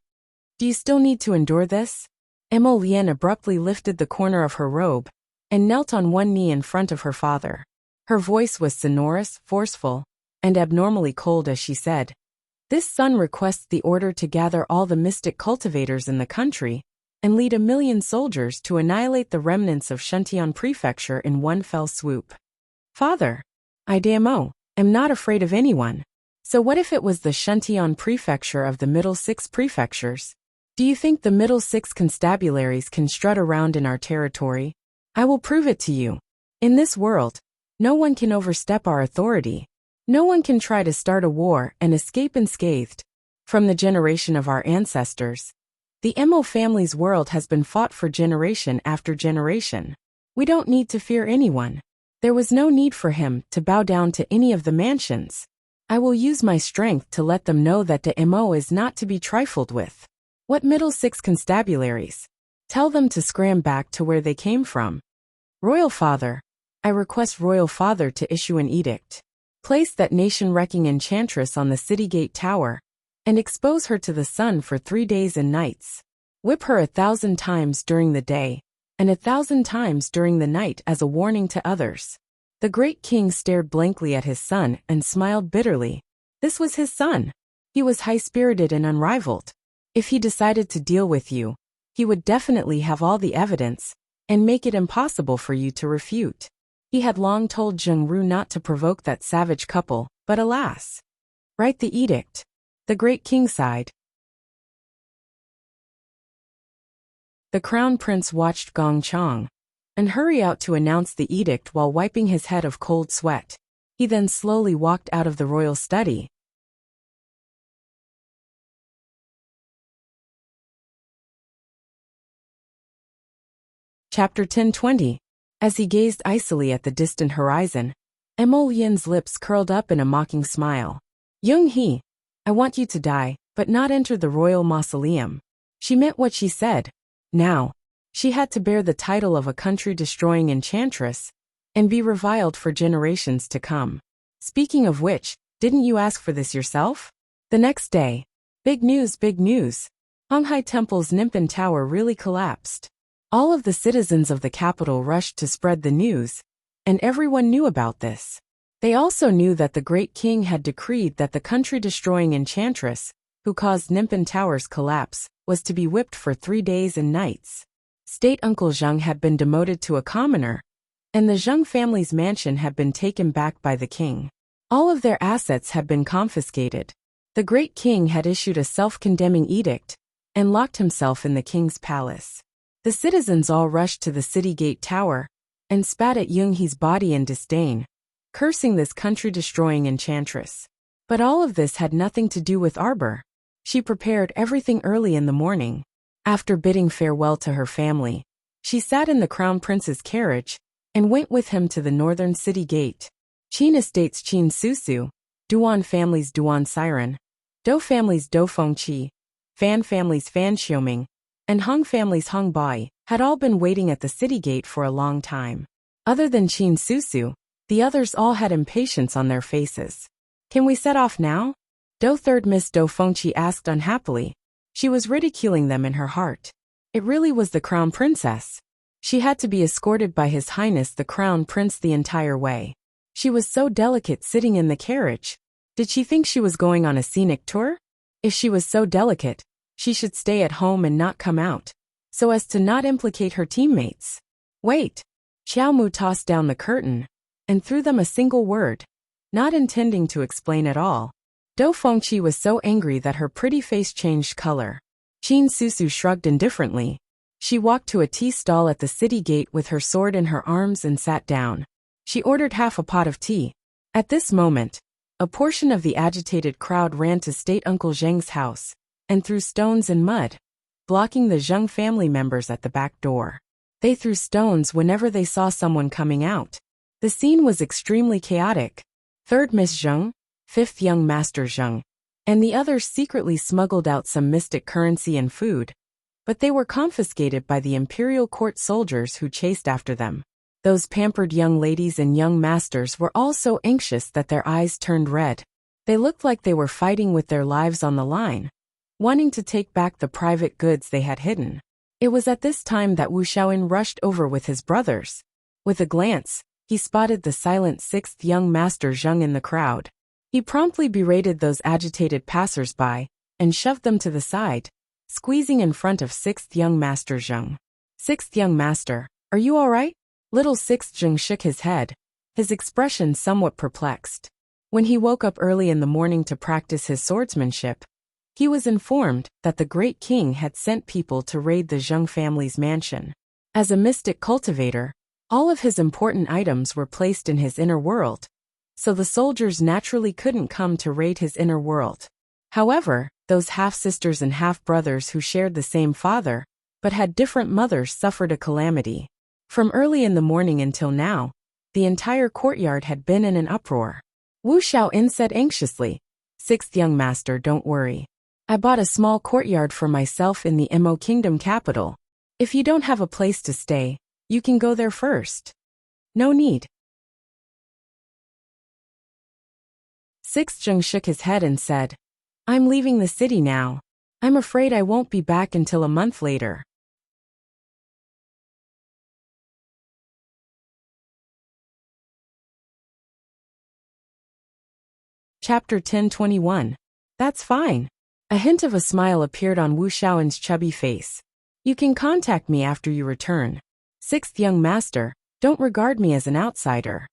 Do you still need to endure this? Mo Lian abruptly lifted the corner of her robe and knelt on one knee in front of her father. Her voice was sonorous, forceful, and abnormally cold as she said, "This son requests the order to gather all the mystic cultivators in the country and lead 1,000,000 soldiers to annihilate the remnants of Shentian Prefecture in one fell swoop." Father, I am not afraid of anyone. So what if it was the Shentian Prefecture of the Middle 6 prefectures? Do you think the Middle 6 constabularies can strut around in our territory? I will prove it to you. In this world, no one can overstep our authority. No one can try to start a war and escape unscathed. From the generation of our ancestors, the Mo family's world has been fought for generation after generation. We don't need to fear anyone. There was no need for him to bow down to any of the mansions. I will use my strength to let them know that the Mo is not to be trifled with. What Middle 6 constabularies? Tell them to scram back to where they came from. Royal Father, I request Royal Father to issue an edict. Place that nation-wrecking enchantress on the city gate tower and expose her to the sun for 3 days and nights. Whip her 1,000 times during the day and 1,000 times during the night as a warning to others. The great king stared blankly at his son and smiled bitterly. This was his son. He was high-spirited and unrivaled. If he decided to deal with you, he would definitely have all the evidence and make it impossible for you to refute. He had long told Zheng Ru not to provoke that savage couple, but alas. Write the edict. The great king sighed. The crown prince watched Gong Chang and hurry out to announce the edict while wiping his head of cold sweat. He then slowly walked out of the royal study. Chapter 10:20. As he gazed icily at the distant horizon, Mo Lian's lips curled up in a mocking smile. Young He, I want you to die, but not enter the royal mausoleum. She meant what she said. Now, she had to bear the title of a country-destroying enchantress and be reviled for generations to come. Speaking of which, didn't you ask for this yourself? The next day, big news, big news. Honghai Temple's Nimpin Tower really collapsed. All of the citizens of the capital rushed to spread the news, and everyone knew about this. They also knew that the great king had decreed that the country-destroying enchantress, who caused Nimpin Tower's collapse, was to be whipped for 3 days and nights. State Uncle Zheng had been demoted to a commoner, and the Zheng family's mansion had been taken back by the king. All of their assets had been confiscated. The great king had issued a self-condemning edict and locked himself in the king's palace. The citizens all rushed to the city gate tower and spat at Yung He's body in disdain, cursing this country-destroying enchantress. But all of this had nothing to do with Arbor. She prepared everything early in the morning. After bidding farewell to her family, she sat in the crown prince's carriage and went with him to the northern city gate. Qin Estates Qin Susu, Duan family's Duan Siren, Do family's Do Fengqi, Fan family's Fan Xiuming, and Hung family's Hung Bai had all been waiting at the city gate for a long time. Other than Qin Susu, the others all had impatience on their faces. Can we set off now? Do Third Miss Do Fengqi asked unhappily. She was ridiculing them in her heart. It really was the crown princess. She had to be escorted by His Highness the Crown Prince the entire way. She was so delicate sitting in the carriage. Did she think she was going on a scenic tour? If she was so delicate, she should stay at home and not come out, so as to not implicate her teammates. Wait. Xiao Mu tossed down the curtain and threw them a single word, not intending to explain at all. Do Fengqi was so angry that her pretty face changed color. Qin Susu shrugged indifferently. She walked to a tea stall at the city gate with her sword in her arms and sat down. She ordered half a pot of tea. At this moment, a portion of the agitated crowd ran to State Uncle Zheng's house and threw stones and mud, blocking the Zheng family members at the back door. They threw stones whenever they saw someone coming out. The scene was extremely chaotic. Third Miss Zheng, fifth young Master Zheng, and the others secretly smuggled out some mystic currency and food, but they were confiscated by the imperial court soldiers who chased after them. Those pampered young ladies and young masters were all so anxious that their eyes turned red. They looked like they were fighting with their lives on the line, wanting to take back the private goods they had hidden. It was at this time that Wuxiaoin rushed over with his brothers. With a glance, he spotted the silent sixth young Master Zheng in the crowd. He promptly berated those agitated passers-by and shoved them to the side, squeezing in front of sixth young Master Zheng. Sixth young master, are you all right? Little sixth Zheng shook his head, his expression somewhat perplexed. When he woke up early in the morning to practice his swordsmanship, he was informed that the great king had sent people to raid the Zheng family's mansion. As a mystic cultivator, all of his important items were placed in his inner world, so the soldiers naturally couldn't come to raid his inner world. However, those half-sisters and half-brothers who shared the same father, but had different mothers, suffered a calamity. From early in the morning until now, the entire courtyard had been in an uproar. Wu Xiaoin said anxiously, "Sixth young master, don't worry. I bought a small courtyard for myself in the Mo Kingdom capital. If you don't have a place to stay, you can go there first." "No need." Sixth Zheng shook his head and said, "I'm leaving the city now. I'm afraid I won't be back until a month later." Chapter 10:21. That's fine. A hint of a smile appeared on Wu Xiaoin's chubby face. "You can contact me after you return. Sixth young master, don't regard me as an outsider."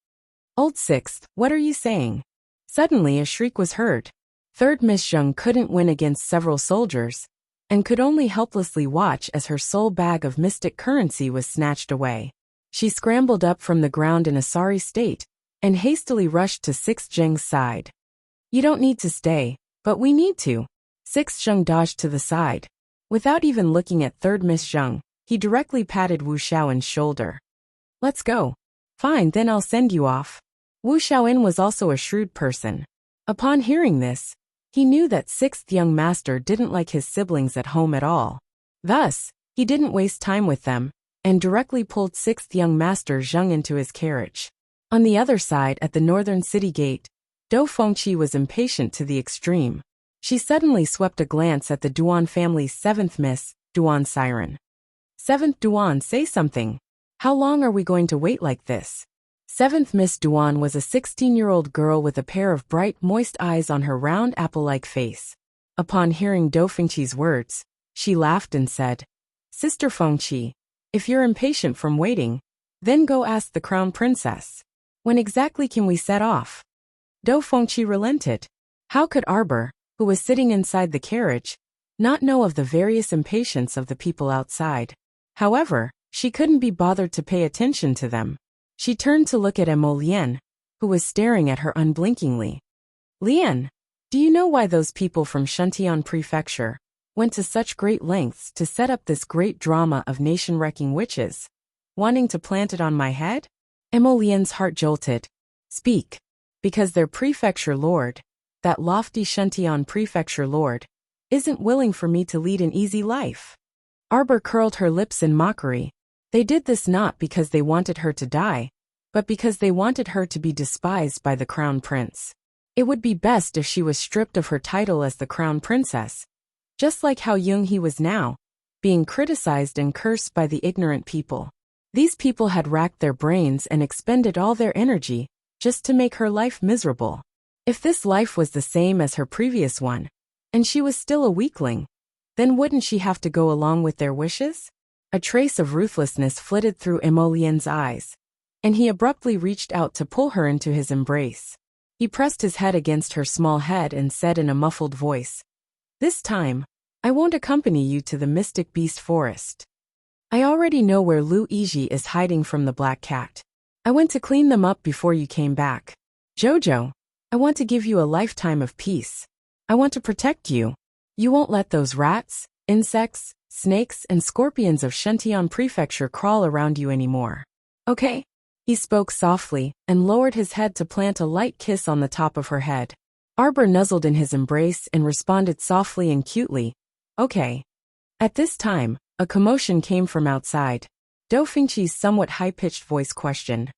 "Old sixth, what are you saying?" Suddenly a shriek was heard. Third Miss Zheng couldn't win against several soldiers, and could only helplessly watch as her sole bag of mystic currency was snatched away. She scrambled up from the ground in a sorry state, and hastily rushed to Sixth Zheng's side. "You don't need to stay, but we need to." Sixth Zheng dodged to the side. Without even looking at Third Miss Zheng, he directly patted Wu Xiaoin's shoulder. "Let's go." "Fine, then I'll send you off." Wu Xiaoin was also a shrewd person. Upon hearing this, he knew that sixth young master didn't like his siblings at home at all. Thus, he didn't waste time with them, and directly pulled sixth young Master Zheng into his carriage. On the other side, at the northern city gate, Dou Fengqi was impatient to the extreme. She suddenly swept a glance at the Duan family's seventh Miss, Duan Siren. "Seventh Duan, say something. How long are we going to wait like this?" Seventh Miss Duan was a 16-year-old girl with a pair of bright, moist eyes on her round apple-like face. Upon hearing Dou Fengqi's words, she laughed and said, "Sister Fengqi, if you're impatient from waiting, then go ask the crown princess. When exactly can we set off?" Dou Fengqi relented. How could Arbor, who was sitting inside the carriage, not know of the various impatience of the people outside? However, she couldn't be bothered to pay attention to them. She turned to look at Emo Lian, who was staring at her unblinkingly. "Lian, do you know why those people from Shuntian Prefecture went to such great lengths to set up this great drama of nation-wrecking witches, wanting to plant it on my head?" Emo Lian's heart jolted. "Speak." "Because their prefecture lord, that lofty Shuntian Prefecture lord, isn't willing for me to lead an easy life." Arbor curled her lips in mockery. They did this not because they wanted her to die, but because they wanted her to be despised by the crown prince. It would be best if she was stripped of her title as the crown princess, just like how young he was now, being criticized and cursed by the ignorant people. These people had racked their brains and expended all their energy just to make her life miserable. If this life was the same as her previous one, and she was still a weakling, then wouldn't she have to go along with their wishes? A trace of ruthlessness flitted through Emolien's eyes, and he abruptly reached out to pull her into his embrace. He pressed his head against her small head and said in a muffled voice, "This time, I won't accompany you to the Mystic Beast Forest. I already know where Lu Yiji is hiding from the Black Cat. I went to clean them up before you came back. Jojo, I want to give you a lifetime of peace. I want to protect you. You won't let those rats, insects, snakes, and scorpions of Shuntian Prefecture crawl around you anymore. Okay?" He spoke softly and lowered his head to plant a light kiss on the top of her head. Arbor nuzzled in his embrace and responded softly and cutely, "Okay." At this time, a commotion came from outside. Do Fengqi's somewhat high-pitched voice questioned,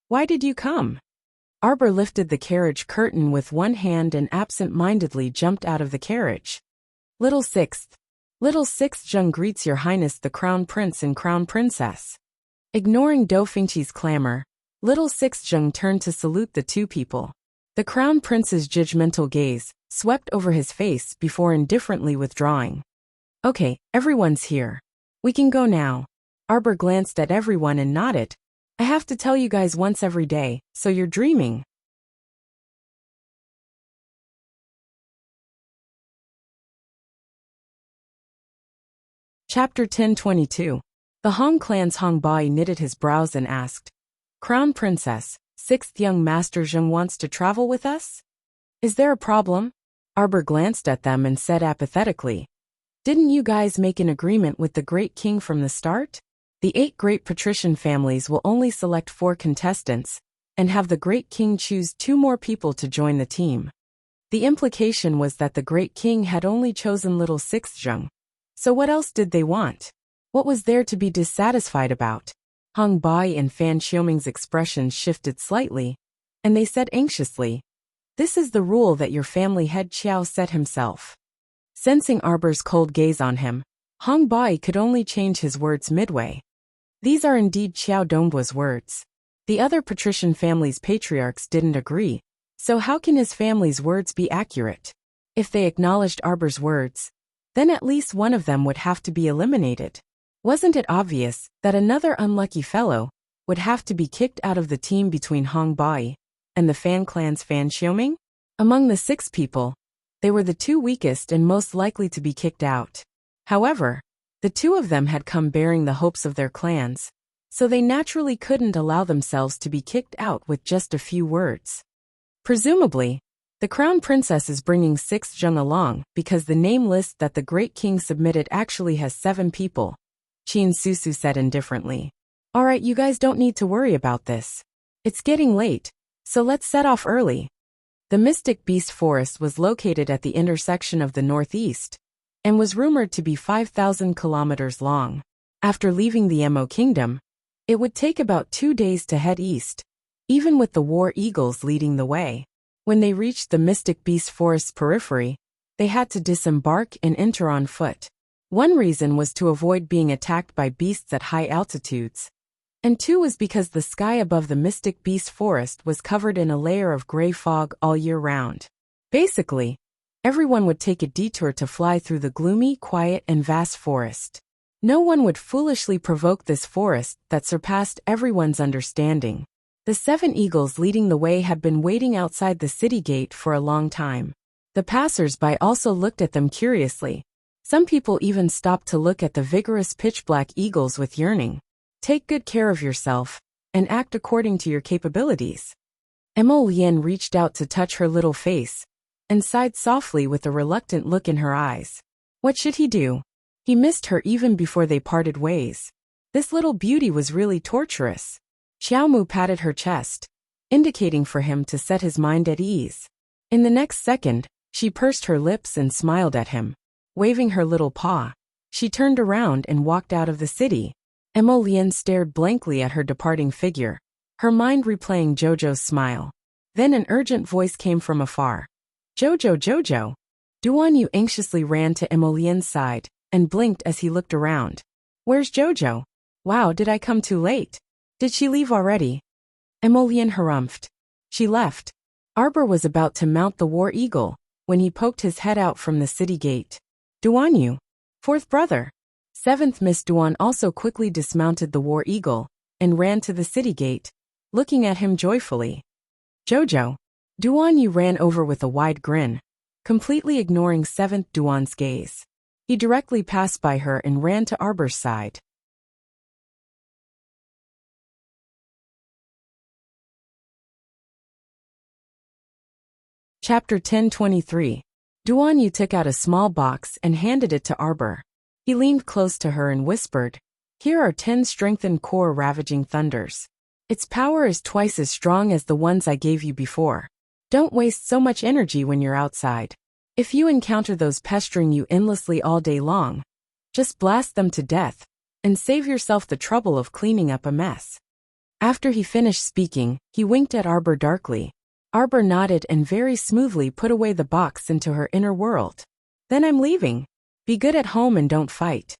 "Why did you come?" Arbor lifted the carriage curtain with one hand and absent-mindedly jumped out of the carriage. Little Sixth Zheng greets Your Highness the Crown Prince and Crown Princess. Ignoring Do Fengqi's clamor, Little Sixth Zheng turned to salute the two people. The Crown Prince's judgmental gaze swept over his face before indifferently withdrawing. "Okay, everyone's here. We can go now." Arbor glanced at everyone and nodded. "I have to tell you guys once every day, so you're dreaming." Chapter 1022. The Hong clan's Hong Bai knitted his brows and asked, "Crown Princess, 6th young Master Zheng wants to travel with us? Is there a problem?" Arbor glanced at them and said apathetically, "Didn't you guys make an agreement with the Great King from the start? The 8 great patrician families will only select 4 contestants, and have the Great King choose 2 more people to join the team." The implication was that the Great King had only chosen Little Sixth Zheng. So what else did they want? What was there to be dissatisfied about? Hong Bai and Fan Xiuming's expressions shifted slightly, and they said anxiously, "This is the rule that your family head Qiao set himself." Sensing Arbor's cold gaze on him, Hong Bai could only change his words midway. These are indeed Qiao Dongbua's words. The other patrician family's patriarchs didn't agree, so how can his family's words be accurate? If they acknowledged Arbor's words, then at least one of them would have to be eliminated. Wasn't it obvious that another unlucky fellow would have to be kicked out of the team between Hong Bai and the Fan clan's Fan Xiuming? Among the 6 people, they were the 2 weakest and most likely to be kicked out. However, the 2 of them had come bearing the hopes of their clans, so they naturally couldn't allow themselves to be kicked out with just a few words. Presumably, the Crown Princess is bringing 6th Zheng along because the name list that the Great King submitted actually has 7 people, Qin Susu said indifferently. "Alright, you guys don't need to worry about this. It's getting late, so let's set off early." The Mystic Beast Forest was located at the intersection of the northeast, and was rumored to be 5,000 kilometers long. After leaving the Mo Kingdom, it would take about 2 days to head east, even with the War Eagles leading the way. When they reached the Mystic Beast Forest's periphery, they had to disembark and enter on foot. One reason was to avoid being attacked by beasts at high altitudes, and 2 was because the sky above the Mystic Beast Forest was covered in a layer of gray fog all year round. Basically, everyone would take a detour to fly through the gloomy, quiet, and vast forest. No one would foolishly provoke this forest that surpassed everyone's understanding. The 7 eagles leading the way had been waiting outside the city gate for a long time. The passers-by also looked at them curiously. Some people even stopped to look at the vigorous pitch-black eagles with yearning. "Take good care of yourself, and act according to your capabilities." Emolian reached out to touch her little face, and sighed softly with a reluctant look in her eyes. What should he do? He missed her even before they parted ways. This little beauty was really torturous. Xiaomu patted her chest, indicating for him to set his mind at ease. In the next second, she pursed her lips and smiled at him. Waving her little paw, she turned around and walked out of the city. Emolian stared blankly at her departing figure, her mind replaying Jojo's smile. Then an urgent voice came from afar. "Jojo, Jojo!" Duan Yu anxiously ran to Emolian's side and blinked as he looked around. "Where's Jojo? Wow, did I come too late? Did she leave already?" Emolian harumphed. "She left." Arbor was about to mount the War Eagle when he poked his head out from the city gate. "Duan Yu, 4th brother." 7th Miss Duan also quickly dismounted the War Eagle and ran to the city gate, looking at him joyfully. "Jojo." Duan Yu ran over with a wide grin, completely ignoring 7th Duan's gaze. He directly passed by her and ran to Arbor's side. Chapter 1023. Duan Yu took out a small box and handed it to Arbor. He leaned close to her and whispered, "Here are 10 strengthened core ravaging thunders. Its power is twice as strong as the ones I gave you before. Don't waste so much energy when you're outside. If you encounter those pestering you endlessly all day long, just blast them to death, and save yourself the trouble of cleaning up a mess." After he finished speaking, he winked at Arbor darkly. Arbor nodded and very smoothly put away the box into her inner world. "Then I'm leaving. Be good at home and don't fight."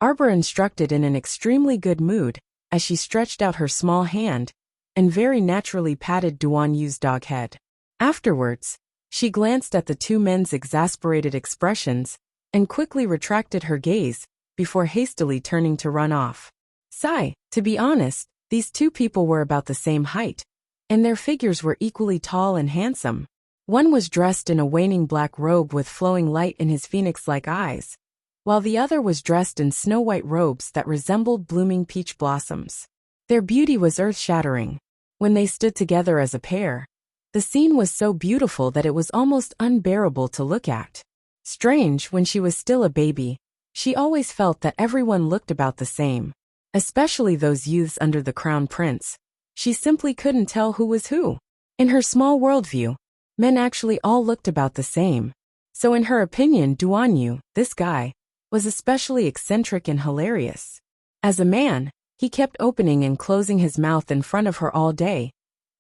Arbor instructed in an extremely good mood, as she stretched out her small hand, and very naturally patted Duan Yu's dog head. Afterwards, she glanced at the two men's exasperated expressions, and quickly retracted her gaze, before hastily turning to run off. Sigh, to be honest, these two people were about the same height, and their figures were equally tall and handsome. One was dressed in a waning black robe with flowing light in his phoenix-like eyes, while the other was dressed in snow-white robes that resembled blooming peach blossoms. Their beauty was earth-shattering. When they stood together as a pair, the scene was so beautiful that it was almost unbearable to look at. Strange, when she was still a baby, she always felt that everyone looked about the same, especially those youths under the crown prince. She simply couldn't tell who was who. In her small worldview, men actually all looked about the same. So in her opinion, Duan Yu, this guy, was especially eccentric and hilarious. As a man, he kept opening and closing his mouth in front of her all day,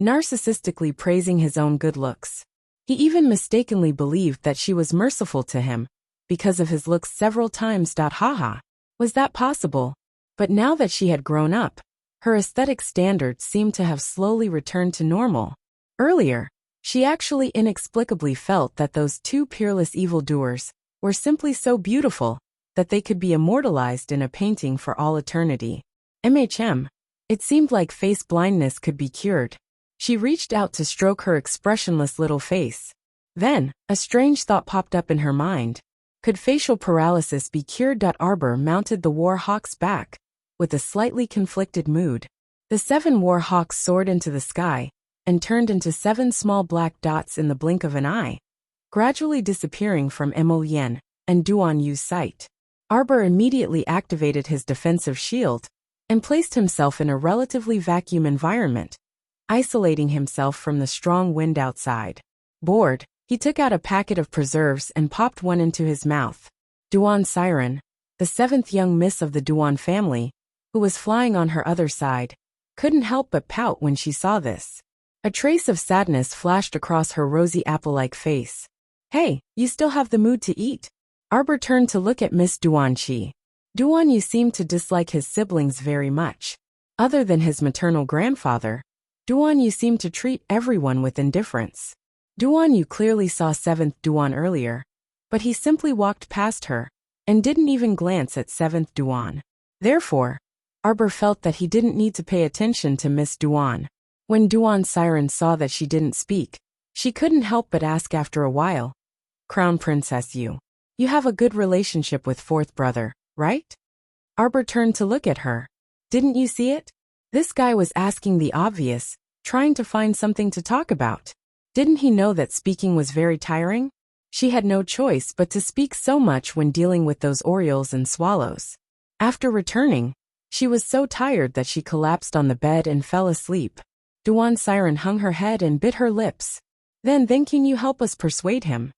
narcissistically praising his own good looks. He even mistakenly believed that she was merciful to him, because of his looks several times. Haha. Was that possible? But now that she had grown up, her aesthetic standards seemed to have slowly returned to normal. Earlier, she actually inexplicably felt that those two peerless evildoers were simply so beautiful that they could be immortalized in a painting for all eternity. It seemed like face blindness could be cured. She reached out to stroke her expressionless little face. Then, a strange thought popped up in her mind. Could facial paralysis be cured? Arbor mounted the war hawk's back, with a slightly conflicted mood. The 7 war hawks soared into the sky, and turned into 7 small black dots in the blink of an eye, gradually disappearing from Mo Yen and Duan Yu's sight. Arbor immediately activated his defensive shield, and placed himself in a relatively vacuum environment, isolating himself from the strong wind outside. Bored, he took out a packet of preserves and popped one into his mouth. Duan Siren, the 7th young miss of the Duan family, who was flying on her other side, couldn't help but pout when she saw this. A trace of sadness flashed across her rosy apple-like face. "Hey, you still have the mood to eat?" Arbor turned to look at Miss Duanqi. Duan Yu seemed to dislike his siblings very much. Other than his maternal grandfather, Duan Yu seemed to treat everyone with indifference. Duan Yu clearly saw 7th Duan earlier, but he simply walked past her, and didn't even glance at 7th Duan. Therefore, Arbor felt that he didn't need to pay attention to Miss Duan. When Duan Siren saw that she didn't speak, she couldn't help but ask after a while, "Crown Princess you have a good relationship with 4th brother, right?" Arbor turned to look at her. "Didn't you see it?" This guy was asking the obvious, trying to find something to talk about. Didn't he know that speaking was very tiring? She had no choice but to speak so much when dealing with those orioles and swallows. After returning, she was so tired that she collapsed on the bed and fell asleep. Duan Siren hung her head and bit her lips. Then can you help us persuade him?"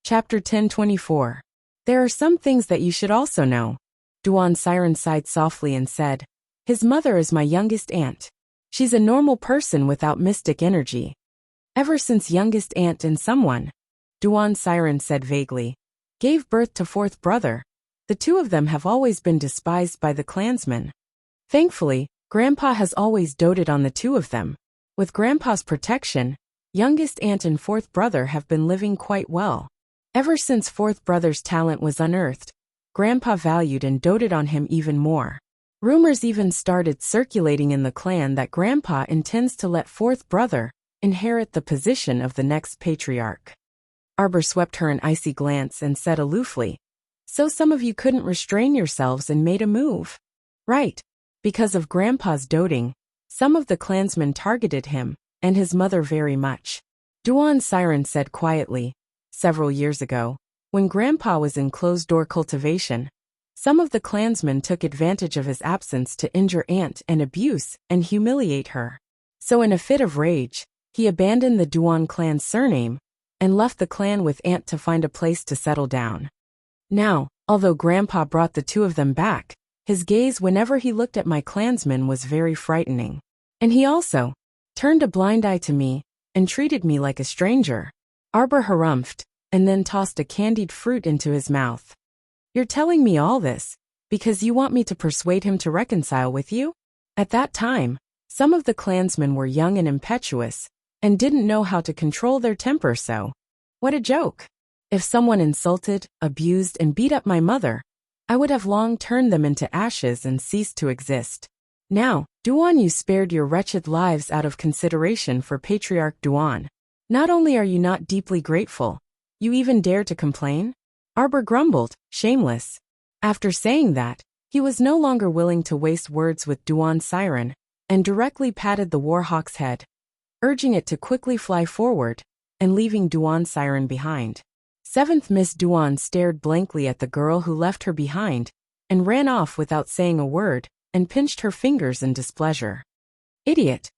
Chapter 1024. There are some things that you should also know. Duan Siren sighed softly and said, "His mother is my youngest aunt. She's a normal person without mystic energy." "Ever since youngest aunt and someone," Duan Siren said vaguely, "gave birth to 4th brother. The two of them have always been despised by the clansmen. Thankfully, Grandpa has always doted on the two of them. With Grandpa's protection, youngest aunt and 4th brother have been living quite well. Ever since 4th brother's talent was unearthed, Grandpa valued and doted on him even more. Rumors even started circulating in the clan that Grandpa intends to let 4th brother inherit the position of the next patriarch." Arbor swept her an icy glance and said aloofly, "So some of you couldn't restrain yourselves and made a move." "Right. Because of Grandpa's doting, some of the clansmen targeted him and his mother very much," Duan Siren said quietly. Several years ago, when Grandpa was in closed-door cultivation, some of the clansmen took advantage of his absence to injure Aunt and abuse and humiliate her. So in a fit of rage, he abandoned the Duan clan's surname and left the clan with Aunt to find a place to settle down. Now, although Grandpa brought the two of them back, his gaze whenever he looked at my clansmen was very frightening. And he also turned a blind eye to me and treated me like a stranger. Arbor harumphed and then tossed a candied fruit into his mouth. You're telling me all this because you want me to persuade him to reconcile with you? At that time, some of the clansmen were young and impetuous and didn't know how to control their temper, so what a joke. If someone insulted, abused, and beat up my mother, I would have long turned them into ashes and ceased to exist. Now, Duan, you spared your wretched lives out of consideration for Patriarch Duan. Not only are you not deeply grateful, you even dare to complain? Arbor grumbled, shameless. After saying that, he was no longer willing to waste words with Duan Siren, and directly patted the warhawk's head, urging it to quickly fly forward, and leaving Duan Siren behind. 7th Miss Duan stared blankly at the girl who left her behind, and ran off without saying a word, and pinched her fingers in displeasure. Idiot,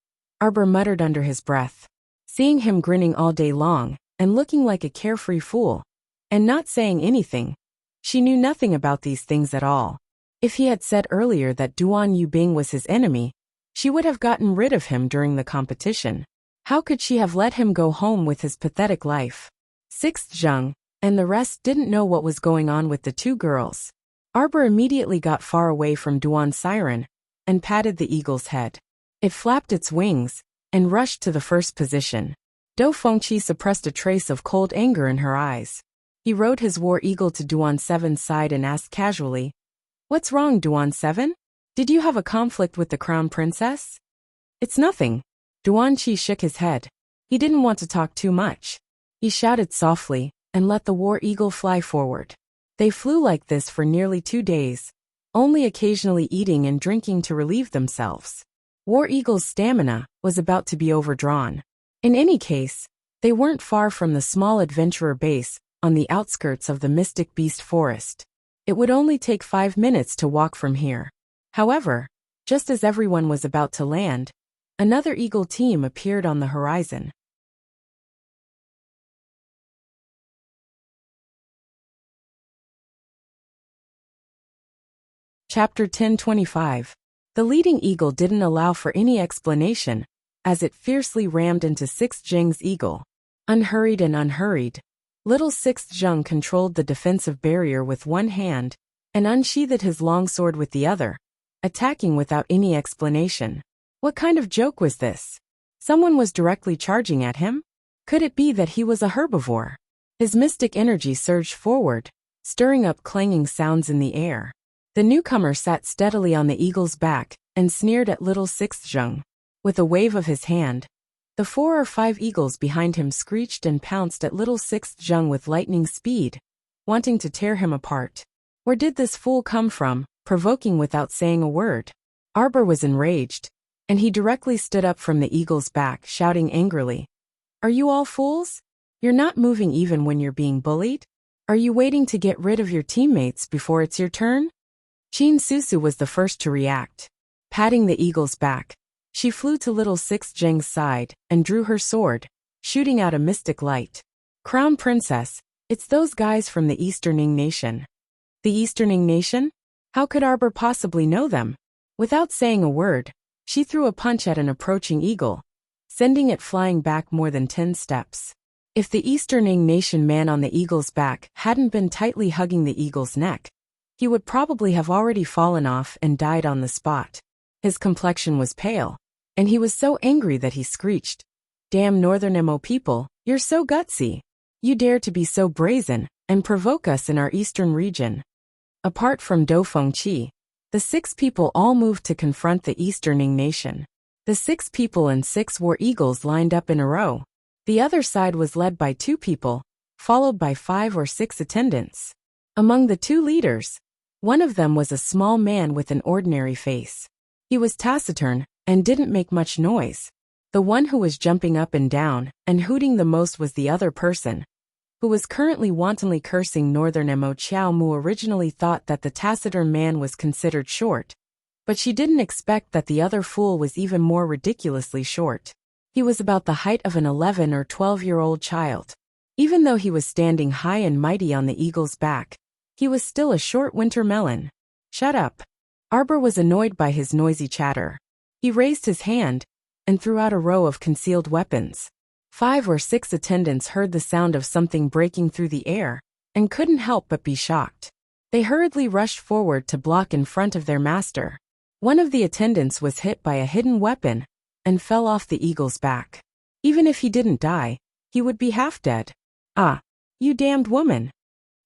Arbor muttered under his breath. Seeing him grinning all day long, and looking like a carefree fool, and not saying anything, she knew nothing about these things at all. If he had said earlier that Duan Yubing was his enemy, she would have gotten rid of him during the competition. How could she have let him go home with his pathetic life? 6th Zheng and the rest didn't know what was going on with the two girls. Arbor immediately got far away from Duan Siren and patted the eagle's head. It flapped its wings and rushed to the first position. Do Fengqi suppressed a trace of cold anger in her eyes. He rode his war eagle to Duan 7's side and asked casually, "What's wrong, Duan 7? Did you have a conflict with the crown princess?" "It's nothing." Duan Qi shook his head. He didn't want to talk too much. He shouted softly and let the war eagle fly forward. They flew like this for nearly 2 days, only occasionally eating and drinking to relieve themselves. War Eagle's stamina was about to be overdrawn. In any case, they weren't far from the small adventurer base on the outskirts of the Mystic Beast Forest. It would only take 5 minutes to walk from here. However, just as everyone was about to land, another eagle team appeared on the horizon. Chapter 1025. The leading eagle didn't allow for any explanation, as it fiercely rammed into 6th Zheng's eagle. Unhurried and unhurried, little 6th Zheng controlled the defensive barrier with one hand and unsheathed his longsword with the other, attacking without any explanation. What kind of joke was this? Someone was directly charging at him? Could it be that he was a herbivore? His mystic energy surged forward, stirring up clanging sounds in the air. The newcomer sat steadily on the eagle's back and sneered at little 6th Zheng. With a wave of his hand, the 4 or 5 eagles behind him screeched and pounced at little 6th Zheng with lightning speed, wanting to tear him apart. Where did this fool come from, provoking without saying a word? Arbor was enraged, and he directly stood up from the eagle's back, shouting angrily, "Are you all fools? You're not moving even when you're being bullied? Are you waiting to get rid of your teammates before it's your turn?" Qin Susu was the first to react. Patting the eagle's back, she flew to little 6th Zheng's side and drew her sword, shooting out a mystic light. "Crown Princess, it's those guys from the Easterning Nation." The Easterning Nation? How could Arbor possibly know them? Without saying a word, she threw a punch at an approaching eagle, sending it flying back more than 10 steps. If the Easterning Nation man on the eagle's back hadn't been tightly hugging the eagle's neck, he would probably have already fallen off and died on the spot. His complexion was pale, and he was so angry that he screeched, "Damn Northern Mo people, you're so gutsy. You dare to be so brazen and provoke us in our eastern region." Apart from Do Fengqi, the 6 people all moved to confront the Easterning Nation. The 6 people and 6 war eagles lined up in a row. The other side was led by 2 people, followed by 5 or 6 attendants. Among the 2 leaders, one of them was a small man with an ordinary face. He was taciturn and didn't make much noise. The one who was jumping up and down and hooting the most was the other person, who was currently wantonly cursing Northern Mo. Chiao Mu originally thought that the taciturn man was considered short, but she didn't expect that the other fool was even more ridiculously short. He was about the height of an 11 or 12-year-old child. Even though he was standing high and mighty on the eagle's back, he was still a short winter melon. Shut up. Arbor was annoyed by his noisy chatter. He raised his hand and threw out a row of concealed weapons. 5 or 6 attendants heard the sound of something breaking through the air and couldn't help but be shocked. They hurriedly rushed forward to block in front of their master. One of the attendants was hit by a hidden weapon and fell off the eagle's back. Even if he didn't die, he would be half dead. Ah, you damned woman!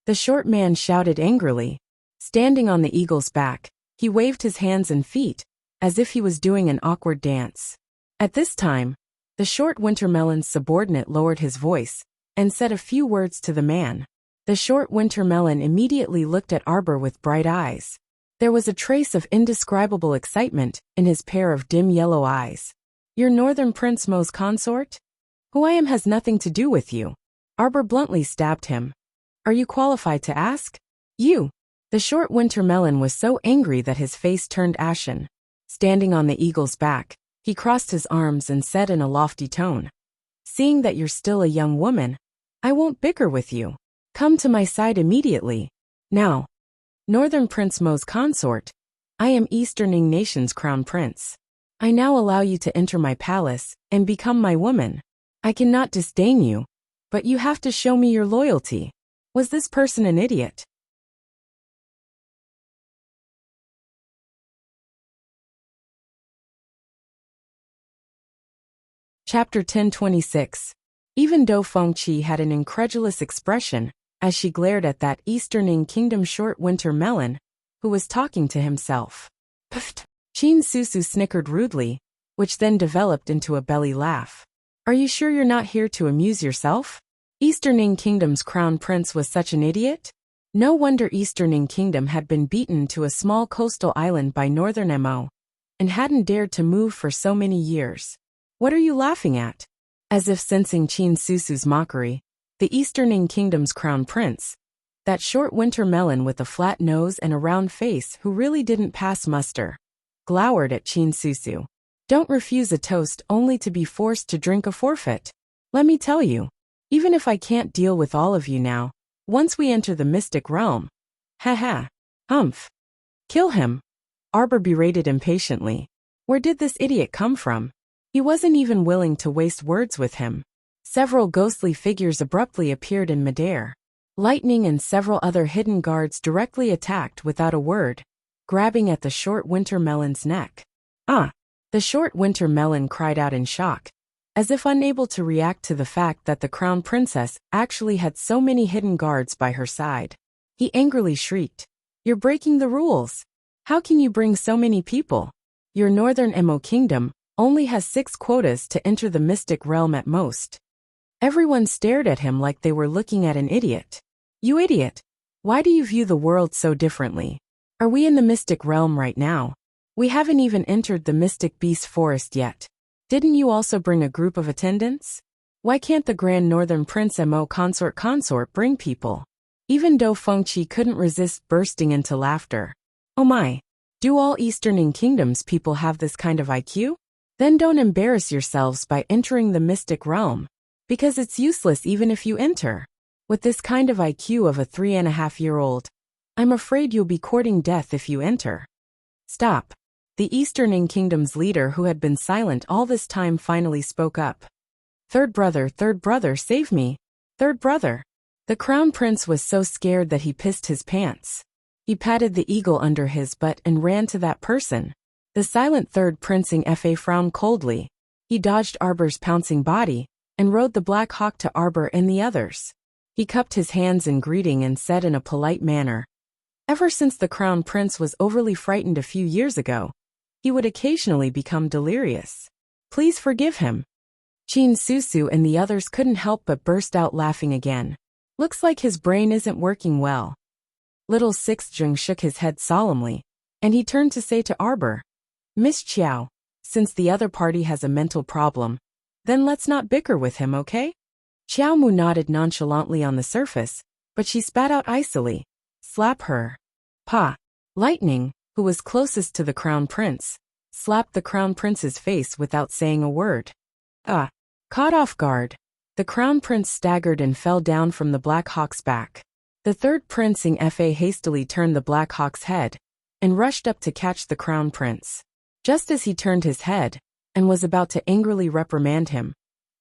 The short man shouted angrily. Standing on the eagle's back, he waved his hands and feet, as if he was doing an awkward dance. At this time, the short winter melon's subordinate lowered his voice and said a few words to the man. The short winter melon immediately looked at Arbor with bright eyes. There was a trace of indescribable excitement in his pair of dim yellow eyes. Your Northern Prince Mo's consort? Who I am has nothing to do with you. Arbor bluntly stabbed him. Are you qualified to ask? You. The short winter melon was so angry that his face turned ashen. Standing on the eagle's back, he crossed his arms and said in a lofty tone, seeing that you're still a young woman, I won't bicker with you. Come to my side immediately. Now. Northern Prince Mo's consort, I am Easterning Nation's crown prince. I now allow you to enter my palace and become my woman. I cannot disdain you, but you have to show me your loyalty. Was this person an idiot? Chapter 1026. Even Do Fengqi had an incredulous expression as she glared at that Easterning Kingdom short winter melon, who was talking to himself. Pfft! Qin Susu snickered rudely, which then developed into a belly laugh. Are you sure you're not here to amuse yourself? Easterning Kingdom's crown prince was such an idiot? No wonder Easterning Kingdom had been beaten to a small coastal island by Northern Mo, and hadn't dared to move for so many years. What are you laughing at? As if sensing Qin Susu's mockery, the Easterning Kingdom's crown prince, that short winter melon with a flat nose and a round face who really didn't pass muster, glowered at Qin Susu. Don't refuse a toast only to be forced to drink a forfeit. Let me tell you, even if I can't deal with all of you now, once we enter the mystic realm. Ha. Humph. Kill him. Arbor berated impatiently. Where did this idiot come from? He wasn't even willing to waste words with him. Several ghostly figures abruptly appeared in midair. Lightning and several other hidden guards directly attacked without a word, grabbing at the short winter melon's neck. Ah! The short winter melon cried out in shock, as if unable to react to the fact that the crown princess actually had so many hidden guards by her side. He angrily shrieked, You're breaking the rules! How can you bring so many people? Your Northern Mo kingdom only has 6 quotas to enter the mystic realm at most. Everyone stared at him like they were looking at an idiot. You idiot! Why do you view the world so differently? Are we in the mystic realm right now? We haven't even entered the mystic beast forest yet. Didn't you also bring a group of attendants? Why can't the Grand Northern Prince Mo consort bring people? Even Do Fengqi couldn't resist bursting into laughter. Oh my! Do all Easterning Kingdom's people have this kind of IQ? Then don't embarrass yourselves by entering the mystic realm, because it's useless even if you enter. With this kind of IQ of a 3.5-year-old, I'm afraid you'll be courting death if you enter. Stop. The Easterning Kingdom's leader, who had been silent all this time, finally spoke up. Third brother, save me. Third brother. The crown prince was so scared that he pissed his pants. He patted the eagle under his butt and ran to that person. The silent third princing fa frowned coldly. He dodged Arbor's pouncing body and rode the Black Hawk to Arbor and the others. He cupped his hands in greeting and said in a polite manner, Ever since the crown prince was overly frightened a few years ago, he would occasionally become delirious. Please forgive him. Qin Susu and the others couldn't help but burst out laughing again. Looks like his brain isn't working well. Little Sixjung shook his head solemnly, and he turned to say to Arbor, Miss Chiao, since the other party has a mental problem, then let's not bicker with him, okay? Xiao Mu nodded nonchalantly on the surface, but she spat out icily. Slap her. Pa. Lightning, who was closest to the crown prince, slapped the crown prince's face without saying a word. Caught off guard, the crown prince staggered and fell down from the Black Hawk's back. The third Prince Fa hastily turned the Black Hawk's head and rushed up to catch the crown prince. Just as he turned his head and was about to angrily reprimand him,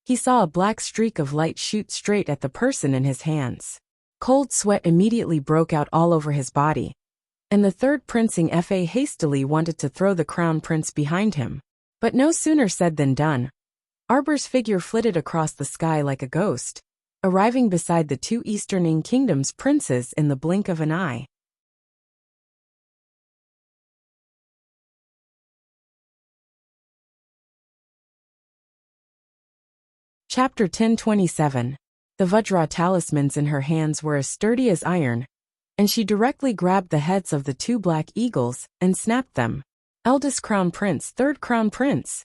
he saw a black streak of light shoot straight at the person in his hands. Cold sweat immediately broke out all over his body, and the third Prince Fa hastily wanted to throw the crown prince behind him. But no sooner said than done. Arbor's figure flitted across the sky like a ghost, arriving beside the two Eastern Kingdom's princes in the blink of an eye. Chapter 1027. The Vajra talismans in her hands were as sturdy as iron, and she directly grabbed the heads of the two black eagles and snapped them. Eldest Crown Prince, third Crown Prince.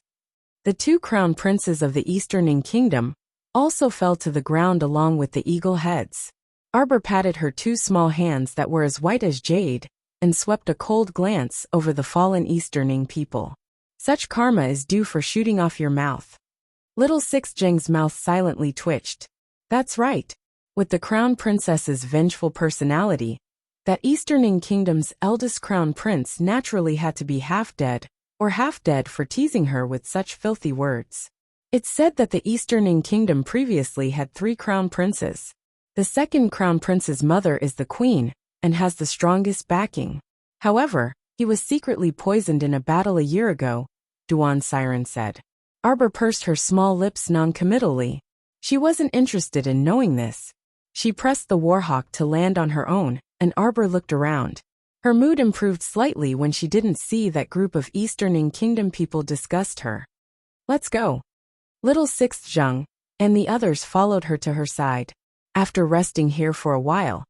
The two Crown Princes of the Eastern Kingdom also fell to the ground along with the eagle heads. Arbor patted her two small hands that were as white as jade, and swept a cold glance over the fallen Eastern people. Such karma is due for shooting off your mouth. Little Six Jeng's mouth silently twitched. That's right. With the Crown Princess's vengeful personality, that Eastern Kingdom's eldest Crown Prince naturally had to be half dead for teasing her with such filthy words. It's said that the Eastern Kingdom previously had 3 Crown Princes. The second Crown Prince's mother is the Queen, and has the strongest backing. However, he was secretly poisoned in a battle a year ago, Duan Siren said. Arbor pursed her small lips non-committally. She wasn't interested in knowing this. She pressed the Warhawk to land on her own, and Arbor looked around. Her mood improved slightly when she didn't see that group of Eastern Kingdom people disgust her. Let's go. Little Sixth Zheng and the others followed her to her side. After resting here for a while,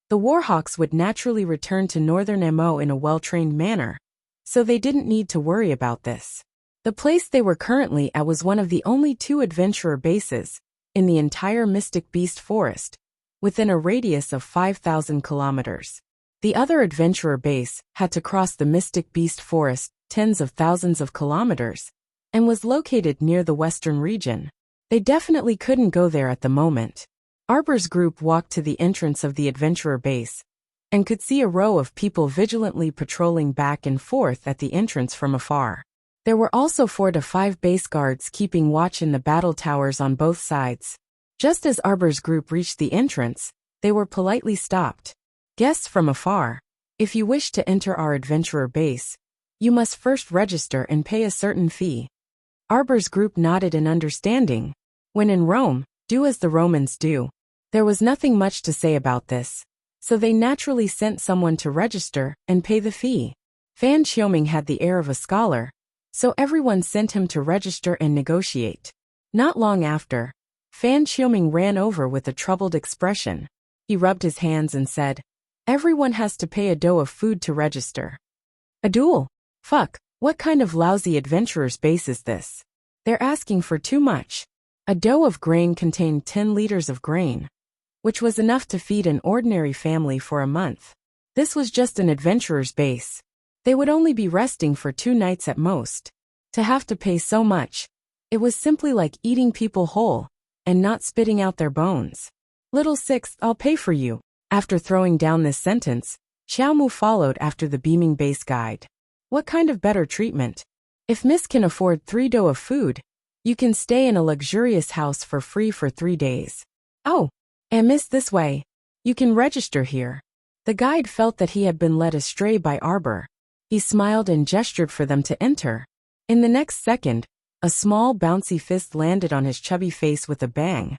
the Warhawks would naturally return to northern Mo in a well-trained manner, so they didn't need to worry about this. The place they were currently at was one of the only 2 adventurer bases in the entire Mystic Beast Forest, within a radius of 5,000 kilometers. The other adventurer base had to cross the Mystic Beast Forest tens of thousands of kilometers, and was located near the western region. They definitely couldn't go there at the moment. Arbor's group walked to the entrance of the adventurer base, and could see a row of people vigilantly patrolling back and forth at the entrance from afar. There were also 4 to 5 base guards keeping watch in the battle towers on both sides. Just as Arbor's group reached the entrance, they were politely stopped. Guests from afar, if you wish to enter our adventurer base, you must first register and pay a certain fee. Arbor's group nodded in understanding. When in Rome, do as the Romans do. There was nothing much to say about this, so they naturally sent someone to register and pay the fee. Fan Xiaoming had the air of a scholar, so everyone sent him to register and negotiate. Not long after, Fan Xiaoming ran over with a troubled expression. He rubbed his hands and said, "Everyone has to pay a dough of food to register." A duel? Fuck, what kind of lousy adventurer's base is this? They're asking for too much. A dough of grain contained 10 liters of grain, which was enough to feed an ordinary family for a month. This was just an adventurer's base. They would only be resting for 2 nights at most. To have to pay so much, it was simply like eating people whole, and not spitting out their bones. Little Sixth, I'll pay for you. After throwing down this sentence, Xiaomu followed after the beaming base guide. What kind of better treatment? If Miss can afford 3 dough of food, you can stay in a luxurious house for free for 3 days. Oh, and Miss, this way. You can register here. The guide felt that he had been led astray by Arbor. He smiled and gestured for them to enter. In the next second, a small bouncy fist landed on his chubby face with a bang.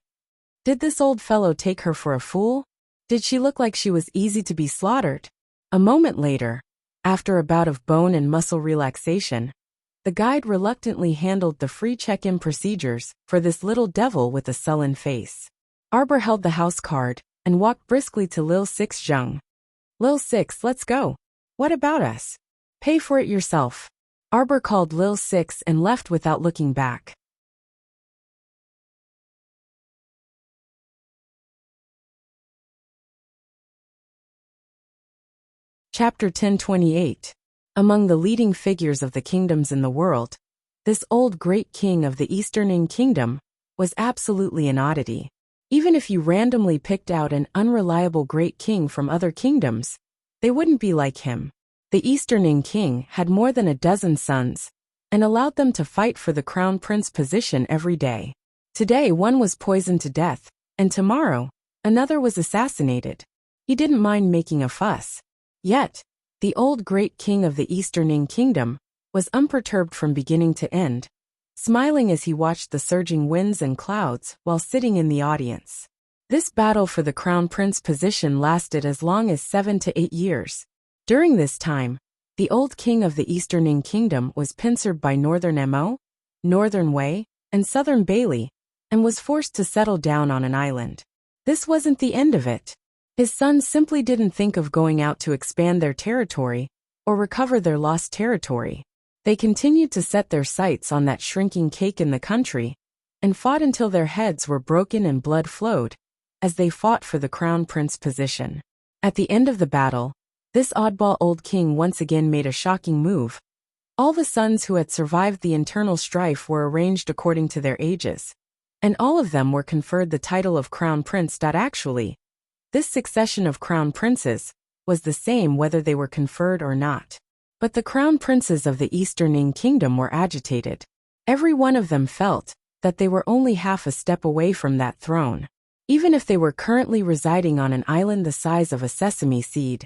Did this old fellow take her for a fool? Did she look like she was easy to be slaughtered? A moment later, after a bout of bone and muscle relaxation, the guide reluctantly handled the free check-in procedures for this little devil with a sullen face. Arbor held the house card and walked briskly to Lil Six Zheng. Lil Six, let's go. What about us? Pay for it yourself. Arbor called Lil Six and left without looking back. Chapter 1028. Among the leading figures of the kingdoms in the world, this old great king of the Eastern Kingdom was absolutely an oddity. Even if you randomly picked out an unreliable great king from other kingdoms, they wouldn't be like him. The Eastern king had more than a dozen sons, and allowed them to fight for the crown prince position every day. Today one was poisoned to death, and tomorrow, another was assassinated. He didn't mind making a fuss. Yet, the old great king of the Eastern Kingdom was unperturbed from beginning to end, smiling as he watched the surging winds and clouds while sitting in the audience. This battle for the crown prince position lasted as long as 7 to 8 years. During this time, the old king of the Eastern Kingdom was pincered by Northern Mo, Northern Wei, and Southern Bailey, and was forced to settle down on an island. This wasn't the end of it. His sons simply didn't think of going out to expand their territory or recover their lost territory. They continued to set their sights on that shrinking cake in the country, and fought until their heads were broken and blood flowed, as they fought for the crown prince position. At the end of the battle, this oddball old king once again made a shocking move. All the sons who had survived the internal strife were arranged according to their ages, and all of them were conferred the title of crown prince. Actually, this succession of crown princes was the same whether they were conferred or not. But the crown princes of the Eastern Kingdom were agitated. Every one of them felt that they were only half a step away from that throne. Even if they were currently residing on an island the size of a sesame seed,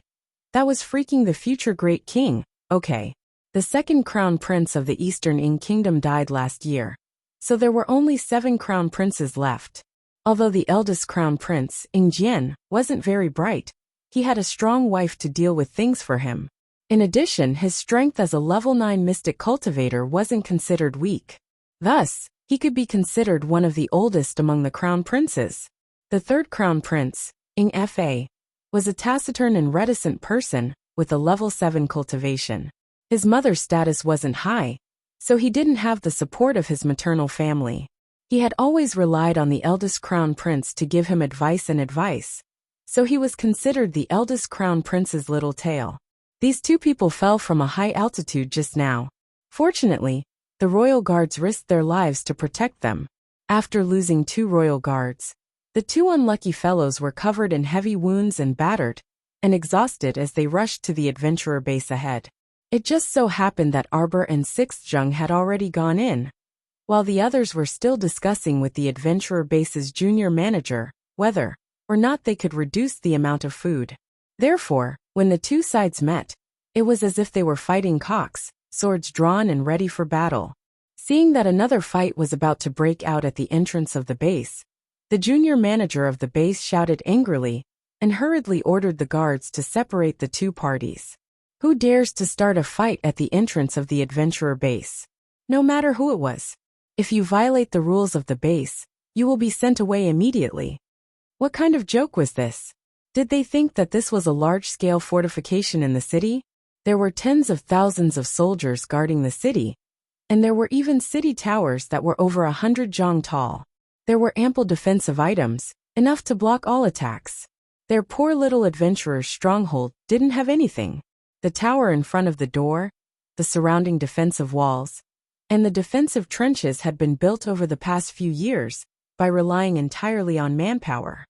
that was freaking the future great king. Okay. The second crown prince of the Eastern Kingdom died last year, so there were only 7 crown princes left. Although the eldest crown prince, Jian, wasn't very bright, he had a strong wife to deal with things for him. In addition, his strength as a level 9 mystic cultivator wasn't considered weak. Thus, he could be considered one of the oldest among the crown princes. The third crown prince, Fa, was a taciturn and reticent person with a level 7 cultivation. His mother's status wasn't high, so he didn't have the support of his maternal family. He had always relied on the eldest crown prince to give him advice, so he was considered the eldest crown prince's little tail. These two people fell from a high altitude just now. Fortunately, the royal guards risked their lives to protect them. After losing 2 royal guards, the 2 unlucky fellows were covered in heavy wounds and battered, and exhausted as they rushed to the adventurer base ahead. It just so happened that Arbor and Sixth Jung had already gone in, while the others were still discussing with the adventurer base's junior manager whether or not they could reduce the amount of food. Therefore, when the two sides met, it was as if they were fighting cocks, swords drawn and ready for battle. Seeing that another fight was about to break out at the entrance of the base, the junior manager of the base shouted angrily and hurriedly ordered the guards to separate the two parties. Who dares to start a fight at the entrance of the adventurer base? No matter who it was. If you violate the rules of the base, you will be sent away immediately. What kind of joke was this? Did they think that this was a large-scale fortification in the city? There were tens of thousands of soldiers guarding the city, and there were even city towers that were over 100 zhang tall. There were ample defensive items, enough to block all attacks. Their poor little adventurer's stronghold didn't have anything. The tower in front of the door, the surrounding defensive walls, and the defensive trenches had been built over the past few years by relying entirely on manpower.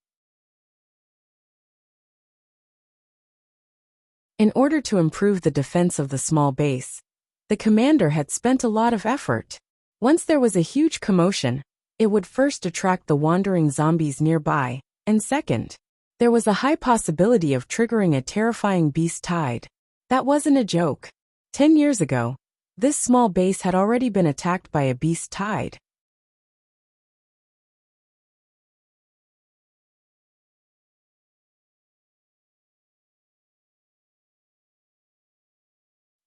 In order to improve the defense of the small base, the commander had spent a lot of effort. Once there was a huge commotion, it would first attract the wandering zombies nearby, and second, there was a high possibility of triggering a terrifying beast tide. That wasn't a joke. 10 years ago, this small base had already been attacked by a beast tide.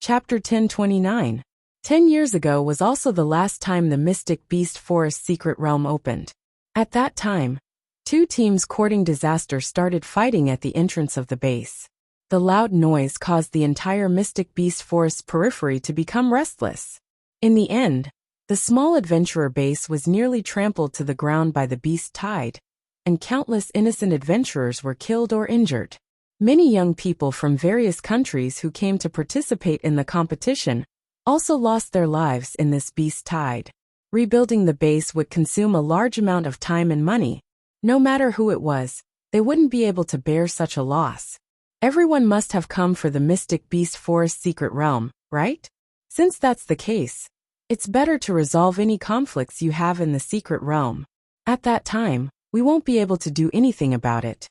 Chapter 1029. 10 years ago was also the last time the Mystic Beast Forest Secret Realm opened. At that time, 2 teams courting disaster started fighting at the entrance of the base. The loud noise caused the entire Mystic Beast Forest periphery to become restless. In the end, the small adventurer base was nearly trampled to the ground by the beast tide, and countless innocent adventurers were killed or injured. Many young people from various countries who came to participate in the competition also lost their lives in this beast tide. Rebuilding the base would consume a large amount of time and money. No matter who it was, they wouldn't be able to bear such a loss. Everyone must have come for the Mystic Beast Forest secret realm, right? Since that's the case, it's better to resolve any conflicts you have in the secret realm. At that time, we won't be able to do anything about it.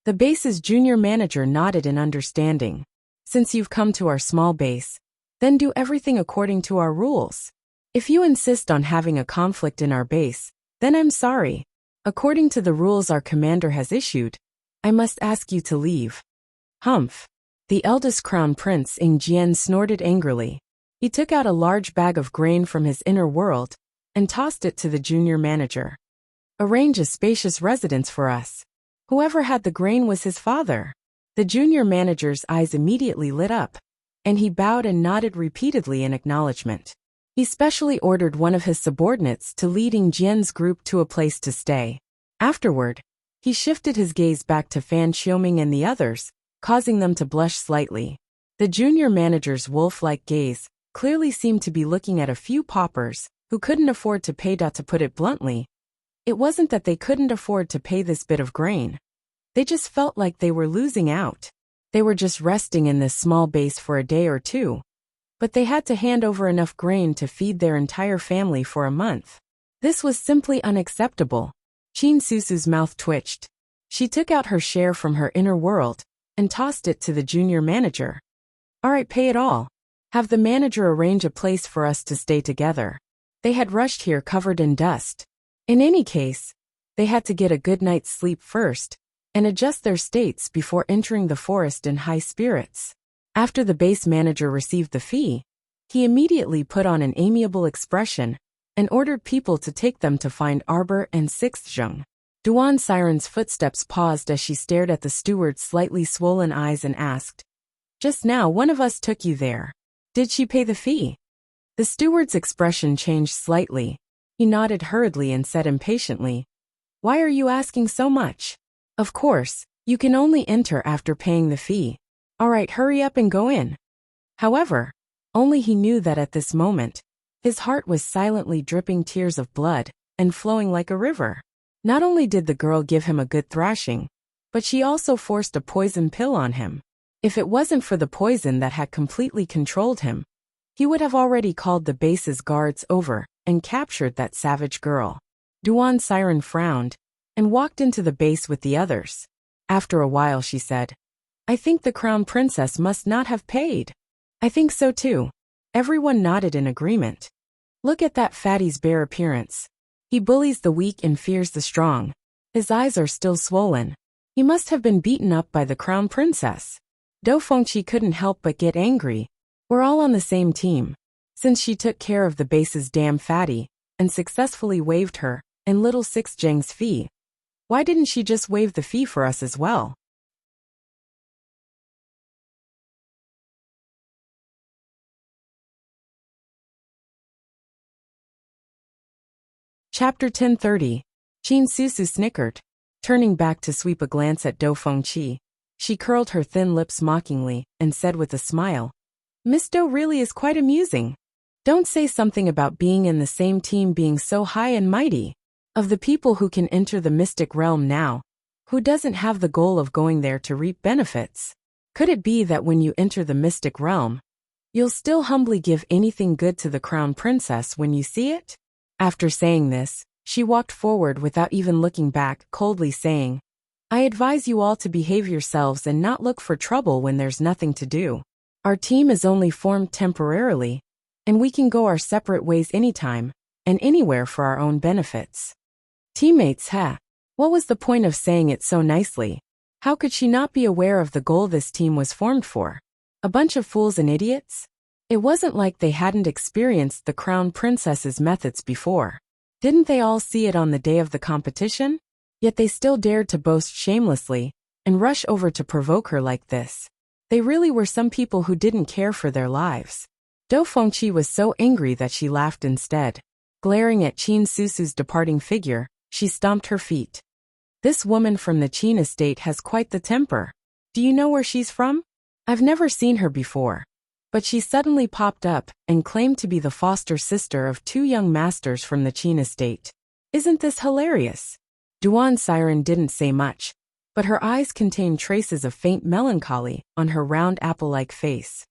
The base's junior manager nodded in understanding. Since you've come to our small base, then do everything according to our rules. If you insist on having a conflict in our base, then I'm sorry. According to the rules our commander has issued, I must ask you to leave. Humph. The eldest crown prince Ing Jian snorted angrily. He took out a large bag of grain from his inner world and tossed it to the junior manager. Arrange a spacious residence for us. Whoever had the grain was his father. The junior manager's eyes immediately lit up, and he bowed and nodded repeatedly in acknowledgement. He specially ordered one of his subordinates to lead Ing Jian's group to a place to stay. Afterward, he shifted his gaze back to Fan Xiaoming and the others, causing them to blush slightly. The junior manager's wolf-like gaze clearly seemed to be looking at a few paupers who couldn't afford to pay. To put it bluntly, it wasn't that they couldn't afford to pay this bit of grain. They just felt like they were losing out. They were just resting in this small base for a day or two, but they had to hand over enough grain to feed their entire family for a month. This was simply unacceptable. Qin Susu's mouth twitched. She took out her share from her inner world and tossed it to the junior manager. All right, pay it all. Have the manager arrange a place for us to stay together. They had rushed here covered in dust. In any case, they had to get a good night's sleep first and adjust their states before entering the forest in high spirits. After the base manager received the fee, he immediately put on an amiable expression and ordered people to take them to find Arbor and Sixth Zheng. Duan Siren's footsteps paused as she stared at the steward's slightly swollen eyes and asked, "Just now one of us took you there. Did she pay the fee?" The steward's expression changed slightly. He nodded hurriedly and said impatiently, "Why are you asking so much? Of course, you can only enter after paying the fee. All right, hurry up and go in." However, only he knew that at this moment, his heart was silently dripping tears of blood and flowing like a river. Not only did the girl give him a good thrashing, but she also forced a poison pill on him. If it wasn't for the poison that had completely controlled him, he would have already called the base's guards over and captured that savage girl. Duan Siren frowned and walked into the base with the others. After a while she said, "I think the crown princess must not have paid." "I think so too." Everyone nodded in agreement. "Look at that fatty's bare appearance. He bullies the weak and fears the strong. His eyes are still swollen. He must have been beaten up by the crown princess." Do Fengqi couldn't help but get angry. We're all on the same team. Since she took care of the base's damn fatty and successfully waived her and little Six Zheng's fee, why didn't she just waive the fee for us as well? Chapter 1030. Qin Susu snickered. Turning back to sweep a glance at Do Fengqi, she curled her thin lips mockingly and said with a smile, "Miss Do really is quite amusing. Don't say something about being in the same team being so high and mighty. Of the people who can enter the mystic realm now, who doesn't have the goal of going there to reap benefits? Could it be that when you enter the mystic realm, you'll still humbly give anything good to the crown princess when you see it?" After saying this, she walked forward without even looking back, coldly saying, "I advise you all to behave yourselves and not look for trouble when there's nothing to do. Our team is only formed temporarily, and we can go our separate ways anytime and anywhere for our own benefits." Teammates, what was the point of saying it so nicely? How could she not be aware of the goal this team was formed for? A bunch of fools and idiots? It wasn't like they hadn't experienced the crown princess's methods before. Didn't they all see it on the day of the competition? Yet they still dared to boast shamelessly and rush over to provoke her like this. They really were some people who didn't care for their lives. Do Fengqi was so angry that she laughed instead. Glaring at Qin Susu's departing figure, she stomped her feet. This woman from the Qin estate has quite the temper. Do you know where she's from? I've never seen her before. But she suddenly popped up and claimed to be the foster sister of 2 young masters from the Qin estate. Isn't this hilarious? Duan Siren didn't say much, but her eyes contained traces of faint melancholy on her round apple-like face.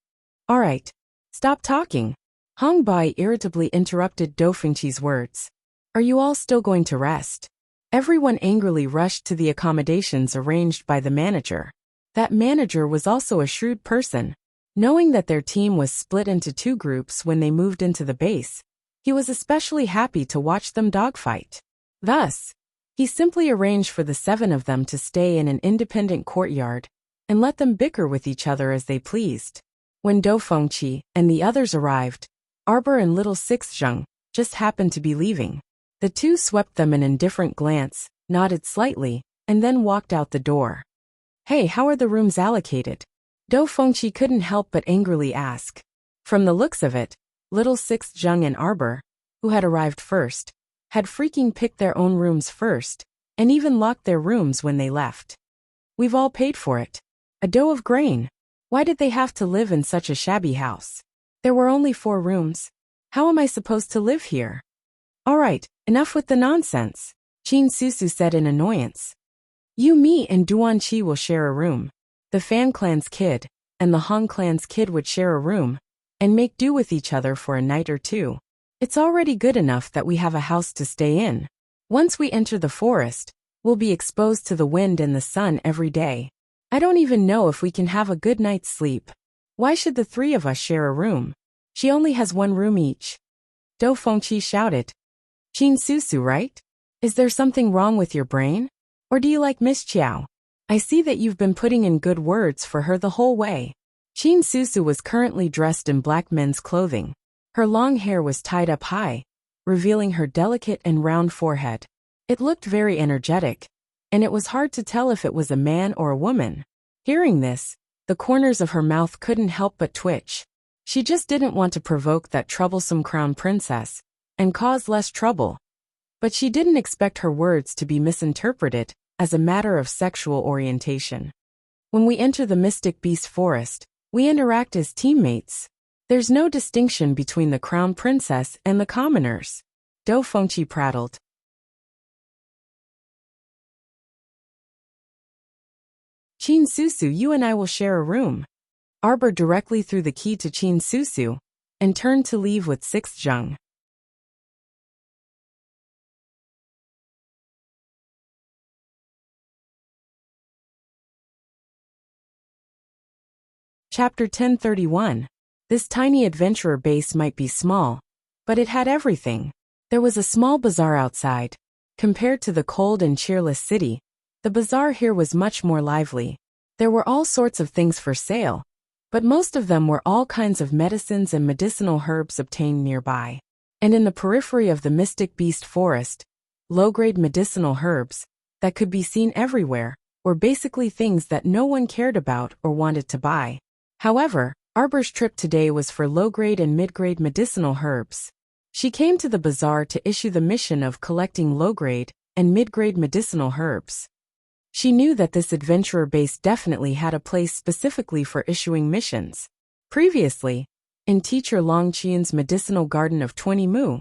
All right, stop talking. Hong Bai irritably interrupted Dou Fengqi's words. Are you all still going to rest? Everyone angrily rushed to the accommodations arranged by the manager. That manager was also a shrewd person. Knowing that their team was split into 2 groups when they moved into the base, he was especially happy to watch them dogfight. Thus, he simply arranged for the 7 of them to stay in an independent courtyard and let them bicker with each other as they pleased. When Dou Fengqi and the others arrived, Arbor and little Sixzheng just happened to be leaving. The 2 swept them an indifferent glance, nodded slightly, and then walked out the door. Hey, how are the rooms allocated? Dou Fengqi couldn't help but angrily ask. From the looks of it, little Sixzheng and Arbor, who had arrived first, had freaking picked their own rooms first, and even locked their rooms when they left. We've all paid for it. A dough of grain. Why did they have to live in such a shabby house? There were only 4 rooms. How am I supposed to live here? All right, enough with the nonsense, Qin Susu said in annoyance. You, me, and Duan Qi will share a room. The Fan clan's kid and the Hong clan's kid would share a room and make do with each other for a night or 2. It's already good enough that we have a house to stay in. Once we enter the forest, we'll be exposed to the wind and the sun every day. I don't even know if we can have a good night's sleep. Why should the 3 of us share a room? She only has 1 room each. Dou Fengqi shouted. Qin Susu, right? Is there something wrong with your brain? Or do you like Miss Chiao? I see that you've been putting in good words for her the whole way. Qin Susu was currently dressed in black men's clothing. Her long hair was tied up high, revealing her delicate and round forehead. It looked very energetic, and it was hard to tell if it was a man or a woman. Hearing this, the corners of her mouth couldn't help but twitch. She just didn't want to provoke that troublesome crown princess and cause less trouble. But she didn't expect her words to be misinterpreted as a matter of sexual orientation. When we enter the Mystic Beast Forest, we interact as teammates. There's no distinction between the crown princess and the commoners. Dou Fengqi prattled. Qin Susu, you and I will share a room. Arbor directly threw the key to Qin Susu and turned to leave with Sixzheng. Chapter 1031. This tiny adventurer base might be small, but it had everything. There was a small bazaar outside. Compared to the cold and cheerless city, the bazaar here was much more lively. There were all sorts of things for sale, but most of them were all kinds of medicines and medicinal herbs obtained nearby. And in the periphery of the Mystic Beast Forest, low-grade medicinal herbs that could be seen everywhere were basically things that no one cared about or wanted to buy. However, Arbor's trip today was for low-grade and mid-grade medicinal herbs. She came to the bazaar to issue the mission of collecting low-grade and mid-grade medicinal herbs. She knew that this adventurer base definitely had a place specifically for issuing missions. Previously, in Teacher Long Qian's medicinal garden of 20 Mu,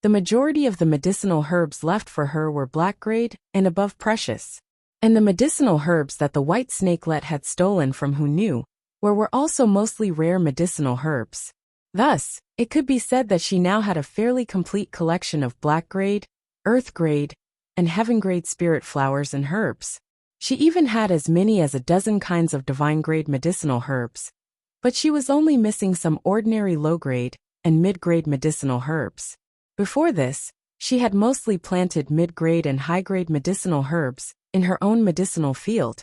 the majority of the medicinal herbs left for her were black-grade and above precious. And the medicinal herbs that the white snakelet had stolen from who knew were also mostly rare medicinal herbs. Thus, it could be said that she now had a fairly complete collection of black-grade, earth-grade, and heaven-grade spirit flowers and herbs. She even had as many as a dozen kinds of divine-grade medicinal herbs, but she was only missing some ordinary low-grade and mid-grade medicinal herbs. Before this, she had mostly planted mid-grade and high-grade medicinal herbs in her own medicinal field,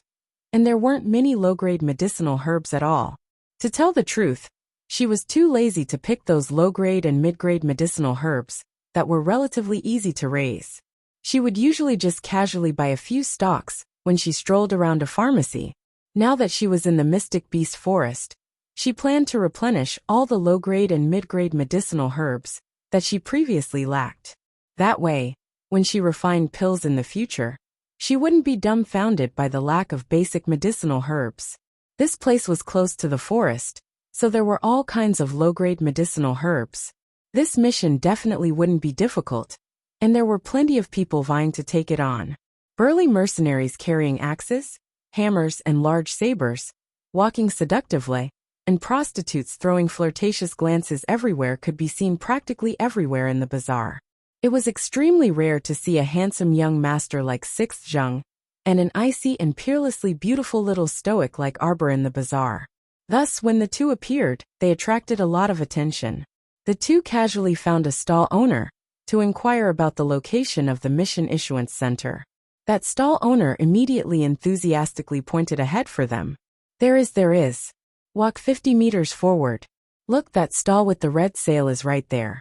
and there weren't many low-grade medicinal herbs at all. To tell the truth, she was too lazy to pick those low-grade and mid-grade medicinal herbs that were relatively easy to raise. She would usually just casually buy a few stalks when she strolled around a pharmacy. Now that she was in the Mystic Beast Forest, she planned to replenish all the low-grade and mid-grade medicinal herbs that she previously lacked. That way, when she refined pills in the future, She wouldn't be dumbfounded by the lack of basic medicinal herbs. This place was close to the forest, so there were all kinds of low-grade medicinal herbs. This mission definitely wouldn't be difficult, and there were plenty of people vying to take it on. Burly mercenaries carrying axes, hammers and large sabers, walking seductively, and prostitutes throwing flirtatious glances everywhere could be seen practically everywhere in the bazaar. It was extremely rare to see a handsome young master like Sixth Zheng, and an icy and peerlessly beautiful little stoic like Arbor in the bazaar. Thus, when the two appeared, they attracted a lot of attention. The two casually found a stall owner to inquire about the location of the Mission Issuance Center. That stall owner immediately enthusiastically pointed ahead for them. There is. Walk 50 meters forward. Look, that stall with the red sail is right there.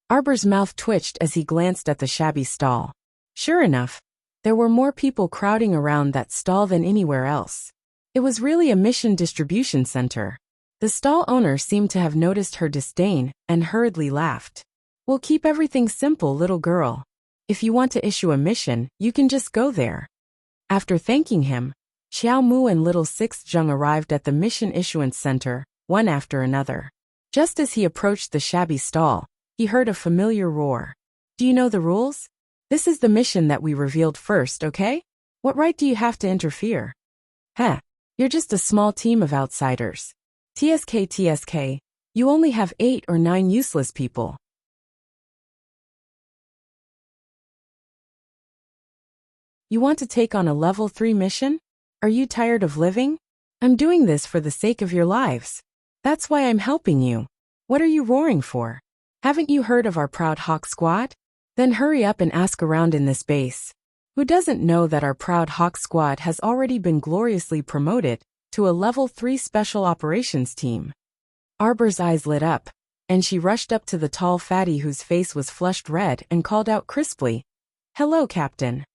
Arbor's mouth twitched as he glanced at the shabby stall. Sure enough, there were more people crowding around that stall than anywhere else. It was really a mission distribution center. The stall owner seemed to have noticed her disdain and hurriedly laughed. We'll keep everything simple, little girl. If you want to issue a mission, you can just go there. After thanking him, Xiao Mu and little Sixth Zheng arrived at the Mission Issuance Center, one after another. Just as he approached the shabby stall, he heard a familiar roar. Do you know the rules? This is the mission that we revealed first, okay? What right do you have to interfere? Heh, you're just a small team of outsiders. TSK, you only have 8 or 9 useless people. You want to take on a level 3 mission? Are you tired of living? I'm doing this for the sake of your lives. That's why I'm helping you. What are you roaring for? Haven't you heard of our Proud Hawk Squad? Then hurry up and ask around in this base. Who doesn't know that our Proud Hawk Squad has already been gloriously promoted to a level 3 special operations team? Arbor's eyes lit up, and she rushed up to the tall fatty whose face was flushed red and called out crisply, "Hello, Captain."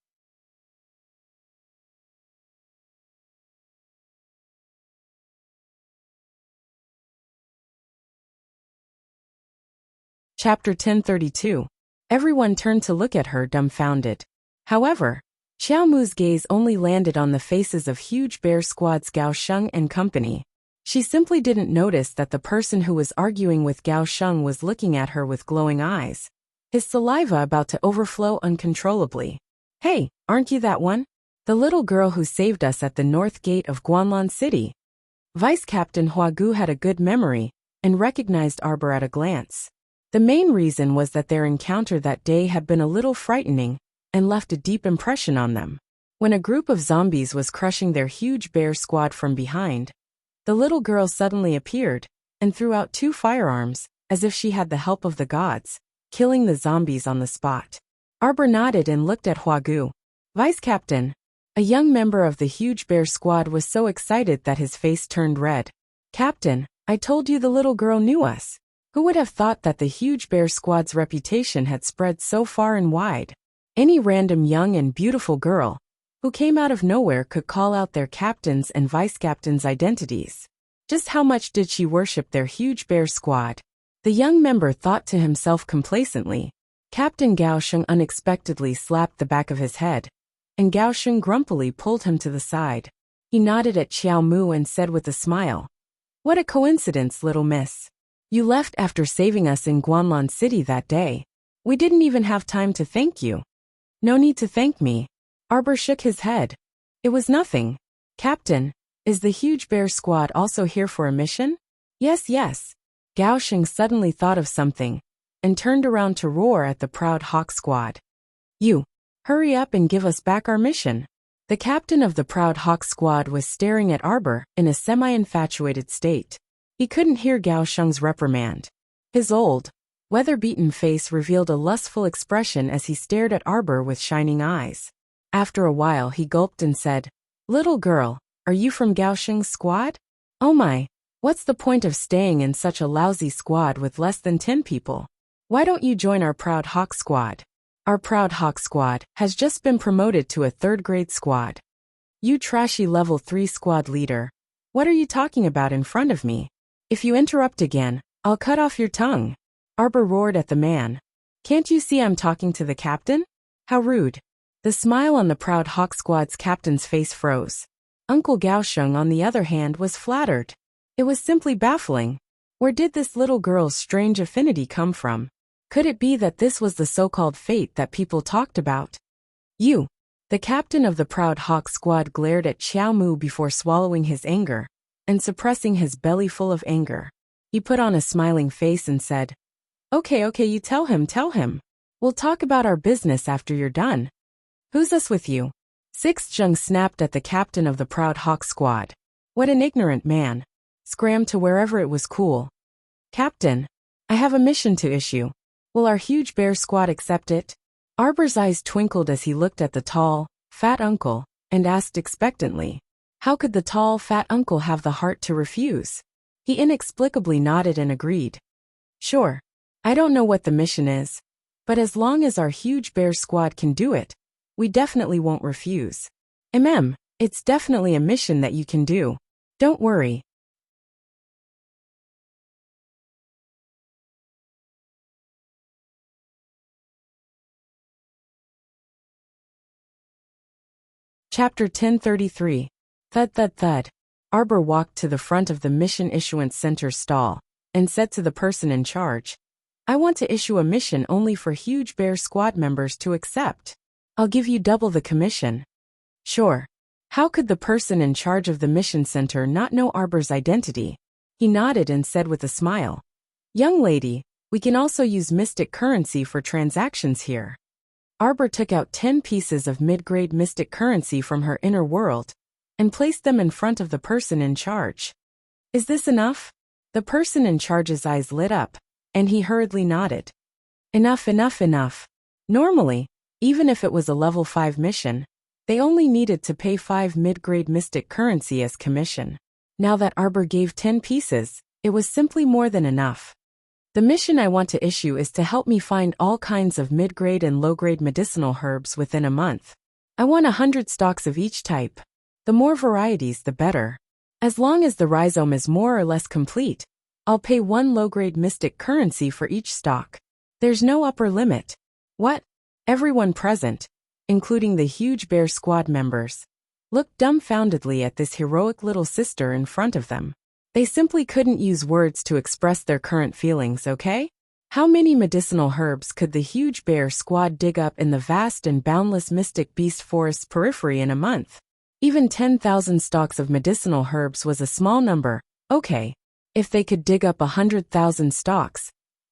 Chapter 1032. Everyone turned to look at her dumbfounded. However, Xiao Mu's gaze only landed on the faces of Huge Bear Squad's Gao Sheng and company. She simply didn't notice that the person who was arguing with Gao Sheng was looking at her with glowing eyes, his saliva about to overflow uncontrollably. Hey, aren't you that one? The little girl who saved us at the north gate of Guanlan City. Vice Captain Huagu had a good memory and recognized Arbor at a glance. The main reason was that their encounter that day had been a little frightening and left a deep impression on them. When a group of zombies was crushing their Huge Bear Squad from behind, the little girl suddenly appeared and threw out 2 firearms, as if she had the help of the gods, killing the zombies on the spot. Arbor nodded and looked at Huagu. Vice Captain. A young member of the Huge Bear Squad was so excited that his face turned red. Captain, I told you the little girl knew us. Who would have thought that the Huge Bear Squad's reputation had spread so far and wide? Any random young and beautiful girl who came out of nowhere could call out their captains and vice captains' identities. Just how much did she worship their Huge Bear Squad? The young member thought to himself complacently. Captain Gao Sheng unexpectedly slapped the back of his head, and Gao Sheng grumpily pulled him to the side. He nodded at Xiao Mu and said with a smile, "What a coincidence, little miss. You left after saving us in Guanlan City that day. We didn't even have time to thank you." "No need to thank me." Arbor shook his head. "It was nothing. Captain, is the Huge Bear Squad also here for a mission?" Yes. Gao Sheng suddenly thought of something and turned around to roar at the Proud Hawk Squad. "You, hurry up and give us back our mission." The captain of the Proud Hawk Squad was staring at Arbor in a semi-infatuated state. He couldn't hear Gao Sheng's reprimand. His old, weather-beaten face revealed a lustful expression as he stared at Arbor with shining eyes. After a while he gulped and said, "Little girl, are you from Gao Sheng's squad? Oh my, what's the point of staying in such a lousy squad with less than 10 people? Why don't you join our Proud Hawk Squad? Our Proud Hawk Squad has just been promoted to a 3rd-grade squad." "You trashy level 3 squad leader. What are you talking about in front of me? If you interrupt again, I'll cut off your tongue." Arbor roared at the man. "Can't you see I'm talking to the captain? How rude." The smile on the proud Hawk Squad's captain's face froze. Uncle Gaosheng, on the other hand, was flattered. It was simply baffling. Where did this little girl's strange affinity come from? Could it be that this was the so-called fate that people talked about? You. The captain of the proud Hawk Squad glared at Xiao Mu before swallowing his anger and suppressing his belly full of anger. He put on a smiling face and said, Okay, you tell him. We'll talk about our business after you're done. Who's this with you? Zheng snapped at the captain of the proud Hawk Squad. What an ignorant man. Scram to wherever it was cool. Captain, I have a mission to issue. Will our huge bear squad accept it? Arbor's eyes twinkled as he looked at the tall, fat uncle, and asked expectantly, how could the tall, fat uncle have the heart to refuse? He inexplicably nodded and agreed. Sure. I don't know what the mission is, but as long as our huge bear squad can do it, we definitely won't refuse. It's definitely a mission that you can do. Don't worry. Chapter 1033. Thud. Arbor walked to the front of the Mission Issuance Center stall and said to the person in charge, I want to issue a mission only for Huge Bear Squad members to accept. I'll give you double the commission. Sure. How could the person in charge of the mission center not know Arbor's identity? He nodded and said with a smile, Young lady, we can also use mystic currency for transactions here. Arbor took out 10 pieces of mid-grade mystic currency from her inner world and placed them in front of the person in charge. Is this enough? The person in charge's eyes lit up, and he hurriedly nodded. Enough. Normally, even if it was a level 5 mission, they only needed to pay 5 mid-grade mystic currency as commission. Now that Arbor gave 10 pieces, it was simply more than enough. The mission I want to issue is to help me find all kinds of mid-grade and low-grade medicinal herbs within a month. I want 100 stalks of each type. The more varieties, the better. As long as the rhizome is more or less complete, I'll pay 1 low-grade mystic currency for each stalk. There's no upper limit. What? Everyone present, including the Huge Bear Squad members, looked dumbfoundedly at this heroic little sister in front of them. They simply couldn't use words to express their current feelings, okay? How many medicinal herbs could the Huge Bear Squad dig up in the vast and boundless Mystic Beast Forest's periphery in a month? Even 10,000 stalks of medicinal herbs was a small number. Okay, if they could dig up 100,000 stalks,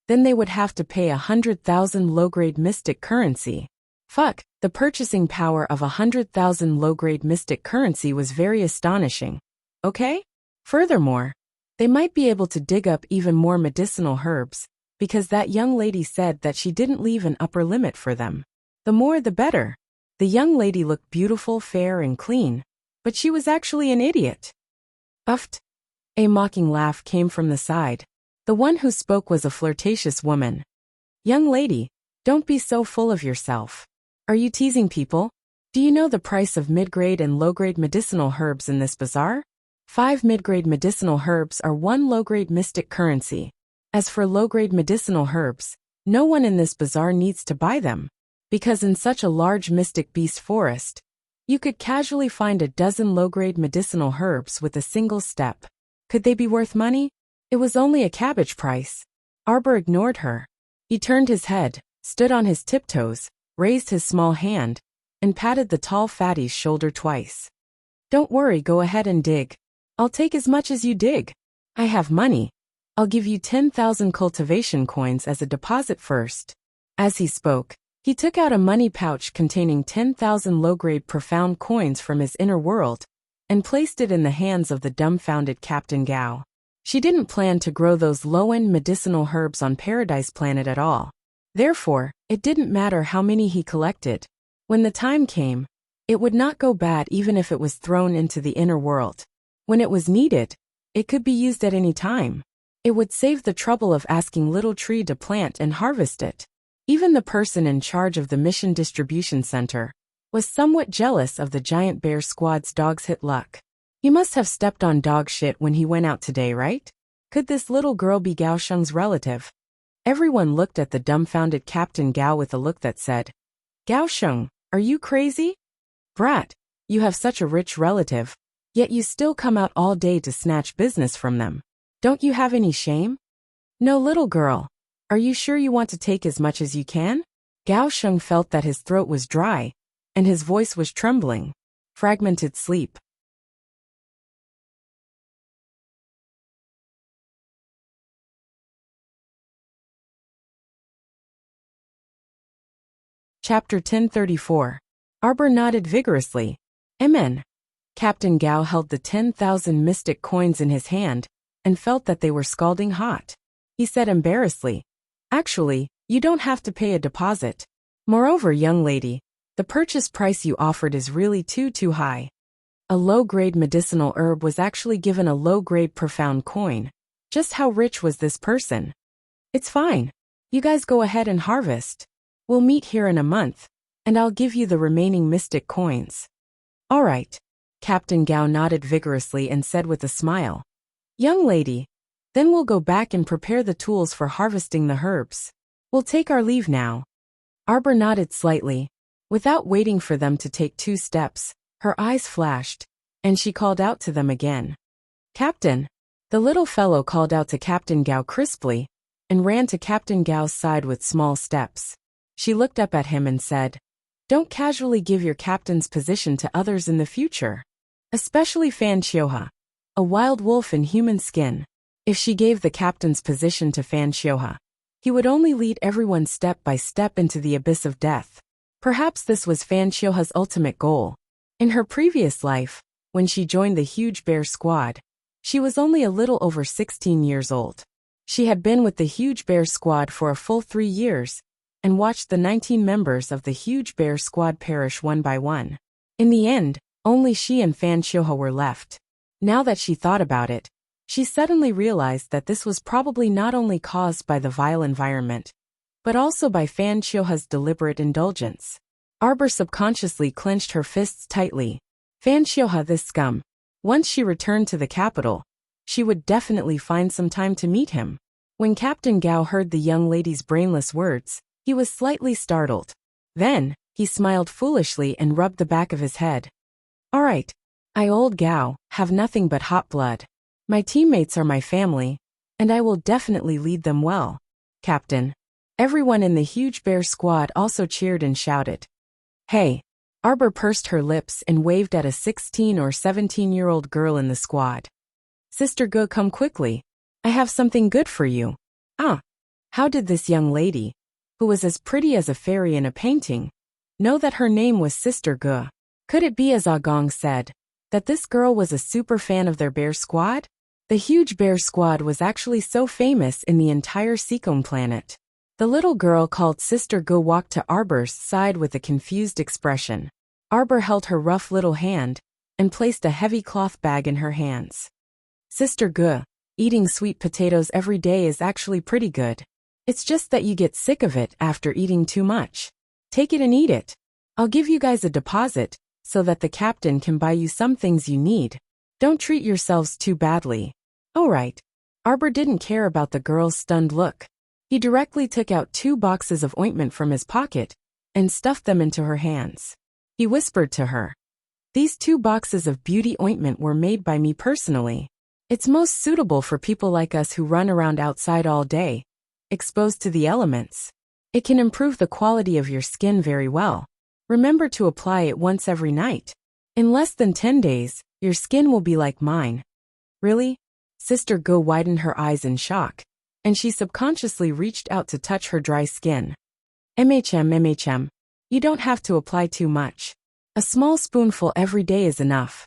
then they would have to pay 100,000 low-grade mystic currency. Fuck, the purchasing power of 100,000 low-grade mystic currency was very astonishing. Okay? Furthermore, they might be able to dig up even more medicinal herbs, because that young lady said that she didn't leave an upper limit for them. The more the better. The young lady looked beautiful, fair, and clean, but she was actually an idiot. Uffed. A mocking laugh came from the side. The one who spoke was a flirtatious woman. Young lady, don't be so full of yourself. Are you teasing people? Do you know the price of mid-grade and low-grade medicinal herbs in this bazaar? 5 mid-grade medicinal herbs are 1 low-grade mystic currency. As for low-grade medicinal herbs, no one in this bazaar needs to buy them, because in such a large Mystic Beast forest, you could casually find a dozen low-grade medicinal herbs with a single step. Could they be worth money? It was only a cabbage price. Arbor ignored her. He turned his head, stood on his tiptoes, raised his small hand, and patted the tall fatty's shoulder twice. Don't worry, go ahead and dig. I'll take as much as you dig. I have money. I'll give you 10,000 cultivation coins as a deposit first. As he spoke, he took out a money pouch containing 10,000 low-grade profound coins from his inner world and placed it in the hands of the dumbfounded Captain Gao. She didn't plan to grow those low-end medicinal herbs on Paradise Planet at all. Therefore, it didn't matter how many he collected. When the time came, it would not go bad even if it was thrown into the inner world. When it was needed, it could be used at any time. It would save the trouble of asking Little Tree to plant and harvest it. Even the person in charge of the Mission Distribution Center was somewhat jealous of the Giant Bear Squad's dog's hit luck. He must have stepped on dog shit when he went out today, right? Could this little girl be Gao Sheng's relative? Everyone looked at the dumbfounded Captain Gao with a look that said, Gao Sheng, Are you crazy? Brat, you have such a rich relative, yet you still come out all day to snatch business from them. Don't you have any shame? No, little girl. Are you sure you want to take as much as you can? Gao Sheng felt that his throat was dry, and his voice was trembling. Fragmented sleep. Chapter 1034. Arbor nodded vigorously. Amen. Captain Gao held the 10,000 mystic coins in his hand and felt that they were scalding hot. He said embarrassedly, Actually, you don't have to pay a deposit. Moreover, young lady, the purchase price you offered is really too high. A low-grade medicinal herb was actually given a low-grade profound coin. Just how rich was this person? It's fine. You guys go ahead and harvest. We'll meet here in a month, and I'll give you the remaining mystic coins. All right. Captain Gao nodded vigorously and said with a smile. Young lady, then we'll go back and prepare the tools for harvesting the herbs. We'll take our leave now. Arbor nodded slightly. Without waiting for them to take 2 steps, her eyes flashed, and she called out to them again. Captain! The little fellow called out to Captain Gao crisply, and ran to Captain Gao's side with small steps. She looked up at him and said, Don't casually give your captain's position to others in the future. Especially Fan Xiuhe, a wild wolf in human skin. If she gave the captain's position to Fan Xiuhe, he would only lead everyone step by step into the abyss of death. Perhaps this was Fan Xiuhe's ultimate goal. In her previous life, when she joined the Huge Bear Squad, she was only a little over 16 years old. She had been with the Huge Bear Squad for a full 3 years, and watched the 19 members of the Huge Bear Squad perish one by one. In the end, only she and Fan Xiuhe were left. Now that she thought about it, she suddenly realized that this was probably not only caused by the vile environment, but also by Fan Xiuhe's deliberate indulgence. Arbor subconsciously clenched her fists tightly. Fan Xiuhe, this scum. Once she returned to the capital, she would definitely find some time to meet him. When Captain Gao heard the young lady's brainless words, he was slightly startled. Then, he smiled foolishly and rubbed the back of his head. All right. I, old Gao, have nothing but hot blood. My teammates are my family, and I will definitely lead them well. Captain. Everyone in the Huge Bear Squad also cheered and shouted. Hey. Arbor pursed her lips and waved at a 16 or 17-year-old girl in the squad. Sister Ge, come quickly. I have something good for you. Ah. How did this young lady, who was as pretty as a fairy in a painting, know that her name was Sister Ge? Could it be, as Ah Gong said, that this girl was a super fan of their bear squad? The Huge Bear Squad was actually so famous in the entire Seacombe planet. The little girl called Sister Ge walked to Arbor's side with a confused expression. Arbor held her rough little hand and placed a heavy cloth bag in her hands. Sister Ge, eating sweet potatoes every day is actually pretty good. It's just that you get sick of it after eating too much. Take it and eat it. I'll give you guys a deposit, so that the captain can buy you some things you need. Don't treat yourselves too badly. All right. Arbor didn't care about the girl's stunned look. He directly took out 2 boxes of ointment from his pocket and stuffed them into her hands. He whispered to her. These 2 boxes of beauty ointment were made by me personally. It's most suitable for people like us who run around outside all day, exposed to the elements. It can improve the quality of your skin very well. Remember to apply it once every night. In less than 10 days, your skin will be like mine. Really? Sister Ge widened her eyes in shock, and she subconsciously reached out to touch her dry skin. MHM, you don't have to apply too much. A small spoonful every day is enough.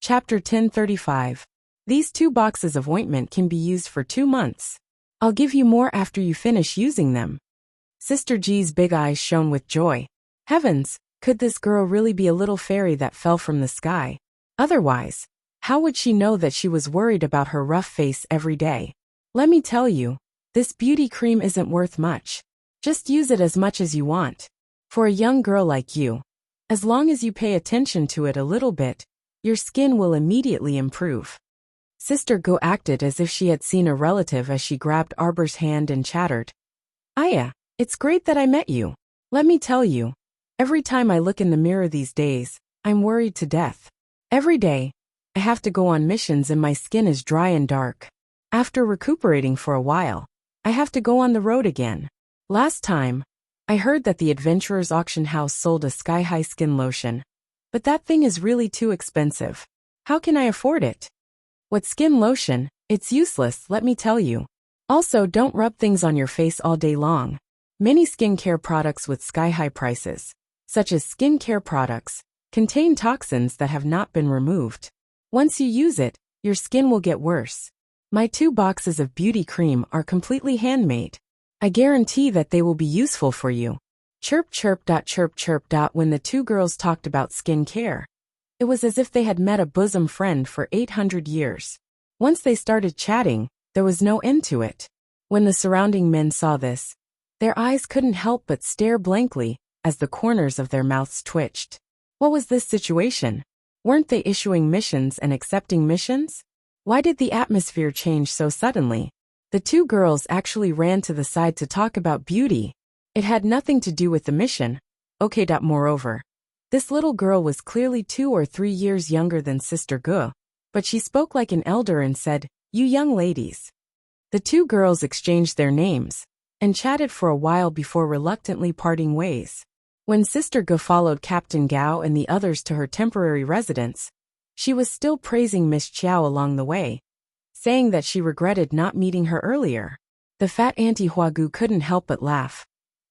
Chapter 1035. These 2 boxes of ointment can be used for 2 months. I'll give you more after you finish using them. Sister G's big eyes shone with joy. Heavens, could this girl really be a little fairy that fell from the sky? Otherwise, how would she know that she was worried about her rough face every day? Let me tell you, this beauty cream isn't worth much. Just use it as much as you want. For a young girl like you, as long as you pay attention to it a little bit, Your skin will immediately improve. Sister Go acted as if she had seen a relative as she grabbed Arbor's hand and chattered. Aya, it's great that I met you. Let me tell you, every time I look in the mirror these days, I'm worried to death. Every day, I have to go on missions and my skin is dry and dark. After recuperating for a while, I have to go on the road again. Last time, I heard that the Adventurer's Auction House sold a sky-high skin lotion. But that thing is really too expensive. How can I afford it? What skin lotion? It's useless, let me tell you. Also, don't rub things on your face all day long. Many skincare products with sky-high prices, such as skincare products, contain toxins that have not been removed. Once you use it, your skin will get worse. My 2 boxes of beauty cream are completely handmade. I guarantee that they will be useful for you. Chirp chirp. Chirp chirp. When the 2 girls talked about skin care, it was as if they had met a bosom friend for 800 years. Once they started chatting, there was no end to it. When the surrounding men saw this, their eyes couldn't help but stare blankly as the corners of their mouths twitched. What was this situation? Weren't they issuing missions and accepting missions? Why did the atmosphere change so suddenly? The 2 girls actually ran to the side to talk about beauty. It had nothing to do with the mission. Okay. Moreover, this little girl was clearly 2 or 3 years younger than Sister Gu, but she spoke like an elder and said, "You young ladies." The 2 girls exchanged their names and chatted for a while before reluctantly parting ways. When Sister Gu followed Captain Gao and the others to her temporary residence, she was still praising Miss Chiao along the way, saying that she regretted not meeting her earlier. The fat Auntie Huagu couldn't help but laugh.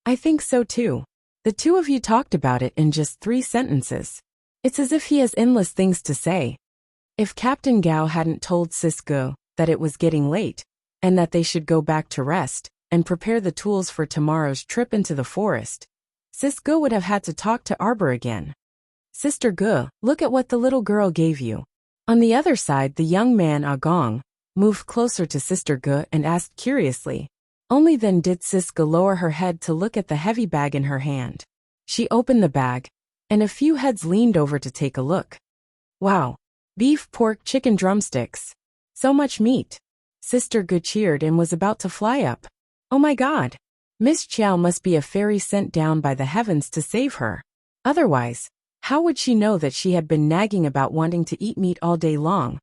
I think so too. The 2 of you talked about it in just 3 sentences. It's as if he has endless things to say. If Captain Gao hadn't told Sis Gu that it was getting late, and that they should go back to rest and prepare the tools for tomorrow's trip into the forest, Sis Gu would have had to talk to Arbor again. Sister Gu, look at what the little girl gave you. On the other side, the young man Agong moved closer to Sister Gu and asked curiously. Only then did Sis Gu lower her head to look at the heavy bag in her hand. She opened the bag, and a few heads leaned over to take a look. Wow! Beef, pork, chicken drumsticks. So much meat. Sister Gu cheered and was about to fly up. Oh my God! Miss Chiao must be a fairy sent down by the heavens to save her. Otherwise, how would she know that she had been nagging about wanting to eat meat all day long,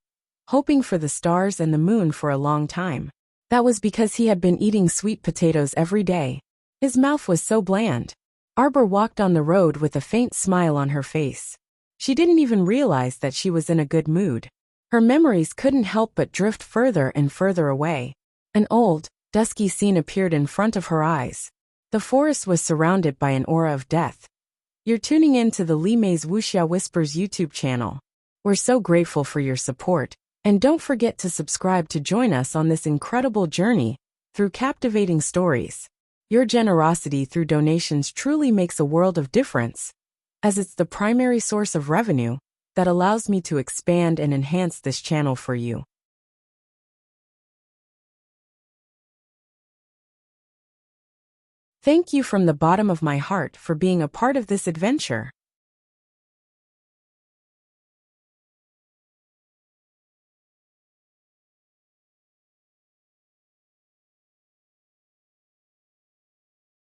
hoping for the stars and the moon for a long time? That was because he had been eating sweet potatoes every day. His mouth was so bland. Arbor walked on the road with a faint smile on her face. She didn't even realize that she was in a good mood. Her memories couldn't help but drift further and further away. An old, dusky scene appeared in front of her eyes. The forest was surrounded by an aura of death. You're tuning in to the Li Mei's Wuxia Whispers YouTube channel. We're so grateful for your support. And don't forget to subscribe to join us on this incredible journey through captivating stories. Your generosity through donations truly makes a world of difference, as it's the primary source of revenue that allows me to expand and enhance this channel for you. Thank you from the bottom of my heart for being a part of this adventure.